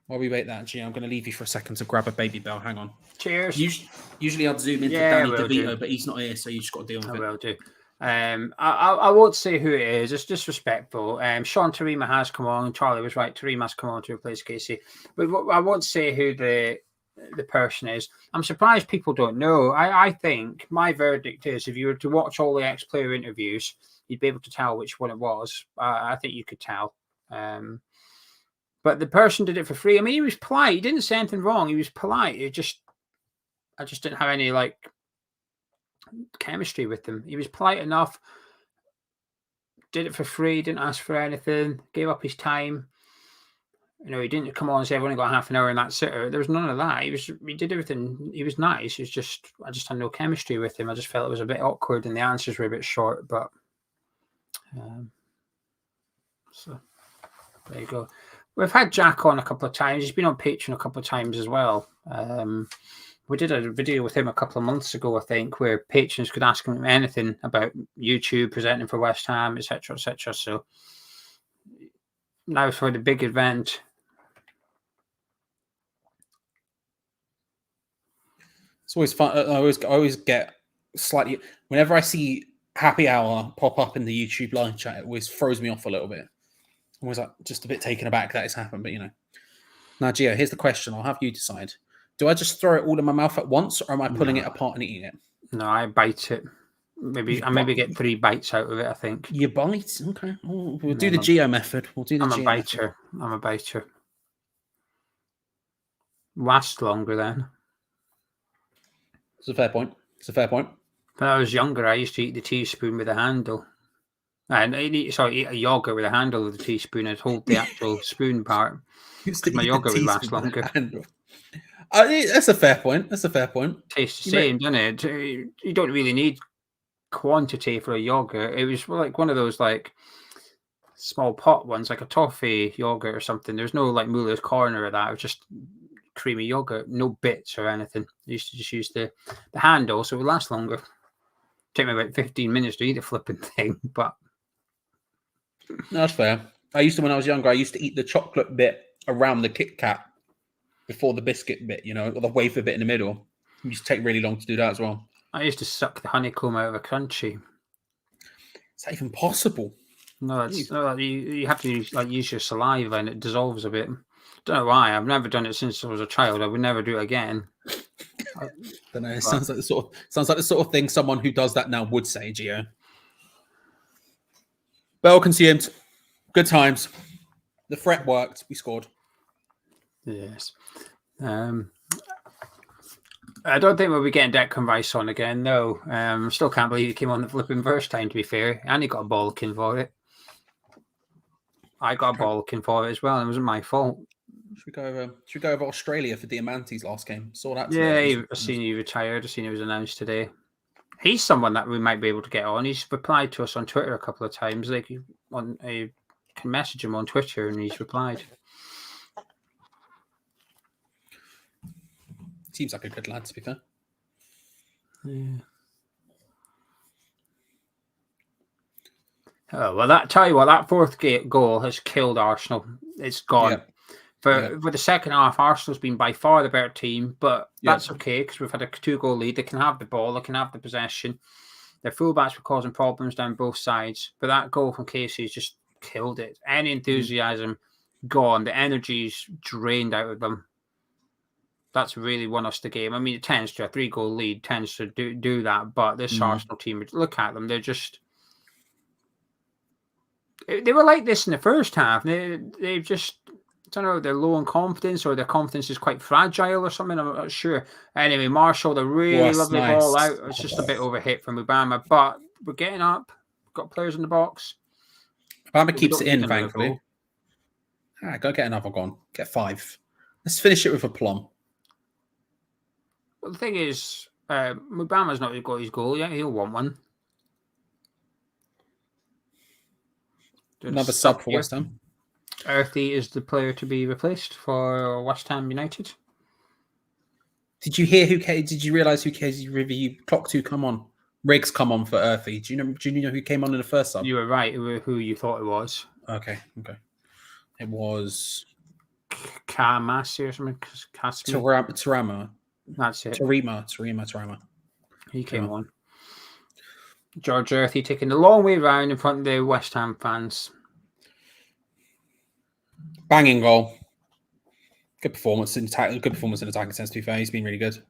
While we wait that, Gio, I'm going to leave you for a second to grab a baby bell. Hang on. Cheers. Usually I'd zoom into Danny DeVito, but he's not here, so you just got to deal with it. I will do. I won't say who it is. It's disrespectful. Sean Tarima has come on. Charlie was right. Tarima has come on to replace Casey, but I won't say who the person is. I'm surprised people don't know. I think my verdict is if you were to watch all the ex-player interviews, you'd be able to tell which one it was. I think you could tell. But the person did it for free. I mean, he was polite. He didn't say anything wrong. He was polite. I just didn't have any chemistry with him. He was polite enough. Did it for free. Didn't ask for anything. Gave up his time. You know, he didn't come on and say I've only got half an hour and that's it. There was none of that. He did everything. He was nice. I just had no chemistry with him. I just felt it was a bit awkward and the answers were a bit short. But so there you go. We've had Jack on a couple of times. He's been on Patreon a couple of times as well. We did a video with him a couple of months ago, I think, where patrons could ask him anything about YouTube, presenting for West Ham, etc., etc. So now for the big event. It's always fun. I always get slightly whenever I see happy hour pop up in the YouTube live chat. It always throws me off a little bit. I'm always like just a bit taken aback that it's happened, but you know. Now, Geo, here's the question. I'll have you decide. Do I just throw it all in my mouth at once, or am I pulling it apart and eating it? No, I bite it. Maybe get 3 bites out of it. I think you bite. Okay, we'll do the Geo method. I'm a biter. I'm a biter. Last longer then. It's a fair point. When I was younger, I used to eat the teaspoon with a handle. And eat a yogurt with a handle of the teaspoon. I'd hold the actual spoon part. My yogurt would last longer. That's a fair point. Tastes the same, doesn't it? You don't really need quantity for a yogurt. It was like one of those small pot ones, like a toffee yogurt or something. There's no Muller's Corner or that. It was just creamy yogurt, no bits or anything. I used to just use the handle, so it would last longer. Take me about 15 minutes to eat the flipping thing, but that's fair. When I was younger, I used to eat the chocolate bit around the Kit Kat before the biscuit bit, or the wafer bit in the middle. It used to take really long to do that as well. I used to suck the honeycomb out of a crunchy. Is that even possible? No, you have to use your saliva and it dissolves a bit. Don't know why. I've never done it since I was a child. I would never do it again. I don't know. It sounds like the sort of thing someone who does that now would say, Geo. Well consumed. Good times. The threat worked. We scored. Yes. I don't think we'll be getting Declan Rice on again, no. Still can't believe he came on the flipping first time, to be fair. And he got a bollocking for it. I got a bollocking for it as well. It wasn't my fault. Should we go over Australia for Diamante's last game? Saw that today. Yeah, I've seen he retired. I've seen it was announced today. He's someone that we might be able to get on. He's replied to us on Twitter a couple of times. You can message him on Twitter and he's replied. Seems like a good lad, to be fair. Yeah. Oh, well, tell you what, that fourth goal has killed Arsenal. It's gone. Yeah. For the second half, Arsenal's been by far the better team, but that's okay because we've had a 2-goal lead. They can have the ball, they can have the possession. Their fullbacks were causing problems down both sides, but that goal from Casey has just killed it. Any enthusiasm gone, the energy's drained out of them. That's really won us the game. I mean, it tends to, a 3-goal lead tends to do that, but this Arsenal team, look at them, they're just... They were like this in the first half. They've just... I don't know, they're low in confidence or their confidence is quite fragile or something. I'm not sure. Anyway, Marshall, the really lovely ball out. It's just a bit overhit from Mubama, but we're getting up. We've got players in the box. Mubama keeps it in, thankfully. All right, go get another goal. Get 5. Let's finish it with a plum. Well, the thing is, Mubama's not got his goal yet. He'll want one. Another sub for West Ham. Earthy is the player to be replaced for West Ham United. Did you hear did you realise who Casey review clock to come on? Riggs come on for Earthy. Do you know who came on in the first sub? You were right. Who you thought it was? Okay. It was Kamasi or something. Tarama. That's it. Tarima. He came on. George Earthy taking the long way round in front of the West Ham fans. Banging goal. Good performance in attack. Good performance in attacking sense. To be fair, he's been really good.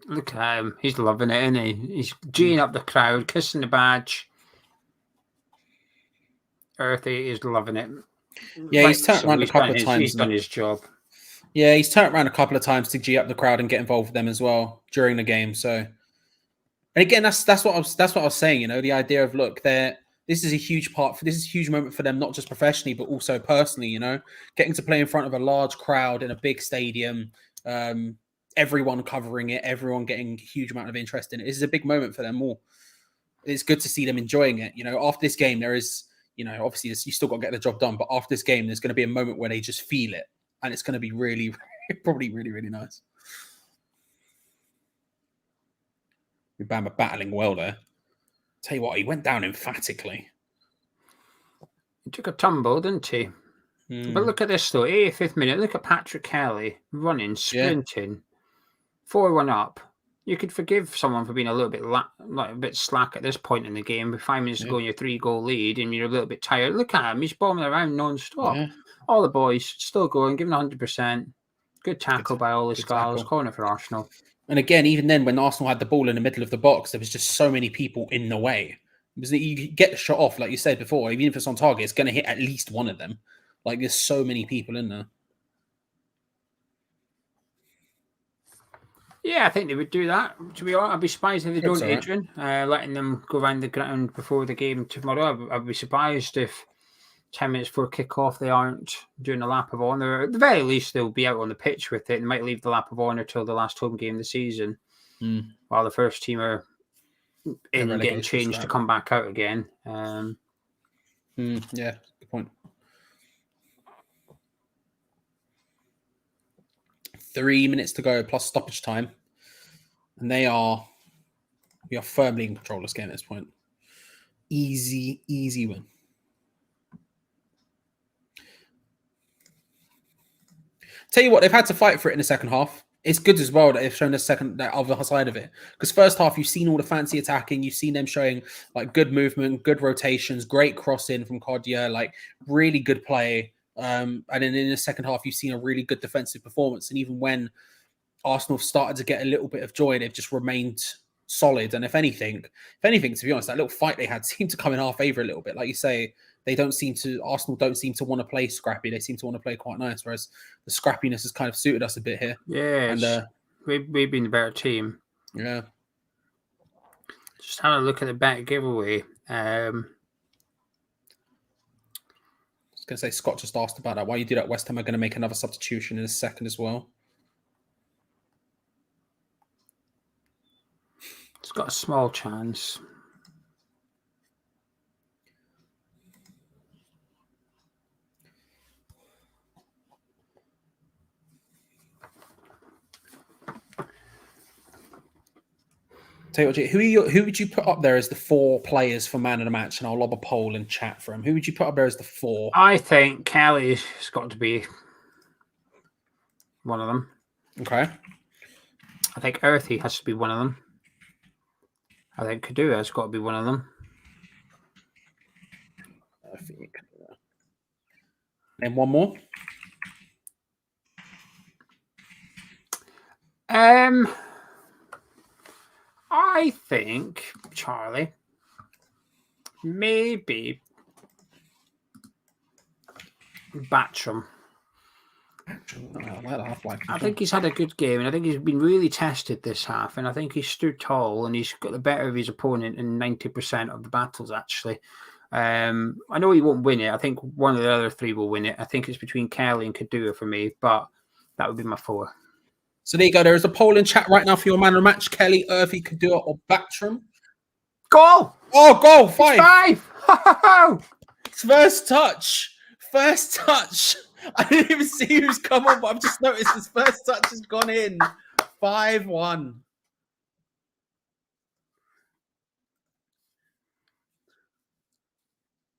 Look at him. He's loving it, isn't he? He's geeing up the crowd, kissing the badge. Earthy is loving it. Yeah, he's turned around a couple of times. He's done his job. Yeah, he's turned around a couple of times to gee up the crowd and get involved with them as well during the game. So, and again, that's what I was saying. You know, the idea of look, this is a huge moment for them, not just professionally but also personally. You know, getting to play in front of a large crowd in a big stadium, everyone covering it, everyone getting a huge amount of interest in it. This is a big moment for them all. It's good to see them enjoying it. You know, after this game, there is, you know, obviously you still got to get the job done, but after this game, there's going to be a moment where they just feel it. And it's going to be really, probably really, really nice. Mubama battling well there. Tell you what, he went down emphatically. He took a tumble, didn't he? But look at this, though. 85th minute. Look at Patrick Kelly running, sprinting, 4-1 up. You could forgive someone for being a little bit a bit slack at this point in the game. With 5 minutes to go in your 3-goal lead and you're a little bit tired. Look at him. He's bombing around non-stop. Yeah. All the boys still going, giving 100%. Good tackle by all the Skulls. Corner for Arsenal. And again, even then, when Arsenal had the ball in the middle of the box, there was just so many people in the way. Because you get the shot off, like you said before, even if it's on target, it's going to hit at least one of them. Like, there's so many people in there. Yeah, I think they would do that. To be honest, I'd be surprised if they don't, Adrian. Letting them go around the ground before the game tomorrow. I'd be surprised if 10 minutes before kick-off they aren't doing a lap of honour. At the very least, they'll be out on the pitch with it and might leave the lap of honour till the last home game of the season, while the first team are in and getting changed to come back out again. Yeah, good point. 3 minutes to go plus stoppage time, and we are firmly in control of this game at this point. Easy win. Tell you what, they've had to fight for it in the second half. It's good as well that they've shown the other side of it. Because first half, you've seen all the fancy attacking. You've seen them showing like good movement, good rotations, great crossing from Cordia, like really good play. And then in the second half, you've seen a really good defensive performance. And even when Arsenal have started to get a little bit of joy, they've just remained solid. And if anything, to be honest, that little fight they had seemed to come in our favour a little bit. Like you say, Arsenal don't seem to want to play scrappy. They seem to want to play quite nice, whereas the scrappiness has kind of suited us a bit here. Yeah, and we've been the better team. Yeah. Just having a look at the bet giveaway. I was going to say, Scott just asked about that. Why you do that? West Ham are going to make another substitution in a second as well. It's got a small chance. Tell you what, who would you put up there as the 4 players for man of the match? And I'll lob a poll in chat for him. Who would you put up there as the 4? I think Kelly's got to be one of them. Okay. I think Earthy has to be one of them. I think Kadua has got to be one of them. I think. And one more? I think Charlie, maybe Batcham. I think he's had a good game, and I think he's been really tested this half, and I think he's stood tall, and he's got the better of his opponent in 90% of the battles, actually. I know he won't win it. I think one of the other 3 will win it. I think it's between Kelly and Kadua for me, but that would be my 4. So there you go. There is a poll in chat right now for your man of the match: Kelly, Earthy, Kadua, or Batcham. Goal! Oh, goal! 5. 5! First touch. I didn't even see who's come on, but I've just noticed his first touch has gone in. 5-1.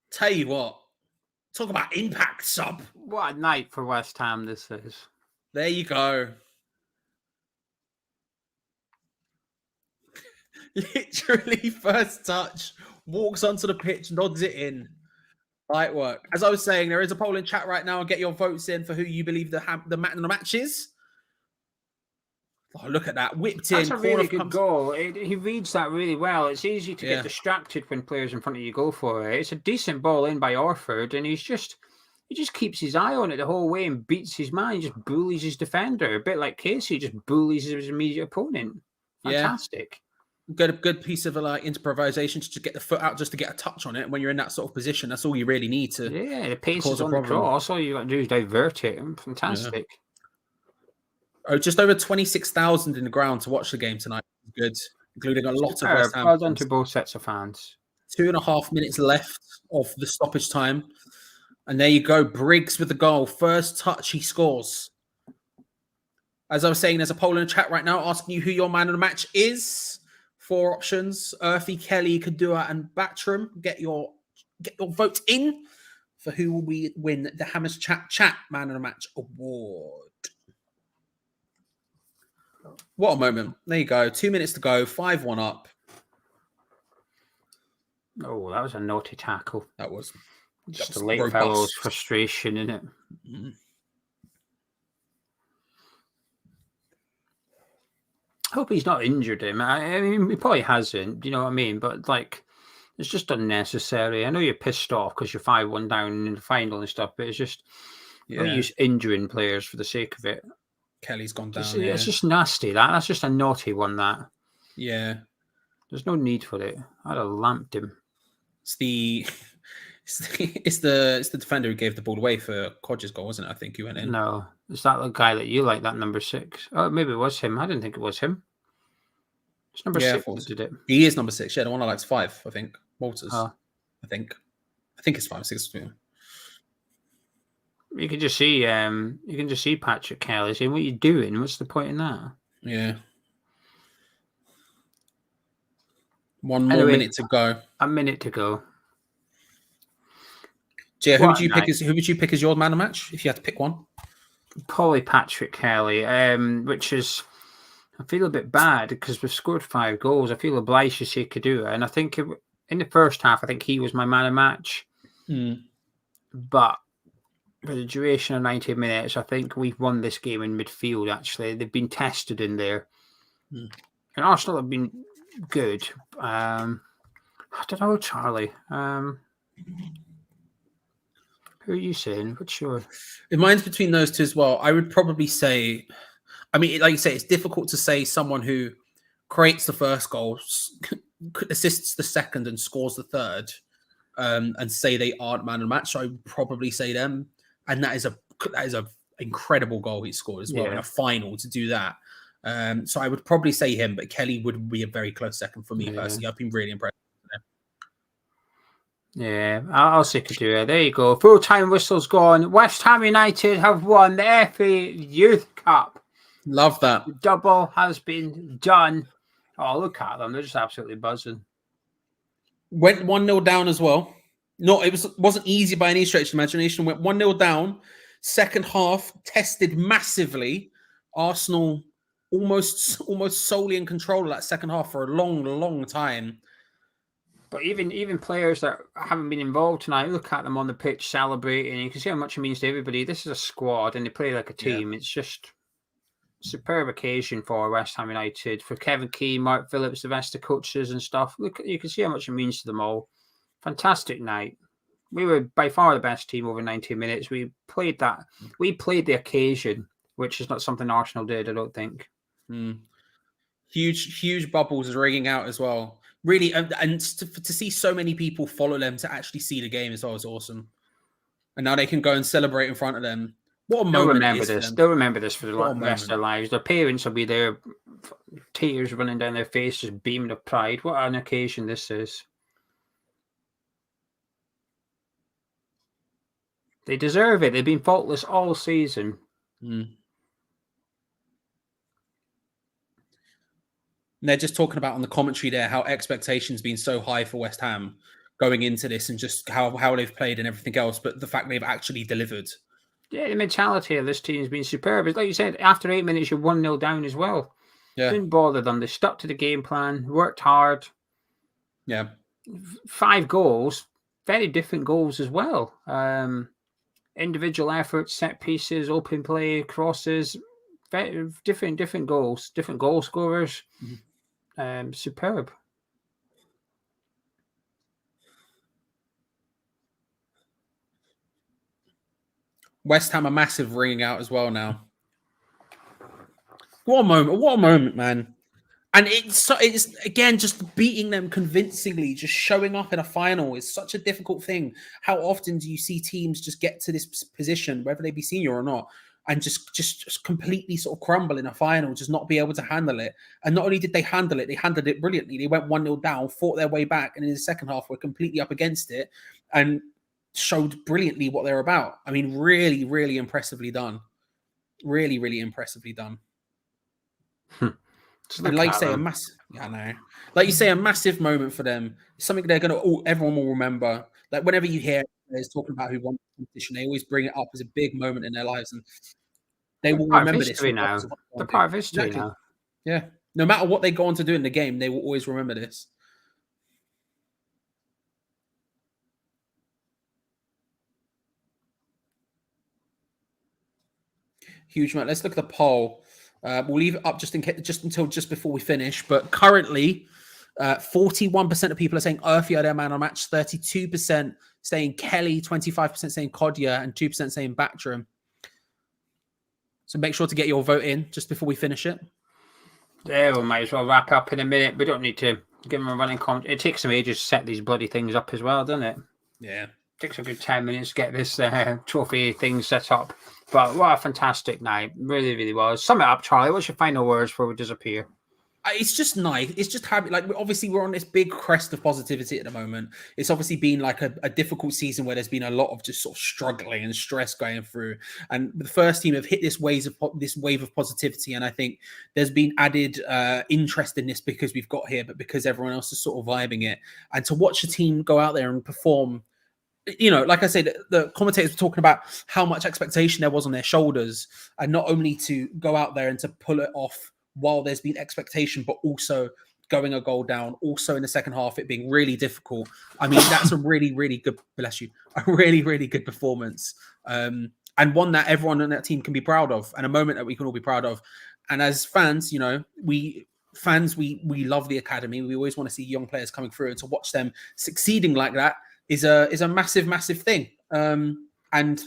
Tell you what. Talk about impact sub. What a night for West Ham this is. There you go. Literally first touch, walks onto the pitch, nods it in. Light work. As I was saying, there is a poll in chat right now. Get your votes in for who you believe the man of the match is. Oh, look at that. Whipped in. That's a really good goal. He reads that really well. It's easy to get distracted when players in front of you go for it. It's a decent ball in by Orford, and he just keeps his eye on it the whole way and beats his man. He just bullies his defender. A bit like Casey, just bullies his immediate opponent. Fantastic. Good piece of improvisation to just get the foot out, just to get a touch on it. When you're in that sort of position, that's all you really need to. Yeah, the pace is on the cross. All you got to do is divert it. Fantastic. Yeah. Oh, just over 26,000 in the ground to watch the game tonight. Good, including a lot of West Ham. Well done to both sets of fans. 2.5 minutes left of the stoppage time. And there you go. Briggs with the goal. First touch, he scores. As I was saying, there's a poll in the chat right now asking you who your man of the match is. 4 options: Earthy, Kelly, Kadua, and Batram. Get your vote in for who will win the Hammers Chat Man of the Match award. What a moment. There you go. 2 minutes to go. 5-1 up. Oh, that was a naughty tackle. That was just a late fellow's frustration, in it. Mm-hmm. I hope he's not injured him. I mean, he probably hasn't, you know what I mean? But, like, it's just unnecessary. I know you're pissed off because you're 5-1 down in the final and stuff, but it's just no use injuring players for the sake of it. Kelly's gone down. It's just nasty. That's just a naughty one, that. Yeah. There's no need for it. I'd have lamped him. It's the defender who gave the ball away for Codger's goal, wasn't it? I think he went in. No. Is that the guy that you like, that number 6? Oh, maybe it was him. I didn't think it was him. It's number 6 that did it. He is number 6. Yeah, the one I like is 5, I think. Walters. Oh. I think it's 5, 6. You can just see Patrick Kelly saying, "What are you doing? What's the point in that?" Yeah. 1 more minute to go. A minute to go. Jay, who would you pick as your man of the match if you had to pick one? Probably Patrick Kelly, which is, I feel a bit bad because we've scored 5 goals. I feel obliged to say Kadua, and I think in the first half, I think he was my man of the match. But for the duration of 90 minutes, I think we've won this game in midfield, actually. They've been tested in there. And Arsenal have been good. I don't know, Charlie. Who are you saying? What's your... Mine's between those two as well. I would probably say... I mean, like you say, it's difficult to say someone who creates the first goal, assists the second and scores the third, and say they aren't man of the match. So I would probably say them. And that is a incredible goal he scored as well in a final to do that. So I would probably say him, but Kelly would be a very close second for me personally. I've been really impressed. Yeah, I'll say Kadua. There you go. Full-time whistle's gone. West Ham United have won the FA Youth Cup. Love that. The double has been done. Oh, look at them. They're just absolutely buzzing. Went 1-0 down as well. No, wasn't easy by any stretch of imagination. Went 1-0 down. Second half, tested massively. Arsenal almost solely in control of that second half for a long time. But even players that haven't been involved tonight, look at them on the pitch celebrating. You can see how much it means to everybody. This is a squad and they play like a team. Yeah. It's just a superb occasion for West Ham United, for Kevin Key, Mark Phillips, the rest of the coaches and stuff. Look, you can see how much it means to them all. Fantastic night. We were by far the best team over 90 minutes. We played that. We played the occasion, which is not something Arsenal did, I don't think. Huge bubbles ringing out as well. Really, and to see so many people follow them to actually see the game as well is awesome. And now they can go and celebrate in front of them. What a moment! They'll remember this for the rest of their lives. Their parents will be there, tears running down their face, just beaming of pride. What an occasion this is! They deserve it. They've been faultless all season. And they're just talking about on the commentary there how expectations been so high for West Ham going into this and just how they've played and everything else, but the fact they've actually delivered. Yeah, the mentality of this team has been superb. It's like you said, after 8 minutes, you're 1-0 down as well. Yeah. Didn't bother them. They stuck to the game plan, worked hard. Yeah. 5 goals, very different goals as well. Individual efforts, set pieces, open play, crosses, very different goals, different goal scorers. Superb. West Ham a massive ringing out as well now. What a moment, man. And it's again just beating them convincingly, just showing up in a final is such a difficult thing. How often do you see teams just get to this position, whether they be senior or not, and just completely sort of crumble in a final, just not be able to handle it? And not only did they handle it brilliantly. They went 1-0 down, fought their way back, and in the second half were completely up against it and showed brilliantly what they're about. I mean, really, really impressively done. Really, really impressively done. And like you say, like you say, a massive moment for them. Something they're everyone will remember. Like whenever you hear players talking about who won the competition, they always bring it up as a big moment in their lives, and they will remember this now. They're part of history now. Yeah, no matter what they go on to do in the game, they will always remember this. Huge amount. Let's look at the poll. We'll leave it up just before we finish. But currently, 41% of people are saying Urfi are their man on match. 32% saying Kelly. 25% saying Kodja, and 2% saying Backstrom. So make sure to get your vote in just before we finish it. Yeah, we might as well wrap up in a minute. We don't need to give them a running comment. It takes some ages to set these bloody things up as well, doesn't it? Yeah. It takes a good 10 minutes to get this trophy thing set up. But what a fantastic night. Really, really was. Sum it up, Charlie. What's your final words before we disappear? It's just nice. It's just happy. Like, obviously, we're on this big crest of positivity at the moment. It's obviously been like a difficult season where there's been a lot of just sort of struggling and stress going through. And the first team have hit this wave of positivity. And I think there's been added interest in this because we've got here, but because everyone else is sort of vibing it. And to watch the team go out there and perform, you know, like I said, the commentators were talking about how much expectation there was on their shoulders, and not only to go out there and to pull it off while there's been expectation, but also going a goal down, also in the second half, it being really difficult. I mean, that's a really, really good, bless you, a really, really good performance. And one that everyone on that team can be proud of, and a moment that we can all be proud of. And as fans, you know, we love the academy. We always want to see young players coming through, and to watch them succeeding like that is a massive, massive thing. And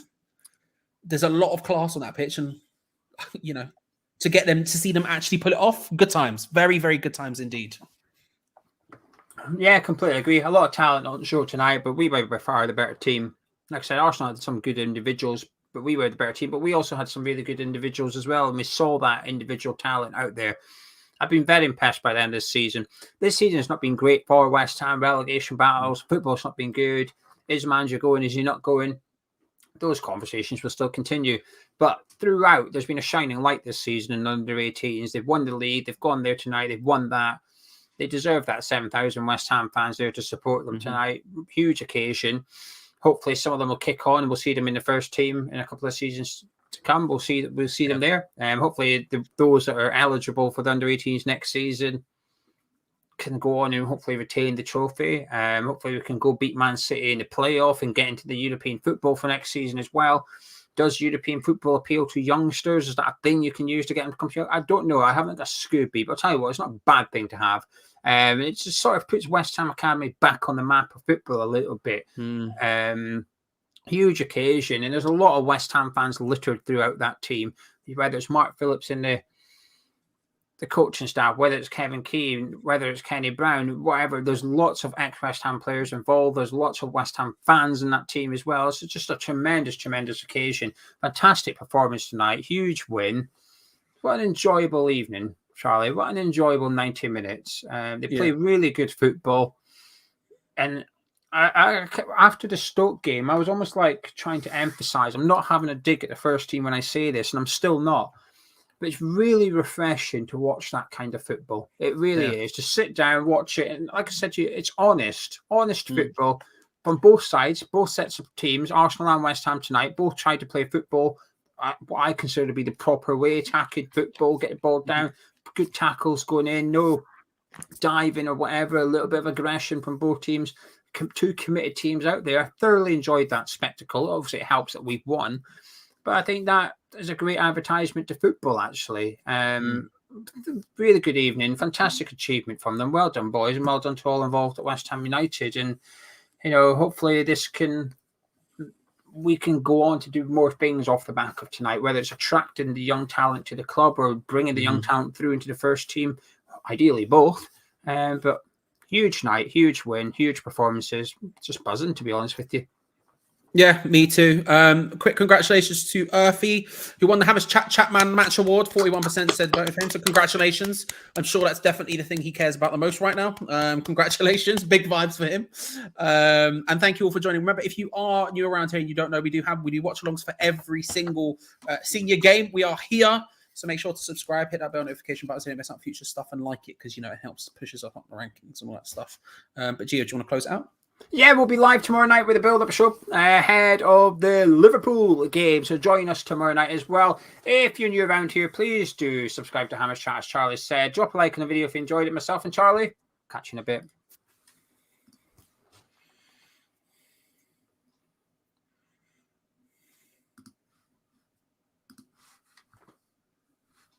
there's a lot of class on that pitch, and you know, to see them actually pull it off, good times, very, very good times indeed. Yeah, completely agree. A lot of talent on the show tonight, but we were by far the better team. Like I said, Arsenal had some good individuals, but we were the better team. But we also had some really good individuals as well, and we saw that individual talent out there. I've been very impressed by them this season. This season has not been great for West Ham. Relegation battles, football's not been good. Is the manager going? Is he not going? Those conversations will still continue. But throughout, there's been a shining light this season in under 18s. They've won the league. They've gone there tonight. They've won that. They deserve that 7,000 West Ham fans there to support them tonight. Huge occasion. Hopefully, some of them will kick on, and we'll see them in the first team in a couple of seasons to come. We'll see them there. Hopefully, those that are eligible for the under 18s next season can go on and hopefully retain the trophy. Hopefully, we can go beat Man City in the playoff and get into the European football for next season as well. Does European football appeal to youngsters? Is that a thing you can use to get them to come here? I don't know. I haven't got a Scooby, but I'll tell you what, it's not a bad thing to have. It just sort of puts West Ham Academy back on the map of football a little bit. Huge occasion, and there's a lot of West Ham fans littered throughout that team. Whether it's Mark Phillips in the coaching staff, whether it's Kevin Keane, whether it's Kenny Brown, whatever, there's lots of ex-West Ham players involved. There's lots of West Ham fans in that team as well. So it's just a tremendous, tremendous occasion. Fantastic performance tonight. Huge win. What an enjoyable evening, Charlie. What an enjoyable 90 minutes. They play really good football. And I after the Stoke game, I was almost like trying to emphasise, I'm not having a dig at the first team when I say this, and I'm still not. but it's really refreshing to watch that kind of football. It really is. Just sit down, watch it, and like I said to you, it's honest football from both sides, both sets of teams. Arsenal and West Ham tonight both tried to play football, what I consider to be the proper way, attacking football, get the ball down, good tackles going in, no diving or whatever, a little bit of aggression from both teams. Two committed teams out there. I thoroughly enjoyed that spectacle. Obviously, it helps that we've won, but I think that is a great advertisement to football, actually. Really good evening. Fantastic achievement from them. Well done, boys, and well done to all involved at West Ham United. And, hopefully we can go on to do more things off the back of tonight, whether it's attracting the young talent to the club or bringing the young talent through into the first team, ideally both. But huge night, huge win, huge performances. Just buzzing, to be honest with you. Yeah, me too. Quick congratulations to Earthy, who won the Hammers Chatman Match Award. 41% said voted for him, so congratulations. I'm sure that's definitely the thing he cares about the most right now. Congratulations, big vibes for him. And thank you all for joining. Remember, if you are new around here and you don't know, we do watch alongs for every single senior game. We are here. So make sure to subscribe, hit that bell notification button so you don't miss out future stuff, and like it because, it helps push us up the rankings and all that stuff. But Gio, do you want to close it out? Yeah, we'll be live tomorrow night with a build-up show ahead of the Liverpool game. So join us tomorrow night as well. If you're new around here, please do subscribe to Hammers Chat, as Charlie said. Drop a like on the video if you enjoyed it. Myself and Charlie, catch you in a bit.